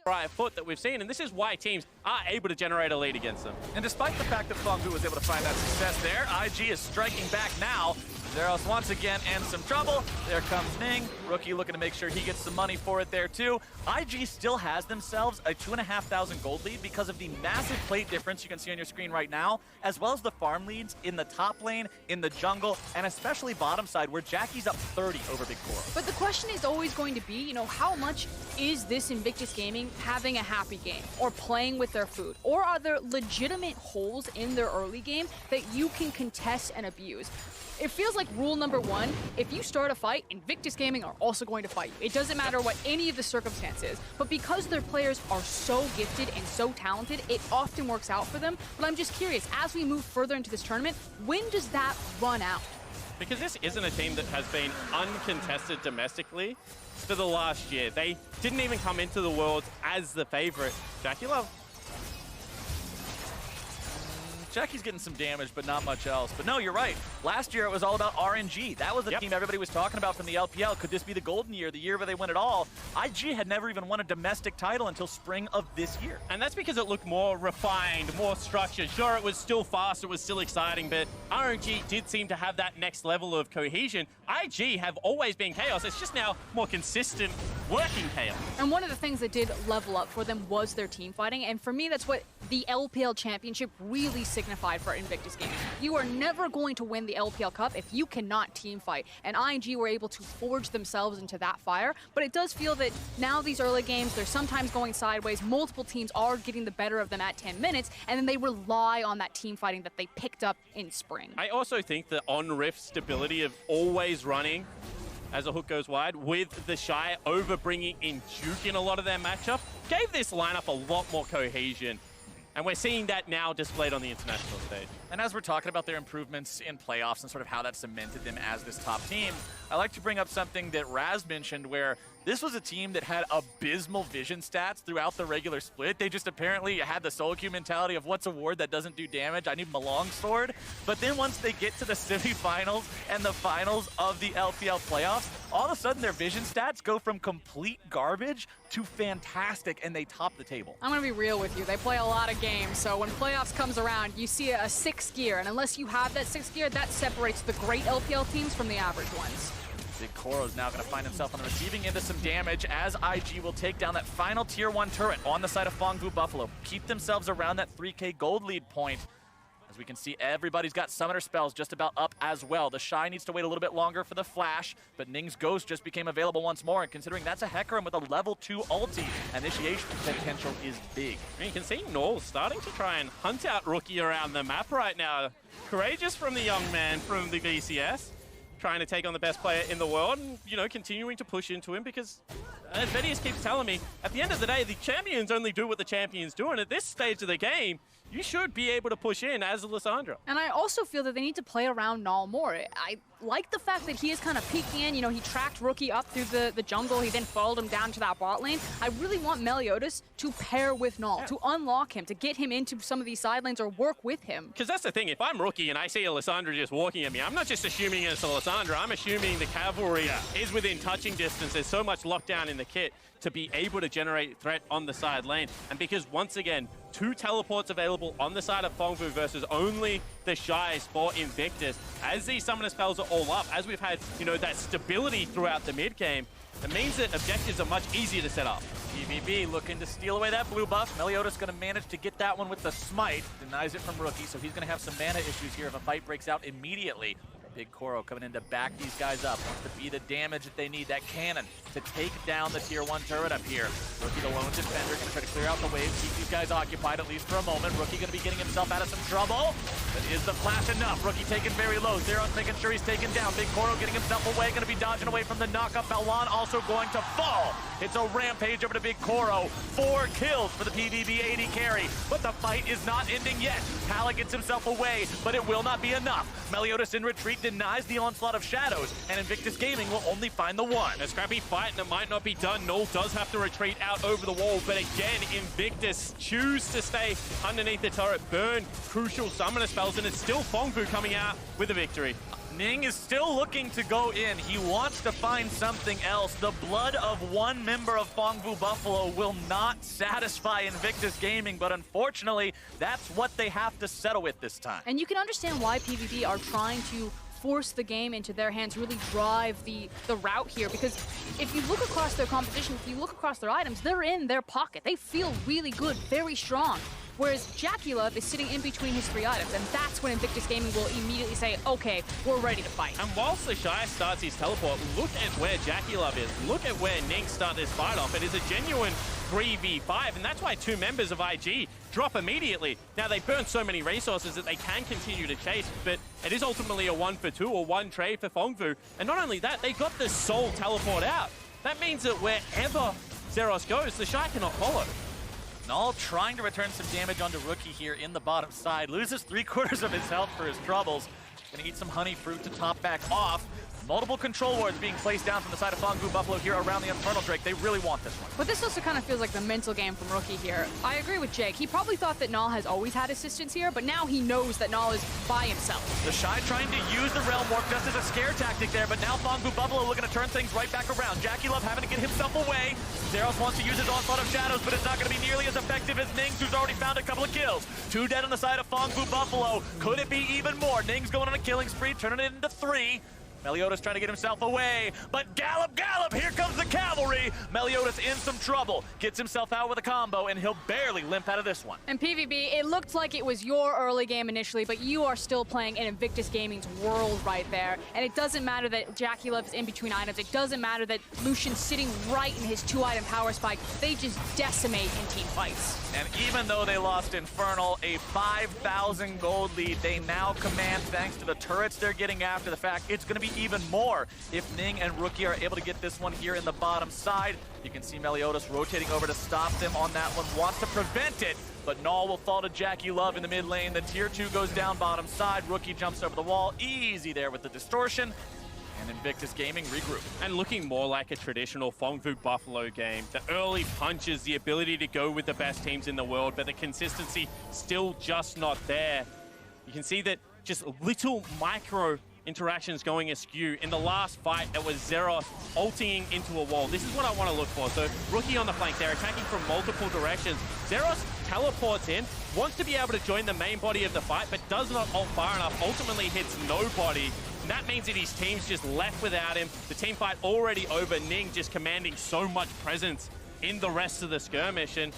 right foot that we've seen, and this is why teams are able to generate a lead against them. And despite the fact that Fongbu was able to find that success there, IG is striking back now. Zeros once again in some trouble. There comes Ning. Rookie looking to make sure he gets some money for it there too. IG still has themselves a 2,500 gold lead because of the massive plate difference you can see on your screen right now, as well as the farm leads in the top lane, in the jungle, and especially bottom side where Jackie's up 30 over Big Koro. But the question is always going to be, how much is this Invictus Gaming having a happy game or playing with their food? Or are there legitimate holes in their early game that you can contest and abuse? It feels like rule number one, if you start a fight, Invictus Gaming are also going to fight you. It doesn't matter what any of the circumstances, but because their players are so gifted and so talented, it often works out for them. But I'm just curious, as we move further into this tournament, when does that run out? Because this isn't a team that has been uncontested domestically for the last year. They didn't even come into the Worlds as the favorite. JackeyLove. Jackie's getting some damage, but not much else. But no, you're right. Last year, it was all about RNG. That was the team everybody was talking about from the LPL. Could this be the golden year, the year where they win it all? IG had never even won a domestic title until spring of this year. And that's because it looked more refined, more structured. Sure, it was still fast, it was still exciting, but RNG did seem to have that next level of cohesion. IG have always been chaos. It's just now more consistent working chaos. And one of the things that did level up for them was their team fighting. And for me, that's what the LPL Championship really signified for Invictus Gaming. You are never going to win the LPL Cup if you cannot team fight. And ING were able to forge themselves into that fire. But it does feel that now these early games, they're sometimes going sideways. Multiple teams are getting the better of them at 10 minutes. And then they rely on that team fighting that they picked up in spring. I also think the on-riff stability of always running as a hook goes wide with the Shy over bringing in Juke in a lot of their matchup gave this lineup a lot more cohesion. And we're seeing that now displayed on the international stage. And as we're talking about their improvements in playoffs and sort of how that cemented them as this top team, I like to bring up something that Raz mentioned where this was a team that had abysmal vision stats throughout the regular split. They just apparently had the solo queue mentality of what's a ward that doesn't do damage? I need my longsword. But then once they get to the semifinals and the finals of the LPL playoffs, all of a sudden their vision stats go from complete garbage to fantastic, and they top the table. I'm going to be real with you. They play a lot of games, so when playoffs comes around, you see a 6th gear, and unless you have that 6th gear, that separates the great LPL teams from the average ones. Big Koro's now going to find himself on the receiving end of some damage as IG will take down that final tier 1 turret on the side of Fongbu Buffalo. Keep themselves around that 3K gold lead point. As we can see, everybody's got summoner spells just about up as well. The Shy needs to wait a little bit longer for the flash, but Ning's Ghost just became available once more, and considering that's a Hecarim with a level 2 ulti, initiation potential is big. You can see Null starting to try and hunt out Rookie around the map right now. Courageous from the young man from the BCS. Trying to take on the best player in the world and, continuing to push into him because, as Vedius keeps telling me, at the end of the day, the champions only do what the champions do, and at this stage of the game, you should be able to push in as Lissandra. And I also feel that they need to play around Null more. like the fact that he is kind of peeking in. You know, he tracked Rookie up through the jungle. He then followed him down to that bot lane. I really want Meliodas to pair with Null, to unlock him, to get him into some of these side lanes or work with him. Because that's the thing, if I'm Rookie and I see Alessandra just walking at me, I'm not just assuming it's Alessandra, I'm assuming the cavalry is within touching distance. There's so much lockdown in the kit to be able to generate threat on the side lane. And because, once again, 2 teleports available on the side of Fongfu versus only the Shais for Invictus, as these summoner spells are all up, as we've had, you know, that stability throughout the mid game, it means that objectives are much easier to set up. PVB looking to steal away that blue buff. Meliodas going to manage to get that one with the smite. Denies it from Rookie, so he's going to have some mana issues here if a fight breaks out immediately. Big Koro coming in to back these guys up. Wants to be the damage that they need. That cannon to take down the tier 1 turret up here. Rookie, the lone defender, going to try to clear out the wave, keep these guys occupied at least for a moment. Rookie going to be getting himself out of some trouble. But is the flash enough? Rookie taken very low. Zeros making sure he's taken down. Big Koro getting himself away. Going to be dodging away from the knockup. Balwan also going to fall. It's a rampage over to Big Koro. 4 kills for the PVB AD carry. But the fight is not ending yet. Pala gets himself away, but it will not be enough. Meliodas in retreat denies the onslaught of shadows, and Invictus Gaming will only find the one. A scrappy fight, and it might not be done. Null does have to retreat out over the wall, but again, Invictus choose to stay underneath the turret, burn crucial summoner spells, and it's still Fongfu coming out with a victory. Ning is still looking to go in. He wants to find something else. The blood of one member of Fongfu Buffalo will not satisfy Invictus Gaming, but unfortunately, that's what they have to settle with this time. And you can understand why PVB are trying to force the game into their hands, really drive the route here, because if you look across their competition, if you look across their items, they're in their pocket. They feel really good, very strong. Whereas Jackie Love is sitting in between his 3 items, and that's when Invictus Gaming will immediately say, okay, we're ready to fight. And whilst the Shy starts his teleport, look at where Jackie Love is. Look at where Ning start this fight off. It is a genuine 3v5, and that's why 2 members of IG drop immediately. Now, they burn so many resources that they can continue to chase, but it is ultimately a 1 for 2 or 1 trade for Fongfu. And not only that, they got the Soul teleport out. That means that wherever Zeros goes, the Shy cannot follow. Null trying to return some damage onto Rookie here in the bottom side. Loses 3/4 of his health for his troubles. Gonna eat some honey fruit to top back off. Multiple control wards being placed down from the side of Fongfu Buffalo here around the Infernal Drake. They really want this one. But this also kind of feels like the mental game from Rookie here. I agree with Jake. He probably thought that Null has always had assistance here, but now he knows that Null is by himself. The Shy trying to use the Realm Warp just as a scare tactic there, but now Fongfu Buffalo looking to turn things right back around. Jackie Love having to get himself away. Zeros wants to use his onslaught of shadows, but it's not going to be nearly as effective as Nings, who's already found a couple of kills. 2 dead on the side of Fongfu Buffalo. Could it be even more? Nings going on a killing spree, turning it into 3. Meliodas trying to get himself away, but gallop, here comes the cavalry! Meliodas in some trouble, gets himself out with a combo, and he'll barely limp out of this one. And PVB, it looked like it was your early game initially, but you are still playing in Invictus Gaming's world right there. And it doesn't matter that Jackie Love's in between items. It doesn't matter that Lucian's sitting right in his 2-item power spike. They just decimate in team fights. And even though they lost Infernal, a 5,000 gold lead, they now command thanks to the turrets they're getting after the fact. It's going to be even more if Ning and Rookie are able to get this one here in the bottom side. You can see Meliodas rotating over to stop them on that one, wants to prevent it, but Null will fall to Jackie Love in the mid lane. The tier 2 goes down bottom side. Rookie jumps over the wall, easy there with the distortion. And Invictus Gaming regroup. And looking more like a traditional Fongfu Buffalo game. The early punches, the ability to go with the best teams in the world, but the consistency still just not there. You can see that just little micro interactions going askew. In the last fight, it was Zeros ulting into a wall. This is what I want to look for. So Rookie on the flank, they're attacking from multiple directions. Zeros teleports in, wants to be able to join the main body of the fight, but does not ult far enough, ultimately hits nobody. And that means that his team's just left without him. The team fight already over, Ning just commanding so much presence in the rest of the skirmish, and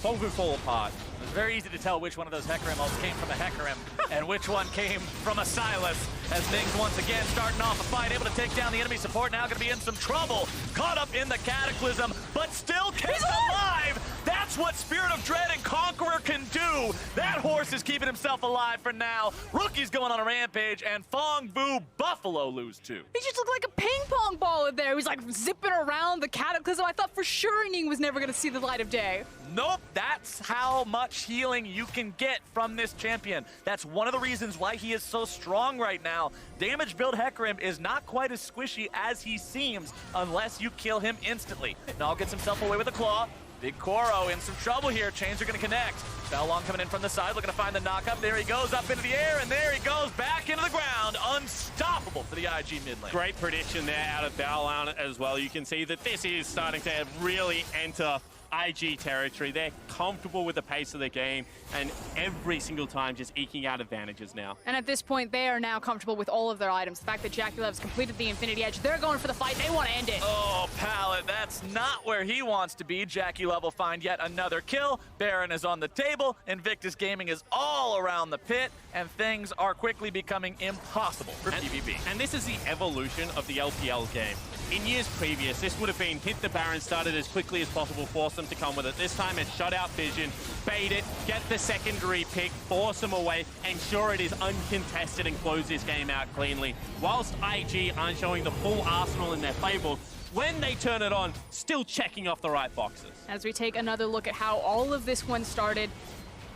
Fongfu fall apart. It's very easy to tell which one of those Hecarim ults came from a Hecarim and which one came from a Silas, as Nings once again starting off a fight, able to take down the enemy support, now going to be in some trouble. Caught up in the Cataclysm, but still kept alive! That's what Spirit of Dread and Conqueror can do! Vu. That horse is keeping himself alive for now. Rookie's going on a rampage, and Phong Vu Buffalo lose 2. He just looked like a ping pong ball in there. He was like zipping around the cataclysm. I thought for sure Ning was never going to see the light of day. Nope, that's how much healing you can get from this champion. That's one of the reasons why he is so strong right now. Damage build Hecarim is not quite as squishy as he seems unless you kill him instantly. Nall gets himself away with a claw. Big Koro in some trouble here. Chains are going to connect. Baolon coming in from the side, looking to find the knock-up. There he goes up into the air, and there he goes back into the ground. Unstoppable for the IG mid lane. Great prediction there out of Baolon as well. You can see that this is starting to really enter IG territory. They're comfortable with the pace of the game, and every single time just eking out advantages now. And at this point, they are now comfortable with all of their items. The fact that JackeyLove's completed the Infinity Edge, they're going for the fight. They want to end it. Oh, Pallet, that's not where he wants to be. JackeyLove will find yet another kill. Baron is on the table. Invictus Gaming is all around the pit, and things are quickly becoming impossible for PVB. And this is the evolution of the LPL game. In years previous, this would have been hit the Baron, started as quickly as possible, force them to come with it. This time it's shut out vision, bait it, get the secondary pick, force them away, ensure it is uncontested and close this game out cleanly. Whilst IG aren't showing the full arsenal in their playbook, when they turn it on, still checking off the right boxes. As we take another look at how all of this one started,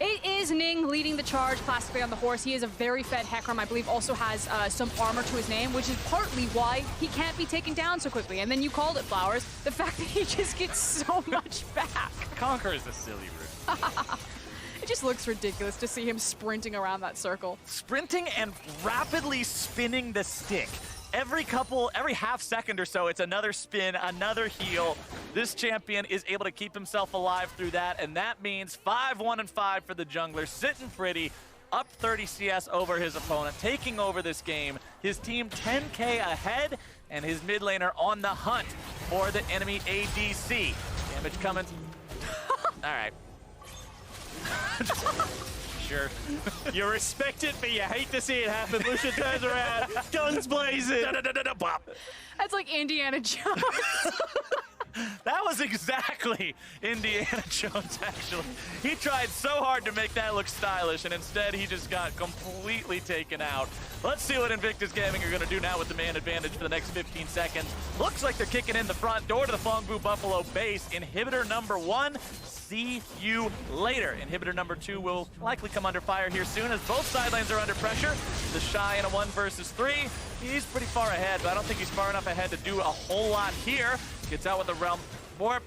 it is Ning leading the charge classically on the horse. He is a very fed Hecarim, I believe also has some armor to his name, which is partly why he can't be taken down so quickly. And then you called it, Flowers, the fact that he just gets so much back. Conquer is a silly route. It just looks ridiculous to see him sprinting around that circle. Sprinting and rapidly spinning the stick. Every half second or so, it's another spin, another heal. This champion is able to keep himself alive through that, and that means 5-1-5 for the jungler, sitting pretty, up 30 CS over his opponent, taking over this game. His team 10K ahead, and his mid laner on the hunt for the enemy ADC. Damage coming. All right. Sure. You respect it, but you hate to see it happen. Lucian turns around, guns blazing. That's like Indiana Jones. That was exactly Indiana Jones, actually. He tried so hard to make that look stylish, and instead he just got completely taken out. Let's see what Invictus Gaming are going to do now with the man advantage for the next 15 seconds. Looks like they're kicking in the front door to the Phong Vu Buffalo base. Inhibitor number 1. See you later. Inhibitor number 2 will likely come under fire here soon as both side lanes are under pressure. The Shy in a 1 versus 3. He's pretty far ahead, but I don't think he's far enough ahead to do a whole lot here. Gets out with the Realm Warp.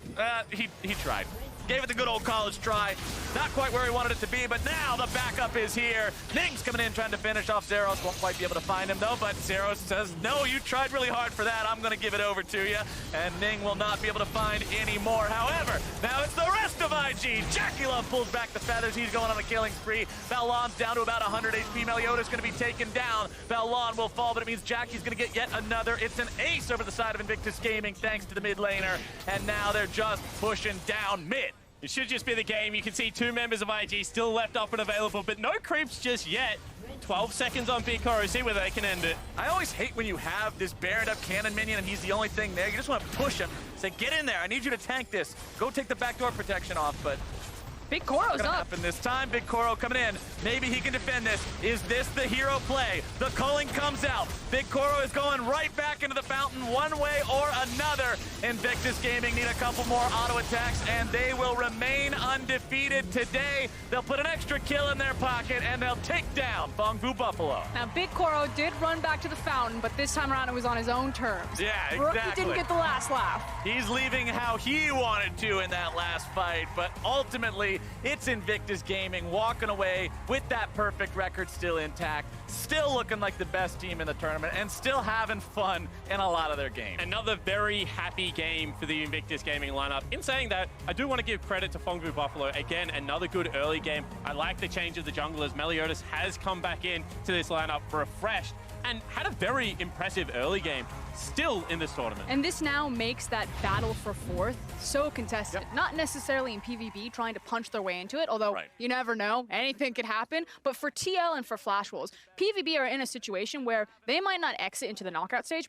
He tried. Gave it the good old college try. Not quite where he wanted it to be, but now the backup is here. Ning's coming in trying to finish off Zeros. Won't quite be able to find him though, but Zeros says, no, you tried really hard for that. I'm going to give it over to you. And Ning will not be able to find any more. However, now it's the rest of IG. JackeyLove pulls back the feathers. He's going on a killing spree. Baolon's down to about 100 HP. Meliodas going to be taken down. Baolon will fall, but it means Jackie's going to get yet another. It's an ace over the side of Invictus Gaming thanks to the mid laner. And now they're just pushing down mid. It should just be the game. You can see 2 members of IG still left up and available, but no creeps just yet. 12 seconds on Big Koro. See whether they can end it. I always hate when you have this Baroned up cannon minion and he's the only thing there. You just want to push him. Say, get in there. I need you to tank this. Go take the backdoor protection off, but Big Koro's up. Happen this time. Big Koro coming in. Maybe he can defend this. Is this the hero play? The culling comes out. Big Koro is going right back into the fountain one way or another. Invictus Gaming need a couple more auto attacks and they will remain undefeated today. They'll put an extra kill in their pocket and they'll take down Phong Vu Buffalo. Now Big Koro did run back to the fountain, but this time around it was on his own terms. Yeah, exactly. Rookie didn't get the last laugh. He's leaving how he wanted to in that last fight, but ultimately it's Invictus Gaming walking away with that perfect record still intact, still looking like the best team in the tournament, and still having fun in a lot of their games. Another very happy game for the Invictus Gaming lineup. In saying that, I do want to give credit to Phong Vu Buffalo. Again, another good early game. I like the change of the junglers. Meliodas has come back in to this lineup refreshed and had a very impressive early game still in this tournament. And this now makes that battle for 4th so contested. Yep. Not necessarily in PvP trying to punch their way into it, although you never know, anything could happen. But for TL and for Flash Wolves, PvB are in a situation where they might not exit into the knockout stage,